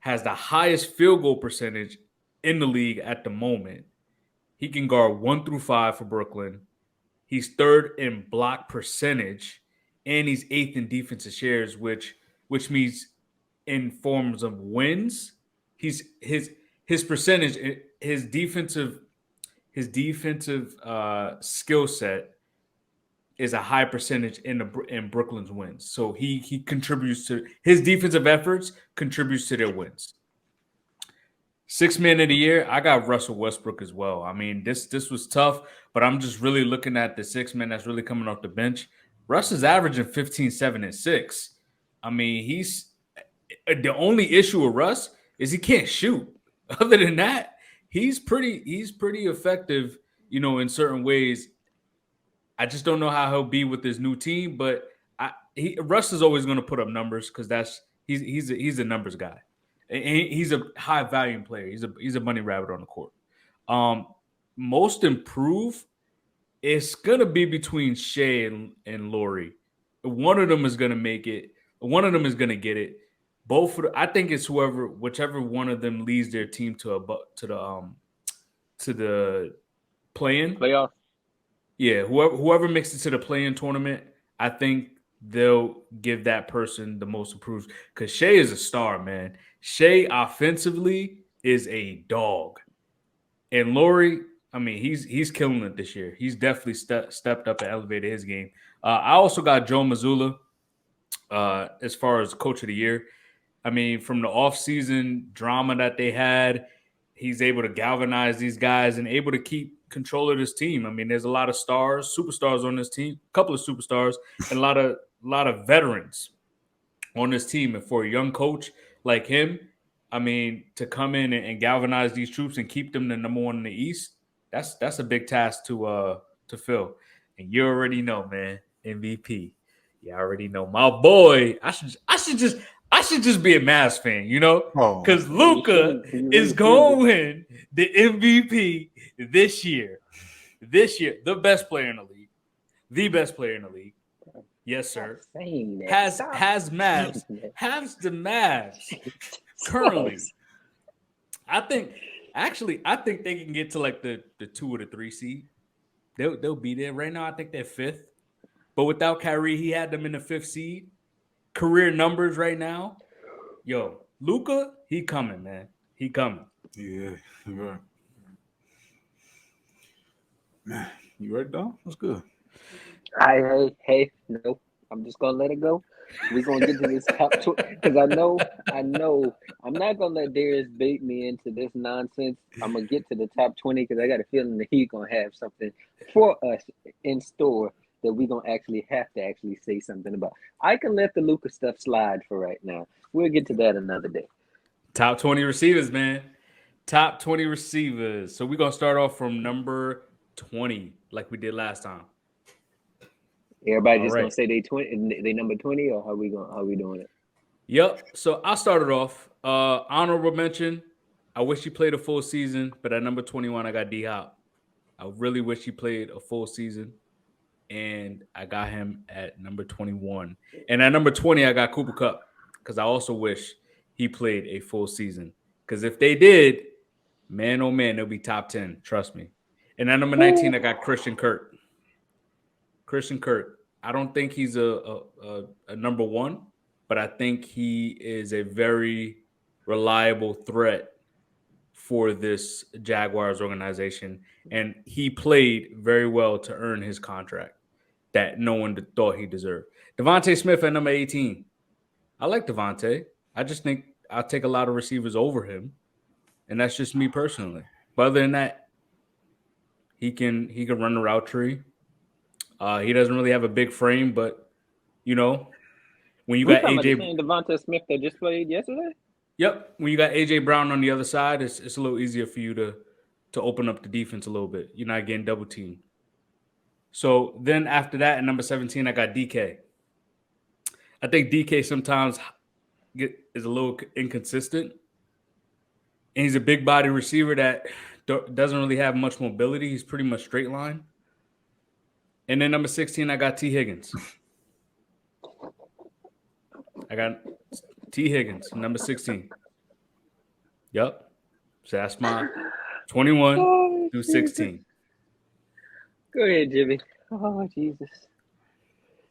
S2: has the highest field goal percentage in the league at the moment. He can guard 1 through 5 for Brooklyn. He's third in block percentage, and he's eighth in defensive shares, which means in forms of wins, he's his percentage, his defensive skill set is a high percentage in Brooklyn's wins. So he contributes to his defensive efforts, contributes to their wins. Sixth man of the year, I got Russell Westbrook as well. I mean, this was tough, but I'm just really looking at the sixth man that's really coming off the bench. Russ is averaging 15, 7, and 6. I mean, he's the only issue with Russ is he can't shoot. Other than that, he's pretty effective, in certain ways. I just don't know how he'll be with this new team, but Russ is always going to put up numbers because he's a numbers guy. And he's a high volume player. He's a money rabbit on the court. Most improved, it's gonna be between Shea and Laurie. One of them is gonna make it. One of them is gonna get it. I think it's whichever one of them leads their team to the play-in.
S5: Playoff.
S2: Yeah, whoever makes it to the play-in tournament, I think they'll give that person the most improved. Because Shea is a star, man. Shea offensively is a dog, and Laurie, I mean, he's killing it this year. He's definitely stepped up and elevated his game. I also got Joe Mazzulla as far as coach of the year. I mean, from the offseason drama that they had, he's able to galvanize these guys and able to keep control of this team. I mean, there's a lot of superstars on this team, a couple of superstars, and a lot of veterans on this team. And for a young coach like him, I mean, to come in and galvanize these troops and keep them the number one in the East, that's a big task to fill. And you already know, man, MVP. You already know my boy. I should just be a Mavs fan, you know,
S3: Oh,
S2: because Luka is going to win the MVP this year. This year, the best player in the league, Yes, sir. Has the Mavs currently. I think they can get to like the 2 or the 3 seed. They'll be there right now. I think they're 5th, but without Kyrie, he had them in the 5th seed. Career numbers right now, yo, Luka, he coming, man. He coming.
S3: Yeah, you're right. Man, you ready, Dom? That's good.
S5: Hey, no, I'm just gonna let it go. We're gonna get to this top 20 because I know I'm not gonna let Darius bait me into this nonsense. I'm gonna get to the top 20 because I got a feeling that he's gonna have something for us in store that we're gonna have to say something about. I can let the Luka stuff slide for right now. We'll get to that another day.
S2: Top 20 receivers, man. Top 20 receivers. So we're gonna start off from number 20, like we did last time.
S5: Everybody just gonna say they number 20, or how we doing it?
S2: Yep. So I started off. Honorable mention. I wish he played a full season, but at number 21, I got D-Hop. I really wish he played a full season, and I got him at number 21. And at number 20, I got Cooper Kupp because I also wish he played a full season. Because if they did, man, oh man, they'll be top 10. Trust me. And at number 19, I got Christian Kirk. I don't think he's a number one, but I think he is a very reliable threat for this Jaguars organization. And he played very well to earn his contract that no one thought he deserved. Devontae Smith at number 18. I like Devontae. I just think I'll take a lot of receivers over him. And that's just me personally. But other than that, he can run the route tree. He doesn't really have a big frame, but you know, when you got AJ
S5: Devontae Smith that just played yesterday.
S2: Yep, when you got AJ Brown on the other side, it's a little easier for you to open up the defense a little bit. You're not getting double teamed. So then after that, at number 17, I got DK. I think DK sometimes is a little inconsistent, and he's a big body receiver that doesn't really have much mobility. He's pretty much straight line. And then number 16, I got T. Higgins. Number 16. Yep. So that's my 21 through 16.
S5: Go ahead, Jimmie. Oh, Jesus.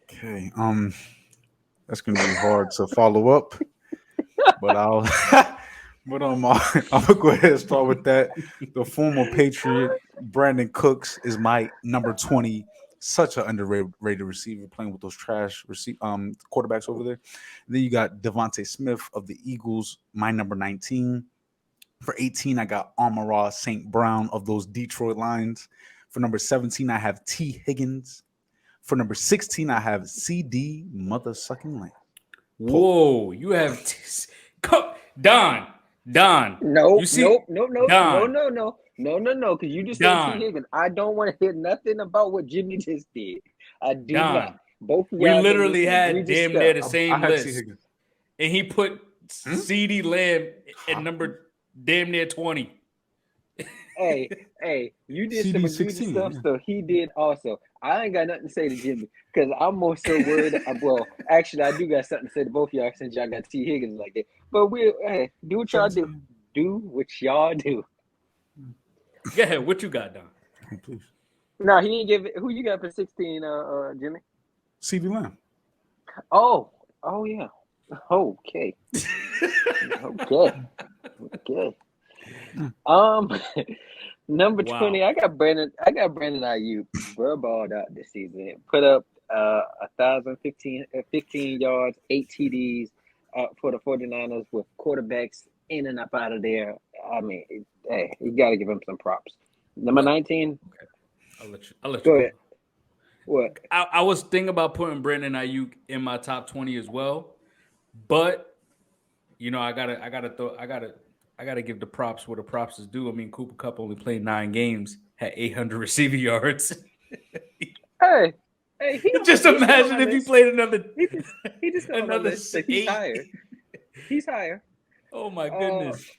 S3: Okay. That's gonna be hard to follow up, but But I'm gonna go ahead and start with that. The former Patriot Brandon Cooks is my number 20. Such an underrated receiver playing with those trash quarterbacks over there. And then you got Devontae Smith of the Eagles, my number 19. For 18, I got Amon-Ra St. Brown of those Detroit Lions. For number 17, I have T. Higgins. For number 16, I have CD Mother Sucking Lamb.
S2: Whoa, you have Don.
S5: No,
S2: you see,
S5: no,
S2: Don.
S5: no, because you just said T. Higgins. I don't want to hear nothing about what Jimmie just did. I do not. Both of
S2: we
S5: y'all
S2: literally had damn near the same list. And he put CD Lamb at number damn near 20.
S5: Hey, you did some egregious stuff,
S3: yeah.
S5: so he did also. I ain't got nothing to say to Jimmie because I'm more so worried. Well, actually, I do got something to say to both of y'all since y'all got T. Higgins like that. But do what y'all do. Do what y'all do.
S2: Go ahead. What you got, Don?
S3: Please.
S5: No, he didn't give it. Who you got for 16, Jimmy?
S3: CeeDee Lamb.
S5: Oh yeah. Okay. Okay. Number
S2: Wow.
S5: 20, I got Brandon Ayuk. Bro balled out this season. Put up 15 yards, 8 TDs for the 49ers with quarterbacks in and up out of there. I mean, hey, you got to give him some props. Number 19.
S2: Okay. I'll let
S5: Go
S2: you
S5: ahead. What?
S2: I was thinking about putting Brandon Ayuk in my top 20 as well, but you know, I gotta give the props where the props is due. I mean, Cooper Kupp only played 9 games, had 800 receiving yards.
S5: Hey,
S2: Just imagine if he played another
S5: He just got on the list, so he's
S2: 8.
S5: higher. He's higher.
S2: Oh my goodness!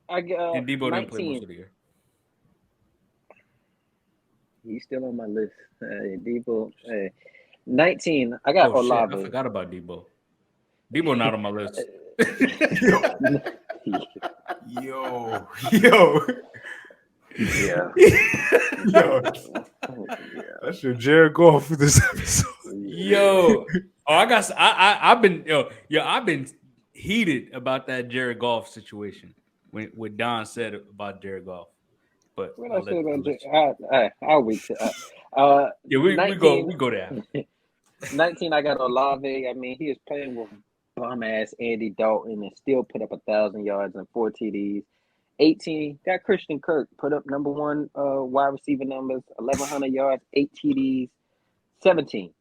S5: I got
S2: And Debo didn't play
S5: 19.
S2: most of the year.
S5: He's still on my list. Debo. 19. I got
S2: Oh shit!
S5: Olave.
S2: I forgot about Debo. Debo not on my list.
S3: Yo.
S5: Yeah.
S3: Yo. That's your Jared Goff for this episode.
S2: Yo, I've been heated about that Jared Goff situation when what Don said about Jared Goff. But
S5: What
S2: I'll
S5: I said
S2: let-
S5: about I'll wait till
S2: yeah, we
S5: 19,
S2: go there.
S5: 19, I got Olave. I mean, he is playing with bum ass Andy Dalton and still put up 1,000 yards and 4 TDs. 18, got Christian Kirk, put up number 1 wide receiver numbers, 1,100 yards, 8 TDs. 17,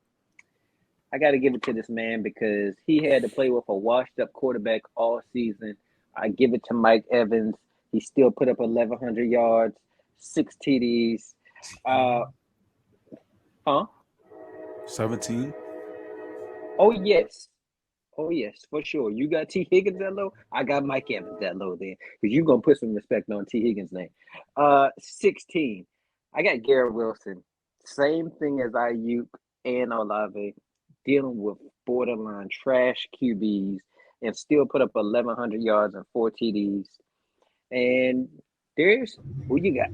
S5: I got to give it to this man because he had to play with a washed-up quarterback all season. I give it to Mike Evans. He still put up 1,100 yards, 6 TDs.
S3: 17.
S5: Oh, yes, for sure. You got T. Higgins that low? I got Mike Evans that low then because you're going to put some respect on T. Higgins' name. 16, I got Garrett Wilson. Same thing as Ayuk and Olave, dealing with borderline trash QBs and still put up 1,100 yards and 4 TDs. And Darius, who you got?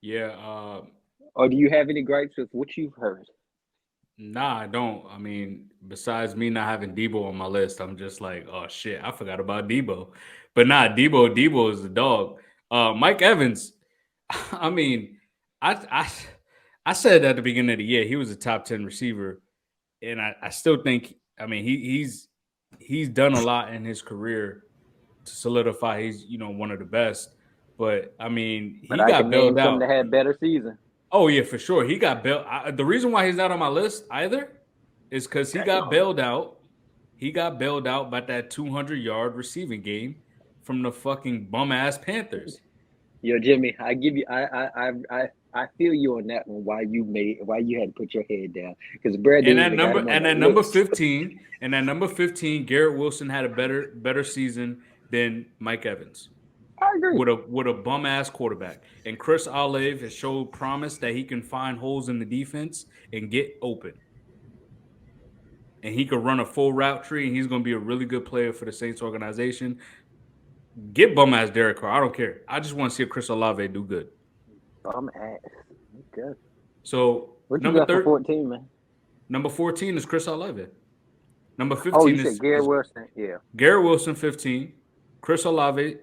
S2: Yeah,
S5: Or do you have any gripes with what you've heard?
S2: nah, I don't. I mean, besides me not having Debo on my list, I'm just like, oh shit, I forgot about Debo. But nah, Debo is the dog. Mike Evans, I mean, I said at the beginning of the year he was a top 10 receiver, and I still think, I mean, he's done a lot in his career to solidify he's one of the best. But I mean, he
S5: But I
S2: got
S5: can name
S2: bailed
S5: some
S2: out.
S5: that had better season.
S2: Oh yeah, for sure. He got bailed. The reason why he's not on my list either is because he got bailed out. He got bailed out by that 200-yard receiving game from the fucking bum ass Panthers.
S5: Yo, Jimmy, I give you, I feel you on that one. Why you had to put your head down? Because Brad
S2: And
S5: Davis got him on the
S2: at number 15, Garrett Wilson had a better season than Mike Evans.
S5: I agree.
S2: With a bum ass quarterback. And Chris Olave has showed promise that he can find holes in the defense and get open. And he could run a full route tree, and he's going to be a really good player for the Saints organization. Get bum ass Derek Carr. I don't care. I just want to see Chris Olave do good.
S5: Bum ass. Good.
S2: So
S5: What you got for 14, man?
S2: Number 14 is Chris Olave. Number 15
S5: Oh, you
S2: is
S5: said Garrett Wilson. Yeah.
S2: Garrett Wilson, 15. Chris Olave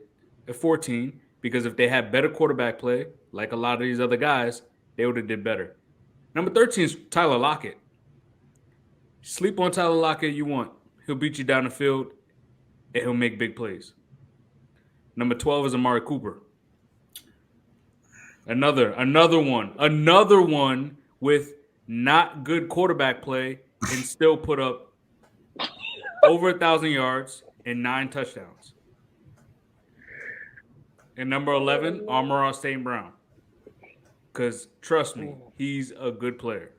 S2: at 14. Because if they had better quarterback play, like a lot of these other guys, they would have did better. Number 13 is Tyler Lockett. Sleep on Tyler Lockett you want. He'll beat you down the field, and he'll make big plays. Number 12 is Amari Cooper. Another one with not good quarterback play and still put up over 1,000 yards and 9 touchdowns. And number 11, Amon-Ra St. Brown. Because trust me, he's a good player.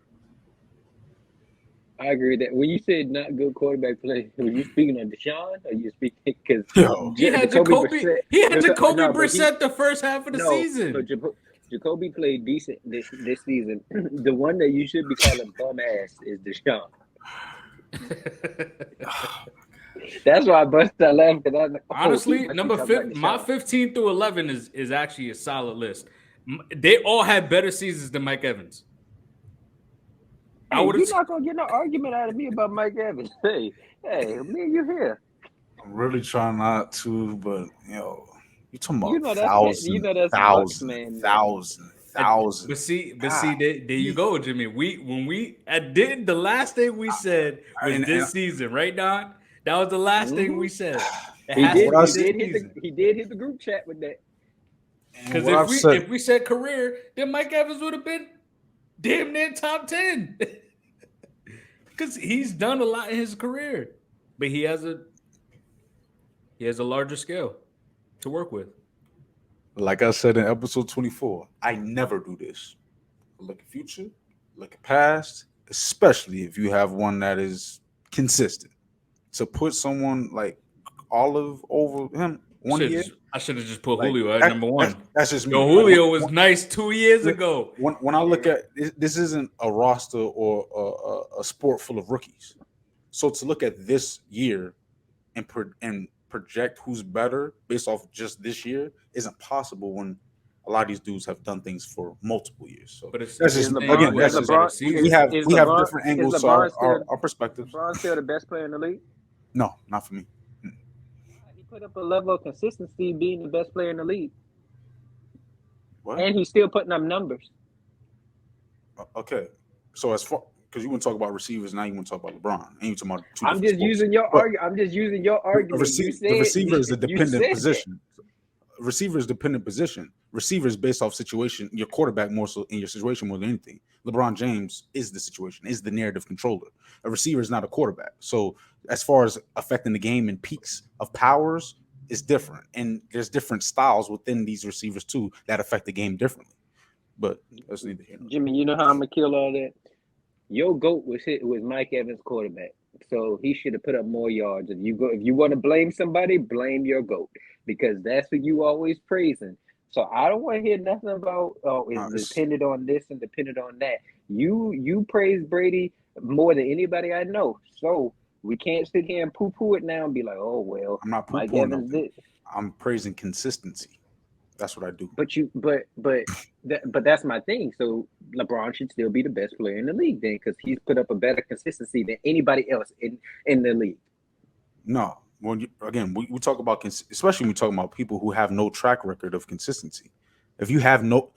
S5: I agree with that. When you said not good quarterback play, were you speaking on Deshaun or you speaking because
S2: He had Jacoby Brissett the first half of the season.
S5: No, Jacoby played decent this season. The one that you should be calling bum ass is Deshaun. That's why I busted that laugh because I was like, oh,
S2: Honestly,
S5: he must be
S2: number
S5: talking about
S2: 5, my
S5: Deshaun.
S2: 15 through 11 is actually a solid list. They all had better seasons than Mike Evans. I
S5: Hey,
S2: would
S5: you're
S2: have.
S5: not gonna get no argument out of me about Mike Evans. Hey, me and you here.
S3: I'm really trying not to, but you're talking
S5: You
S3: about
S5: know that's Bucks man.
S2: But see,
S3: God.
S2: there you go, Jimmy. When we did the last thing we said was
S3: And
S2: this season, right, Don? That was the last thing
S5: Mm-hmm.
S2: we said. It
S5: He
S2: has
S5: did.
S2: to
S3: what I
S2: be
S5: He
S2: this
S5: did hit the.
S2: season.
S5: He did hit the group chat with that.
S3: and
S2: Because
S3: what I've said,
S2: if we said career, then Mike Evans would have been damn near top 10. Because he's done a lot in his career, but he has a larger scale to work with.
S3: like I said in episode 24, I never do this. Look at future, look at past, especially if you have one that is consistent. To put someone like Olive over him one year,
S2: I should have just put
S3: like
S2: Julio at number one.
S3: that's just me.
S2: Yo,
S3: Like,
S2: Julio was nice 2 years ago.
S3: when I look at this, isn't a roster or a sport full of rookies. So to look at this year and project who's better based off just this year isn't possible when a lot of these dudes have done things for multiple years. So
S2: But it's
S3: that's
S5: Is
S3: just
S5: LeBron?
S3: again.
S5: Is
S3: That's just
S5: LeBron?
S3: we have
S5: Is
S3: we have
S5: LeBron?
S3: different
S5: Is
S3: angles to
S5: LeBron still?
S3: our perspectives.
S5: LeBron still the best player in the league?
S3: No, not for me.
S5: He put up a level of consistency being the best player in the league,
S3: What?
S5: and he's still putting up numbers.
S3: Okay. So as far because you want to talk about receivers, now you want to talk about LeBron, and you talking about two
S5: I'm
S3: different
S5: just
S3: sports.
S5: using your
S3: But
S5: argument. I'm just using your argument.
S3: the receiver is a
S5: you
S3: dependent
S5: said
S3: position. Receiver is dependent position. Receiver is based off situation. Your quarterback more so in your situation more than anything. LeBron James is the situation, is the narrative controller. A receiver is not a quarterback. So as far as affecting the game and peaks of powers is different. And there's different styles within these receivers too that affect the game differently. But that's neither here nor there.
S5: Jimmy, you know how I'm gonna kill all that? Your GOAT was Mike Evans quarterback. So he should have put up more yards. If you want to blame somebody, blame your GOAT. Because that's what you always praising. So I don't want to hear nothing about it's dependent on this and dependent on that. You praise Brady more than anybody I know. So we can't sit here and poo-poo it now and be like, oh well,
S3: I'm not
S5: Mike
S3: poo-pooing
S5: Evans
S3: nothing.
S5: did.
S3: I'm praising consistency. That's what I do.
S5: But that's my thing. So LeBron should still be the best player in the league then, because he's put up a better consistency than anybody else in the league.
S3: No, we talk about especially when we talk about people who have no track record of consistency. If you have no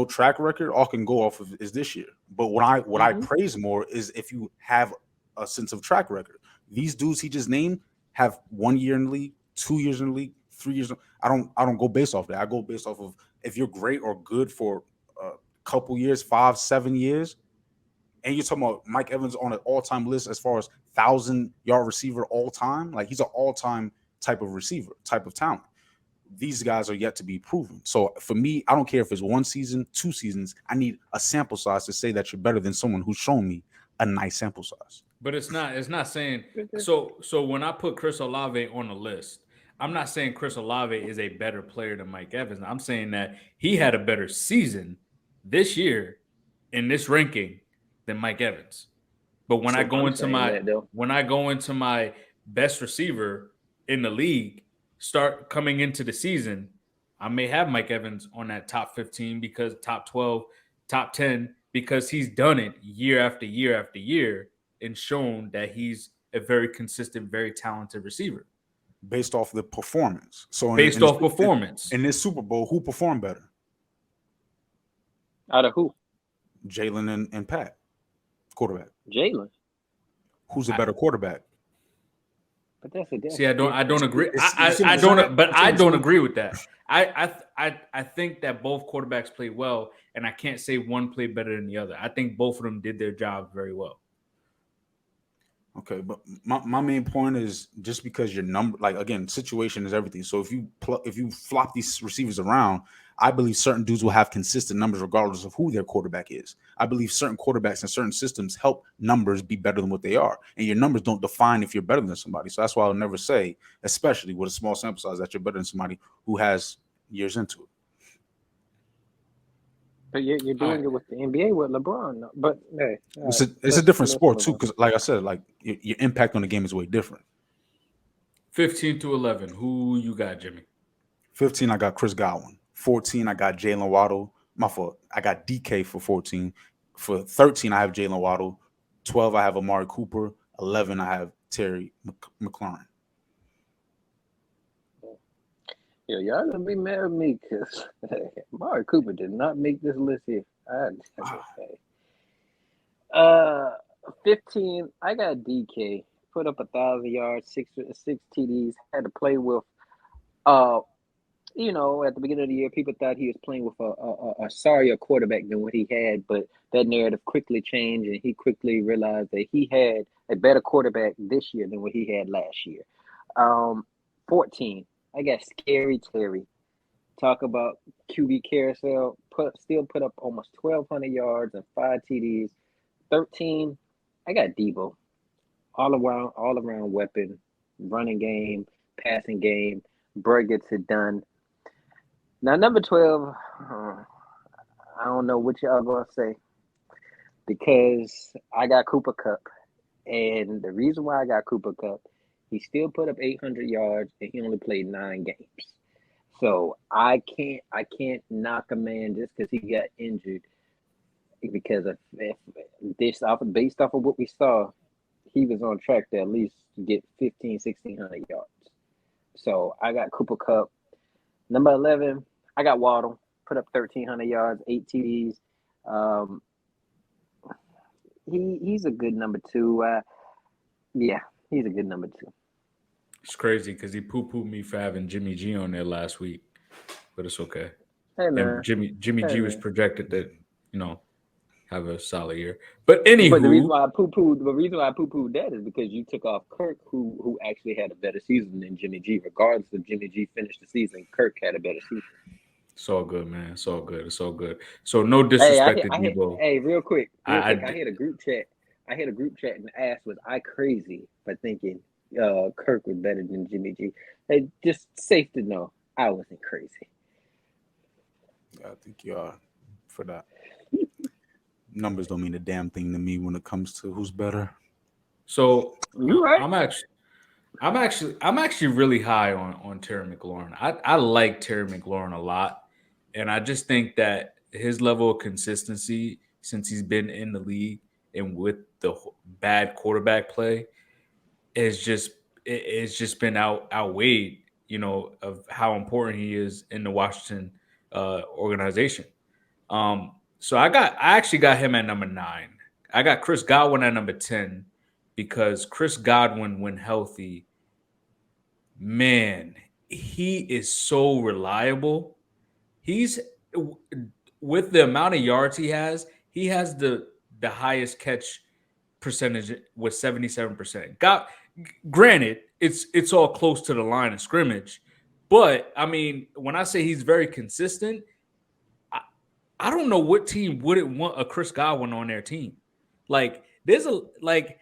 S3: track record, all can go off of is this year. But what I praise more is if you have a sense of track record. These dudes he just named have 1 year in the league, 2 years in the league, 3 years. I don't go based off that. I go based off of if you're great or good for a couple years, 5-7 years. And you're talking about Mike Evans on an all-time list as far as 1,000-yard receiver all time. Like he's an all-time type of receiver, type of talent. These guys are yet to be proven. So for me, I don't care if it's 1 season, 2 seasons. I need a sample size to say that you're better than someone who's shown me a nice sample size.
S2: But it's not saying so when I put Chris Olave on the list, I'm not saying Chris Olave is a better player than Mike Evans. I'm saying that he had a better season this year in this ranking than Mike Evans. But when I go into my best receiver in the league, start coming into the season, I may have Mike Evans on that top 15 because top 12, top 10, because he's done it year after year after year and shown that he's a very consistent, very talented receiver.
S3: Based off the performance. So
S2: performance.
S3: In this Super Bowl, who performed better?
S5: Out of who?
S3: Jalen and Pat. Quarterback.
S5: Jalen.
S3: Who's a better quarterback?
S5: But that's a difference.
S2: See, I don't agree. I don't agree with that. I think that both quarterbacks played well, and I can't say one played better than the other. I think both of them did their job very well.
S3: Okay, but my main point is just because your number, like again, situation is everything. So if you flop these receivers around, I believe certain dudes will have consistent numbers regardless of who their quarterback is. I believe certain quarterbacks and certain systems help numbers be better than what they are, and your numbers don't define if you're better than somebody. So that's why I'll never say, especially with a small sample size, that you're better than somebody who has years into it.
S5: But you're doing it with the NBA with LeBron. But hey,
S3: It's a different sport too, because like I said, like your impact on the game is way different.
S2: 15-11. Who you got, Jimmie?
S3: 15, I got Chris Godwin. 14, I got Jalen Waddle. My fault. I got DK for 14. For 13, I have Jalen Waddle. 12, I have Amari Cooper. 11, I have Terry McLaurin.
S5: Yeah, y'all gonna be mad at me because Amari Cooper did not make this list here. I have to say. 15, I got DK. Put up 1,000 yards, six TDs. Had to play with, at the beginning of the year, people thought he was playing with a sorrier quarterback than what he had, but that narrative quickly changed, and he quickly realized that he had a better quarterback this year than what he had last year. 14, I got Scary Terry. Talk about QB carousel. Still put up almost 1,200 yards and 5 TDs. 13, I got Debo. All around weapon, running game, passing game. Bird gets it done. Now, number 12, I don't know what y'all going to say because I got Cooper Kupp. And the reason why I got Cooper Kupp, he still put up 800 yards and he only played 9 games. So I can't knock a man just because he got injured because of based off of what we saw, he was on track to at least get 1,600 yards. So I got Cooper Kupp. Number 11, I got Waddle. Put up 1,300 yards, 8 TDs. He's a good number 2. He's a good number 2.
S2: It's crazy because he poo-pooed me for having Jimmy G on there last week, but it's okay.
S5: Hey man,
S2: and Jimmy G was projected to, have a solid year. But anywho,
S5: but the reason why I poo-pooed that is because you took off Kirk, who actually had a better season than Jimmy G. Regardless of Jimmy G finished the season, Kirk had a better season.
S2: It's all good, man. It's all good. So no disrespect to Debo.
S5: Hey, real quick. I hit a group chat. And asked, was I crazy for thinking Kirk was better than Jimmy G? Hey, just safe to know I wasn't crazy.
S3: Yeah, I think you are for that. Numbers don't mean a damn thing to me when it comes to who's better.
S2: So
S5: you're right.
S2: I'm actually really high on Terry McLaurin. I like Terry McLaurin a lot, and I just think that his level of consistency since he's been in the league and with the bad quarterback play it's just been outweighed, of how important he is in the Washington organization. So I actually got him at number 9. I got Chris Godwin at number 10 because Chris Godwin, when healthy, man, he is so reliable. He's with the amount of yards he has the highest catch percentage with 77%. Granted, it's all close to the line of scrimmage, but I mean, when I say he's very consistent, I don't know what team wouldn't want a Chris Godwin on their team. Like, I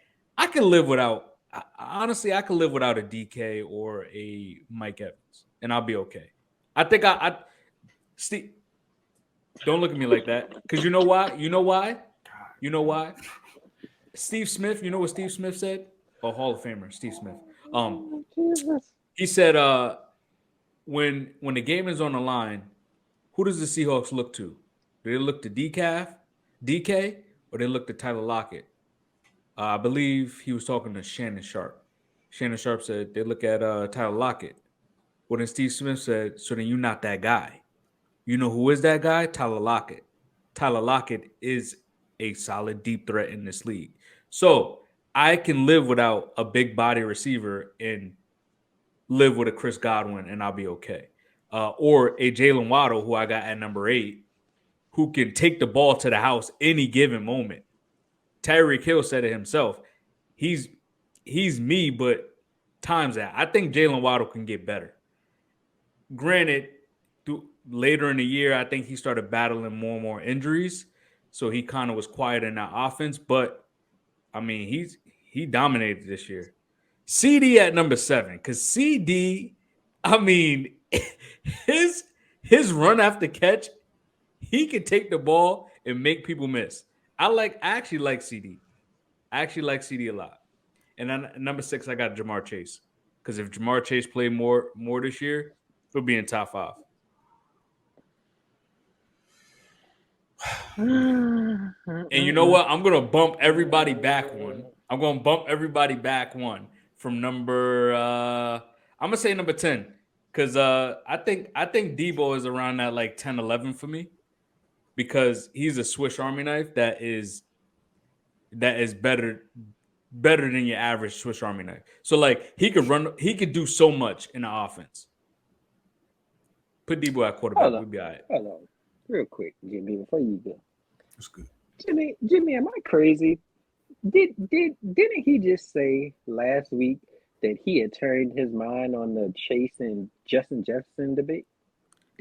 S2: can live without. Honestly, I could live without a DK or a Mike Evans, and I'll be okay. I think Steve, don't look at me like that, because you know why? Steve Smith. You know what Steve Smith said? Oh, Hall of Famer Steve Smith. He said, when the game is on the line, who does the Seahawks look to? Do they look to DK, or they look to Tyler Lockett? I believe he was talking to Shannon Sharp. Shannon Sharp said they look at Tyler Lockett. Well, then Steve Smith said, so then you're not that guy. You know who is that guy? Tyler Lockett. Tyler Lockett is a solid deep threat in this league. So I can live without a big body receiver and live with a Chris Godwin, and I'll be okay. Or a Jalen Waddle, who I got at number 8, who can take the ball to the house any given moment. Tyreek Hill said it himself. He's me, but times that. I think Jalen Waddle can get better. Granted, later in the year, I think he started battling more and more injuries, so he kind of was quiet in that offense. But I mean, he dominated this year. CD at number 7, because CD, I mean, his run after catch He can take the ball and make people miss. I actually like CD. I actually like CD a lot. And then number 6, I got Jamar Chase. Because if Jamar Chase played more this year, he'll be in top 5. And you know what? I'm gonna bump everybody back one. I'm gonna bump everybody back one from number. I'm gonna say number 10 because I think Debo is around that like 10, 11 for me because he's a Swiss Army knife that is better than your average Swiss Army knife. So like he could do so much in the offense. Put Debo at quarterback, we'll be all right.
S5: Hold on, real quick, Jimmy, before you go.
S3: That's good.
S5: Jimmy, am I crazy? Didn't he just say last week that he had turned his mind on the Chase and Justin Jefferson debate?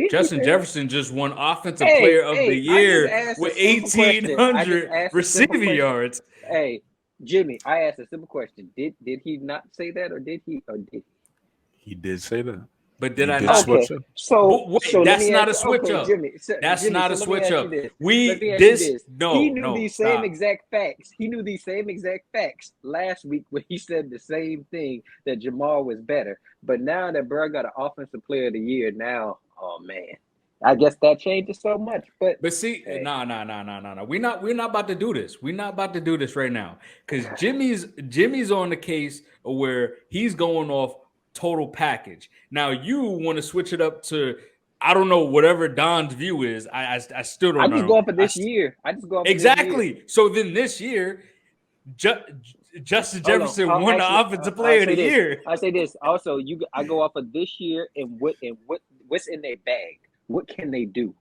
S2: Justin Jefferson just won Offensive Player of the Year with 1,800 receiving yards.
S5: Hey, Jimmy, I asked a simple question. Did he not say that, or did he?
S3: He did say that.
S2: But did I not?
S5: Okay. So
S2: that's not a switch up.
S5: Jimmy,
S2: that's not a switch up.
S5: He knew these same exact facts. He knew these same exact facts last week when he said the same thing, that Jamar was better. But now that bro got an Offensive Player of the Year, now, oh man, I guess that changes so much. But
S2: see, no. We're not about to do this. We're not about to do this right now because Jimmy's on the case where he's going off total package. Now you want to switch it up to, I don't know, whatever Don's view is. I still don't know.
S5: I just go off of this year.
S2: Exactly. So then this year, Justin Jefferson won the Offensive Player of the Year.
S5: I say this also. I go off of this year and what's in their bag. What can they do?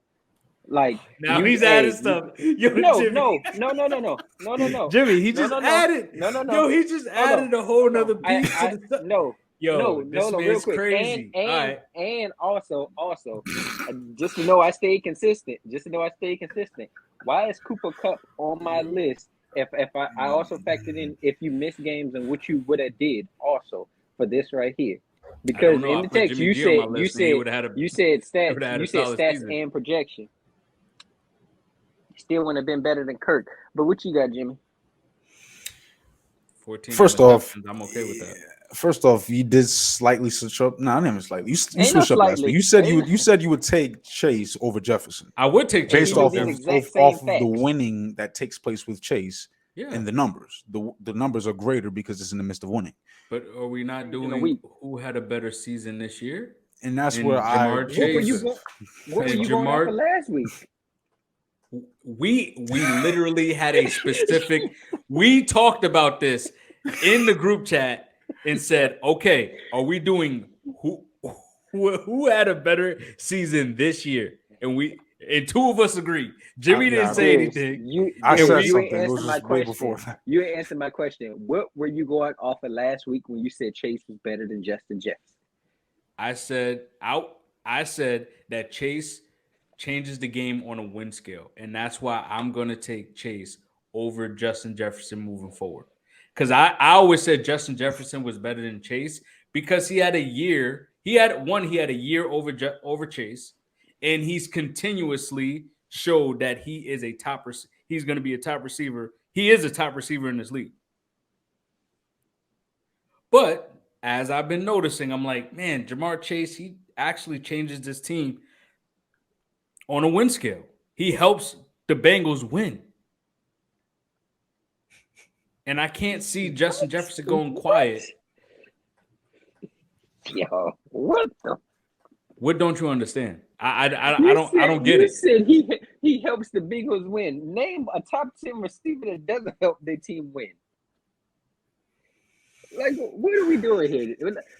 S5: Like
S2: now he's added stuff.
S5: No.
S2: Jimmy, he just added. No, he just added a whole nother piece to the stuff. Real quick. Crazy.
S5: And also, just to know I stayed consistent. Why is Cooper Kupp on my list? If I also factored in if you miss games and what you would have did also for this right here, because in the text you said stats and projection. Still wouldn't have been better than Kirk. But what you got, Jimmy?
S2: 14.
S3: First off,
S2: I'm okay with that.
S3: First off, you did slightly switch up. No, not even slightly. You switched up last week. You said you would take Chase over Jefferson.
S2: I would take Chase
S3: based off of the winning that takes place with Chase. Yeah. And the numbers. The numbers are greater because it's in the midst of winning.
S2: But are we not doing who had a better season this year?
S3: And that's where Jamar
S2: Chase.
S5: What were you going on for last week?
S2: We literally had a specific. We talked about this in the group chat and said, "Okay, are we doing who had a better season this year?" And two of us agreed. Jimmy didn't say anything.
S5: You ain't answered my question. You ain't answered my question. What were you going off of last week when you said Chase was better than Justin Jefferson?
S2: I said that Chase changes the game on a win scale, and that's why I'm going to take Chase over Justin Jefferson moving forward. Because I always said Justin Jefferson was better than Chase because he had a year. He had a year over Chase, and he's continuously showed that he is a top. He's going to be a top receiver. He is a top receiver in this league. But as I've been noticing, I'm like, man, Jamar Chase, he actually changes this team on a win scale. He helps the Bengals win. And I can't see Justin Jefferson going quiet.
S5: Yo, what the?
S2: What don't you understand? I don't get it.
S5: You said he helps the Bengals win. Name a top 10 receiver that doesn't help their team win. Like, what are we doing here?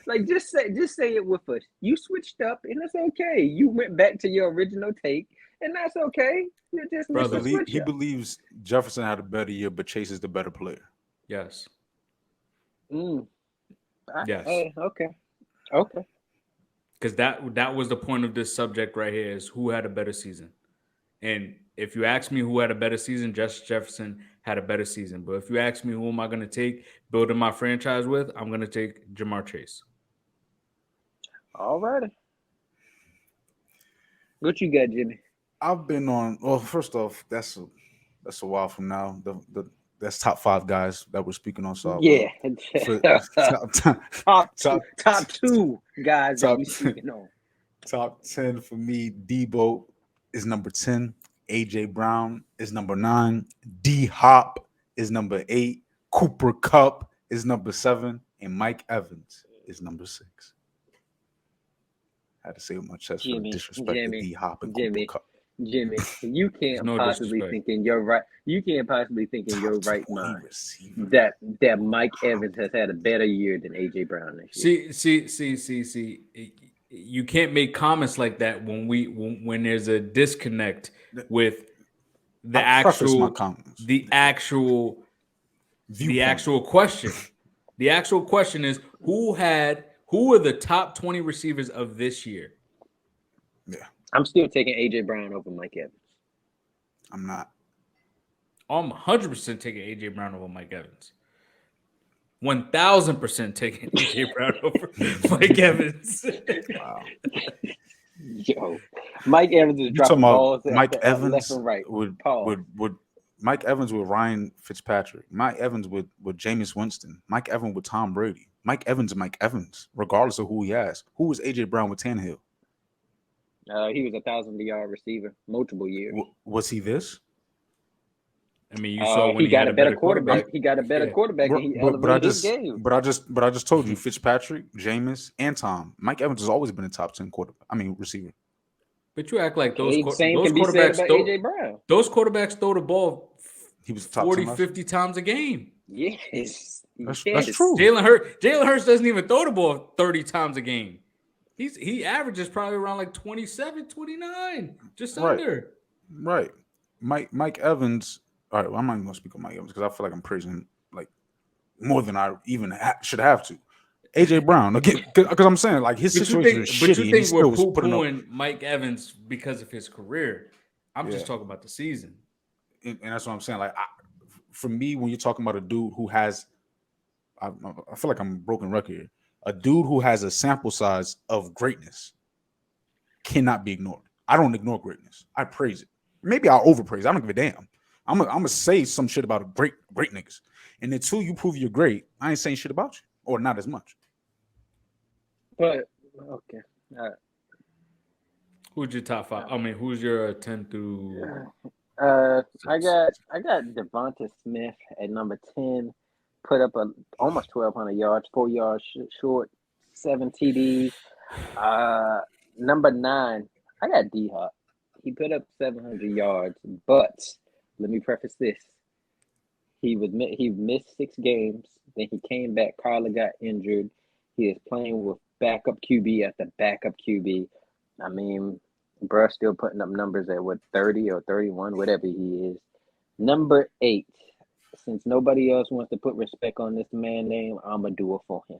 S5: Like, just say it with us. You switched up, and it's okay. You went back to your original take, and that's okay. You just
S3: brother, he believes Jefferson had a better year, but Chase is the better player.
S2: Yes.
S5: Yes. Okay.
S2: Because that was the point of this subject right here is who had a better season. And if you ask me who had a better season, Justin Jefferson had a better season. But if you ask me who am I going to take building my franchise with, I'm going to take Jamar Chase.
S5: All righty. What you got, Jimmy?
S3: I've been on. Well, first off, that's a while from now. That's top 5 guys that we're speaking on. So I
S5: Yeah,
S3: will for
S5: top two,
S3: top
S5: top two guys that
S3: top
S5: we speaking on.
S3: top 10 for me. Debo is number 10. AJ Brown is number 9. D Hop is number 8. Cooper Cup is number 7, and Mike Evans is number 6. I had to say it with my chest for the disrespect to D Hop and Cooper Cup.
S5: Jimmy, you
S2: There's
S5: can't
S2: no
S5: possibly
S2: disrespect.
S5: think in your right. You can't possibly think in
S3: Top
S5: your right
S3: 20
S5: mind
S3: receiver.
S5: that Mike Evans has had a better year than AJ Brown this year.
S2: See. You can't make comments like that when there's a disconnect with the
S3: I preface my
S2: actual
S3: comments.
S2: the actual the
S3: Viewpoint.
S2: actual question. The actual question is who are the top 20 receivers of this year?
S3: Yeah,
S5: I'm still taking AJ Brown over Mike Evans.
S3: I'm not.
S2: I'm 100% taking AJ Brown over Mike Evans. 1,000% taking AJ Brown over Mike Evans.
S3: Wow.
S5: Yo, Mike Evans is
S3: You
S5: dropping
S3: talking about
S5: balls
S3: Mike
S5: left
S3: Evans
S5: and right.
S3: would
S5: Pause.
S3: Mike Evans with Ryan Fitzpatrick, Mike Evans with Jameis Winston, Mike Evans with Tom Brady, Mike Evans and Mike Evans, regardless of who he has. Who was AJ Brown with Tannehill?
S5: He was 1,000-yard receiver multiple years.
S3: Was he this?
S2: I mean, you saw when
S5: he got
S2: had
S5: a better quarterback. He got a better
S2: Yeah.
S5: quarterback, and he elevated his game.
S3: But I just told you Fitzpatrick, Jameis, and Tom. Mike Evans has always been a top 10 receiver.
S2: But you act like those
S5: Same can be said
S2: quarterbacks
S5: about
S2: throw,
S5: AJ Brown.
S2: those quarterbacks throw the ball
S3: He was top
S2: 40,
S3: 10
S2: 50 times a game.
S5: Yes,
S3: That's
S5: yes.
S3: true.
S2: Jalen Hurts doesn't even throw the ball 30 times a game. He averages probably around like 27, 29, just
S3: Right.
S2: under.
S3: Right. Mike Evans. All right, well, I'm not even gonna speak on Mike Evans because I feel like I'm praising him like more than I even should have to. AJ Brown again, because I'm saying like his situation is shitty.
S2: But you
S3: and he
S2: think we're
S3: still was putting up.
S2: poo-pooing Mike Evans because of his career. I'm just
S3: Yeah.
S2: talking about the season.
S3: And that's what I'm saying. Like, for me, when you're talking about a dude who has, I feel like I'm a broken record here. A dude who has a sample size of greatness cannot be ignored. I don't ignore greatness. I praise it. Maybe I'll overpraise. I don't give a damn. I'm gonna say some shit about great niggas. And until you prove you're great, I ain't saying shit about you, or not as much.
S5: But okay, all right.
S2: Who's your top 5? I mean, who's your 10 through?
S5: I got Devonta Smith at number 10. Put up almost 1,200 yards, 4 yards short, 7 TDs. Number 9, I got D Hop. He put up 700 yards, but let me preface this: he missed 6 games. Then he came back. Kyler got injured. He is playing with backup QB after backup QB. I mean, bruh still putting up numbers at 30 or 31, whatever he is. Number 8. Since nobody else wants to put respect on this man name, I'm gonna do it for him.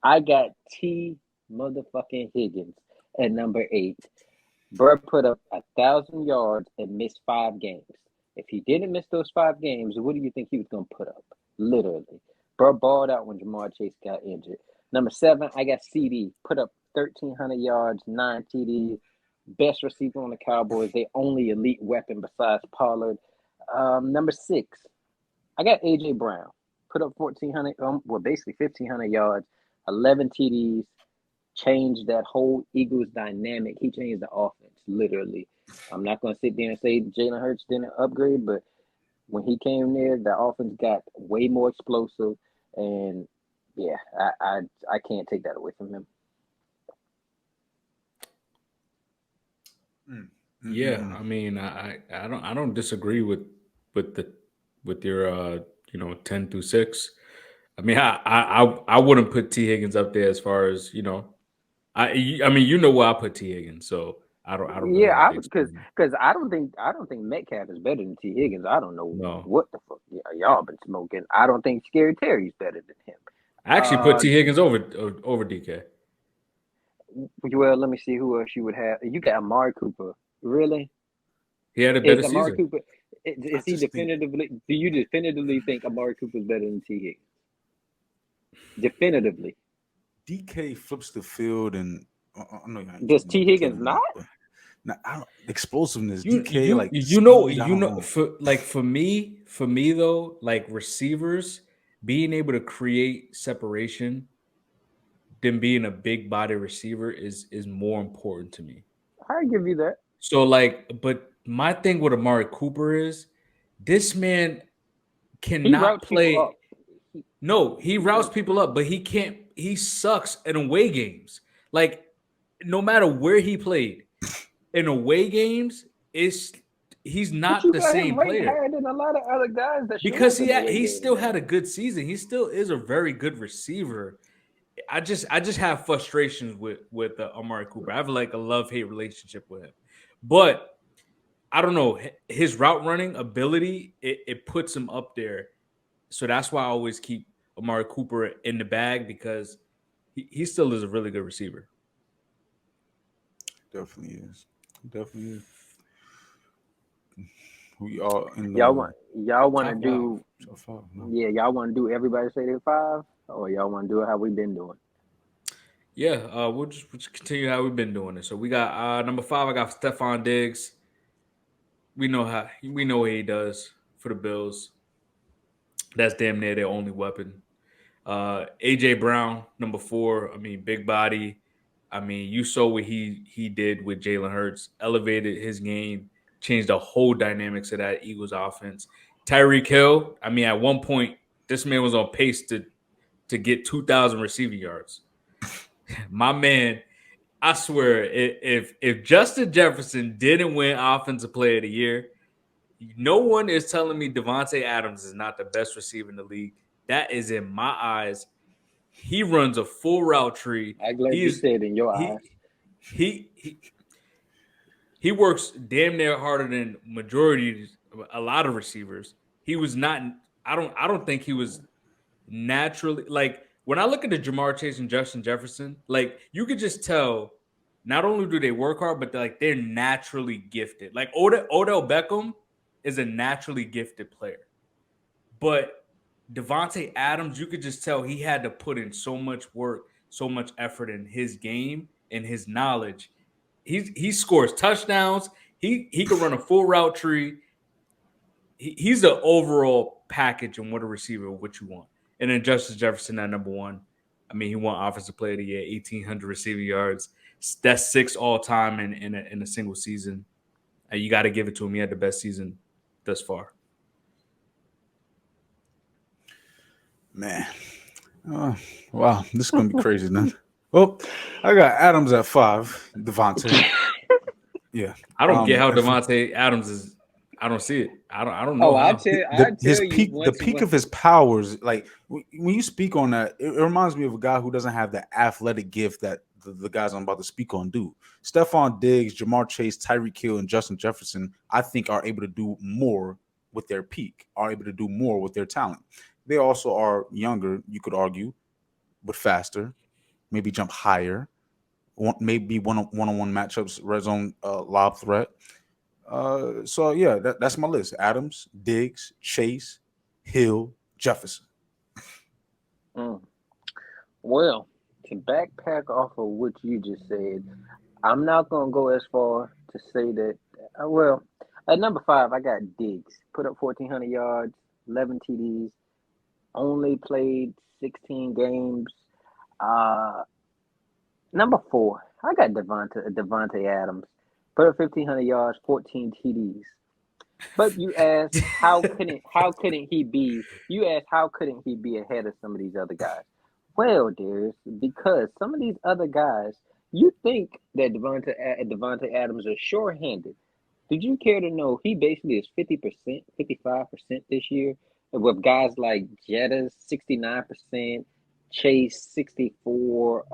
S5: I got T motherfucking Higgins at number 8. Bruh put up 1,000 yards and missed 5 games. If he didn't miss those 5 games, what do you think he was gonna put up? Literally. Bruh balled out when Jamar Chase got injured. Number 7, I got CD. Put up 1,300 yards, 9 TDs. Best receiver on the Cowboys. They only elite weapon besides Pollard. Number 6, I got AJ Brown. Put up 1,400, basically 1,500 yards, 11 TDs. Changed that whole Eagles dynamic. He changed the offense, literally. I'm not going to sit there and say Jalen Hurts didn't upgrade, but when he came there, the offense got way more explosive. And yeah, I can't take that away from him.
S2: Yeah, I mean, I don't disagree with your 10 through 6. I mean, I wouldn't put T Higgins up there as far as I mean, you know where I put T Higgins, so I don't.
S5: Yeah,
S2: really
S5: I because I don't think Metcalf is better than T Higgins. I don't know what the fuck y'all been smoking. I don't think Scary Terry's better than him.
S2: I actually put T Higgins over DK.
S5: Well, let me see who else you would have. You got Amari Cooper. Really?
S2: He had a better
S5: Amari
S2: season.
S5: Cooper, is he definitively? Do you definitively think Amari Cooper is better than T Higgins? Definitively.
S3: DK flips the field, and I know
S5: does T Higgins not?
S3: Now, I don't, explosiveness,
S2: You
S3: DK, like
S2: you
S3: speed, I don't know.
S2: for me though, like receivers being able to create separation than being a big body receiver is more important to me.
S5: I give you that.
S2: So like, but my thing with Amari Cooper is this man
S5: He
S2: cannot
S5: routes people
S2: play.
S5: up. He,
S2: No, he
S5: he
S2: routes
S5: routes.
S2: people up, but he can't. He sucks in away games. Like no matter where he played in away games, it's he's
S5: But
S2: not
S5: you
S2: the
S5: got him
S2: same
S5: ranked
S2: player
S5: higher than a lot of other guys that show
S2: because
S5: up in the away
S2: he
S5: game,
S2: still had
S5: man.
S2: a good season. He still is a very good receiver. I just have frustrations with Amari Cooper. I have like a love hate relationship with him, but I don't know his route running ability. It puts him up there, so that's why I always keep Amari Cooper in the bag because he still is a really good receiver.
S3: Definitely is. Definitely is. We are in the
S5: Y'all want to
S2: Top five.
S5: do
S3: top five. No.
S5: yeah, y'all want to do everybody say they five, or y'all want to do it how we been doing?
S2: Yeah, we'll just continue how we've been doing it. So we got number 5. I got Stephon Diggs. We know what he does for the Bills. That's damn near their only weapon. AJ Brown, number 4. I mean, big body. I mean, you saw what he did with Jalen Hurts, elevated his game, changed the whole dynamics of that Eagles offense. Tyreek Hill, I mean, at one point, this man was on pace to get 2,000 receiving yards. My man, I swear, if Justin Jefferson didn't win Offensive Player of the Year, no one is telling me Devontae Adams is not the best receiver in the league. That is in my eyes. He runs a full route tree.
S5: I'm glad you said in your eyes.
S2: He he he he works damn near harder than a lot of receivers. He was not. I don't think he was naturally like when I look at the Jamar Chase and Justin Jefferson, like you could just tell not only do they work hard, but they're naturally gifted. Like Odell Beckham is a naturally gifted player. But Devontae Adams, you could just tell he had to put in so much work, so much effort in his game and his knowledge. He scores touchdowns. He could run a full route tree. He's the overall package and what a receiver, what you want. And then Justice Jefferson at number 1. I mean, he won Offensive Player of the Year, 1,800 receiving yards. That's 6 all time in a single season. And you got to give it to him. He had the best season thus far.
S3: Man. Wow, this is gonna be crazy, man. Well, I got Adams at 5, Devontae. Yeah.
S2: I don't get how
S3: and for-
S2: Devontae Adams is. I don't see it. I don't
S5: Oh,
S2: know how.
S3: his
S5: you
S3: peak, the
S5: once
S3: peak of his powers, like when you speak on that, it reminds me of a guy who doesn't have the athletic gift that the guys I'm about to speak on do. Stephon Diggs, Jamar Chase, Tyreek Hill, and Justin Jefferson, I think, are able to do more with their peak, are able to do more with their talent. They also are younger, you could argue, but faster, maybe jump higher, maybe one-on-one matchups, red zone lob threat. So yeah, that's my list: Adams, Diggs, Chase, Hill, Jefferson.
S5: Mm. Well, to backpack off of what you just said, I'm not gonna go as far to say that. Well, at number 5, I got Diggs. Put up 1,400 yards, 11 TDs. Only played 16 games. Uh, Number 4, I got Devontae Adams. Put up 1,500 yards, 14 TDs. But you asked how couldn't he be? You asked how couldn't he be ahead of some of these other guys? Well, Darius, because some of these other guys, you think that Devontae Adams is sure-handed. Did you care to know he basically is 50%, 55% this year, with guys like Jetta's 69%, Chase 64,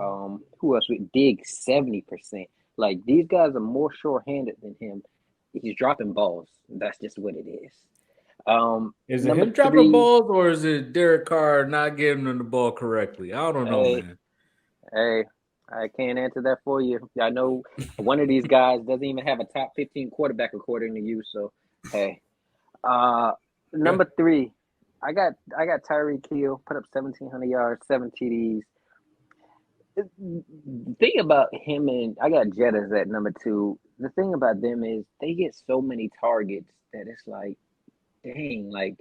S5: who else with Diggs 70%. Like these guys are more sure-handed than him. He's dropping balls. That's just what it is.
S2: Is it
S5: Number
S2: him dropping
S5: 3,
S2: balls or is it Derek Carr not giving him the ball correctly? I don't know,
S5: hey,
S2: man.
S5: hey, I can't answer that for you. I know one of these guys doesn't even have a top 15 quarterback according to you. So, hey, uh,
S2: Yeah.
S5: number 3, I got Tyreek Hill, put up 1,700 yards, 7 TDs. The thing about him and I got Jettas at number 2. The thing about them is they get so many targets that it's like, dang, like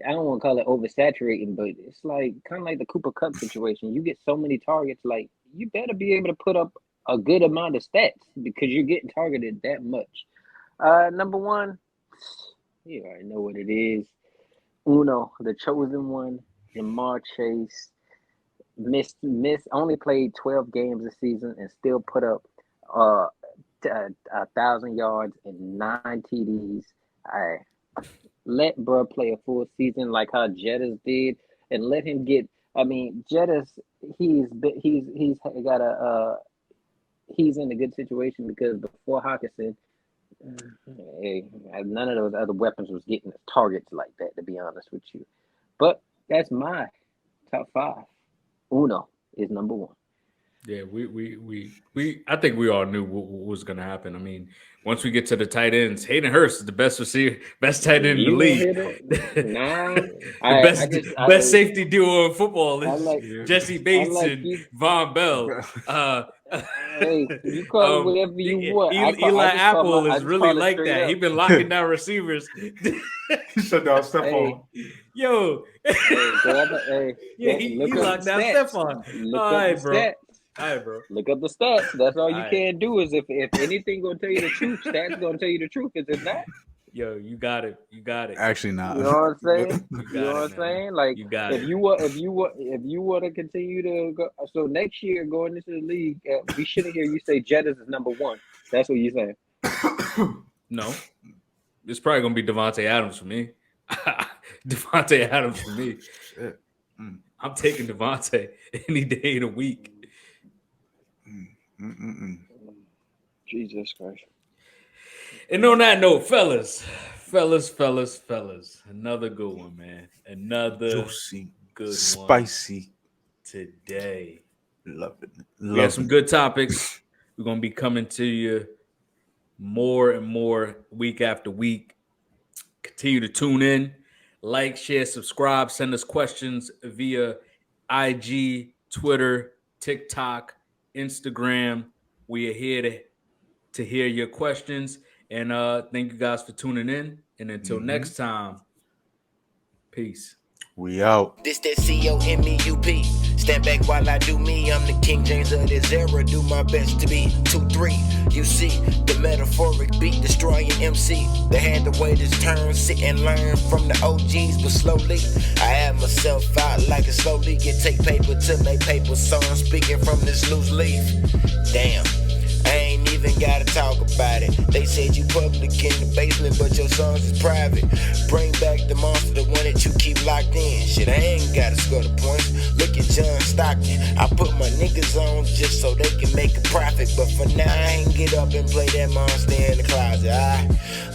S5: I don't want to call it oversaturating, but it's like kind of like the Cooper Cup situation. You get so many targets, like you better be able to put up a good amount of stats because you're getting targeted that much. Number 1, you already know what it is. Uno, the chosen one, Jamar Chase. Missed only played 12 games this season and still put up 1,000 yards and 9 TDs. I let bro play a full season like how Jettas did, and let him get. I mean, Jettas, he's got he's in a good situation because before Hawkinson, none of those other weapons was getting targets like that. To be honest with you, but that's my top 5. Uno is number 1.
S2: Yeah, I think we all knew what was going to happen. I mean, once we get to the tight ends, Hayden Hurst is the best receiver, best tight end in the league. The best safety duo in football is Jesse Bates and Von Bell.
S5: Hey, you call it whatever you want.
S2: Eli Apple is really like that. He's been locking down receivers.
S3: Shut down Stephon.
S2: Yo. He locked down Stephon. All right, bro. All right, bro.
S5: Look up the stats. That's all you can do is if anything gonna tell you the truth, stats gonna tell you the truth. Is it not?
S2: Yo, you got it. You got it.
S3: Actually, not.
S5: You know what I'm saying?
S2: You know what I'm
S5: saying? Like, if you want to continue to go, so next year going into the league, we shouldn't hear you say Jettas is number 1. That's what you're saying.
S2: No, it's probably gonna be Devontae Adams for me. Devontae Adams for me. I'm taking Devontae any day of the week.
S5: Jesus Christ.
S2: And on that note, fellas, another good one, man. Another
S3: juicy,
S2: good
S3: spicy
S2: one today.
S3: Love it.
S2: We got some good topics. We're gonna be coming to you more and more week after week. Continue to tune in, like, share, subscribe, send us questions via IG, Twitter, TikTok, Instagram. We are here to hear your questions. And thank you guys for tuning in. And until next time, peace.
S3: We out.
S1: This that COMEUP. Stand back while I do me. I'm the King James of this era. Do my best to be 2-3. You see the metaphoric beat destroying MC. They had the way this turn, sit and learn from the OGs, but slowly I have myself out like a slowly get take paper to make paper. So I'm speaking from this loose leaf. Damn. I ain't even gotta talk about it. They said you public in the basement, but your songs is private. Bring back the monster, the one that you keep locked in. Shit, I ain't gotta score the points. Look at John Stockton. I put my niggas on just so they can make a profit. But for now, I ain't get up and play that monster in the closet.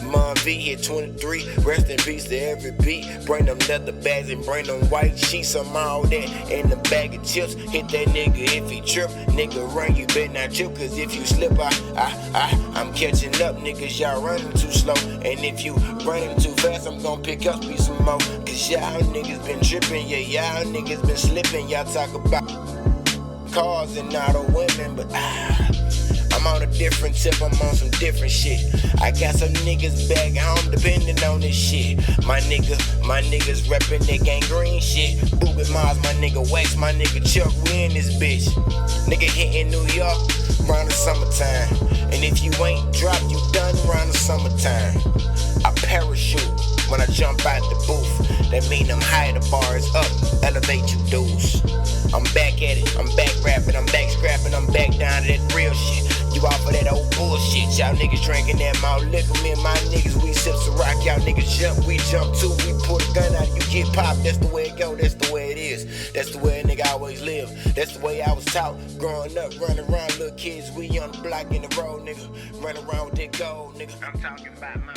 S1: Mon V hit 23. Rest in peace to every beat. Bring them leather bags and bring them white sheets. I'm all that in the bag of chips. Hit that nigga if he trip. Nigga run, you better not trip. Cause if you slip, I'm catching up. Niggas, y'all running too slow. And if you running too fast, I'm gonna pick up me some more. Cause y'all niggas been tripping. Yeah, y'all niggas been slipping. Y'all talk about cars and not the women. But I'm on a different tip, I'm on some different shit. I got some niggas back home depending on this shit. My niggas reppin' that gangrene shit. Boobin' Mars, my nigga Wax, my nigga Chuck, we in this bitch. Nigga hitting New York around the summertime. And if you ain't dropped, you done around the summertime. I parachute when I jump out the booth. That mean I'm high, the bar is up, elevate you dudes. I'm back at it, I'm back rapping, I'm back scrapping, I'm back down to that real shit. You off of that old bullshit, y'all niggas drinking that malt liquor. Me and my niggas, we sip some rock, y'all niggas jump, we jump too. We pull the gun out, you get popped, that's the way it go, that's the way it is. That's the way a nigga always live, that's the way I was taught. Growing up, running around, little kids, we on the block in the road, nigga. Running around with that gold, nigga. I'm talking about my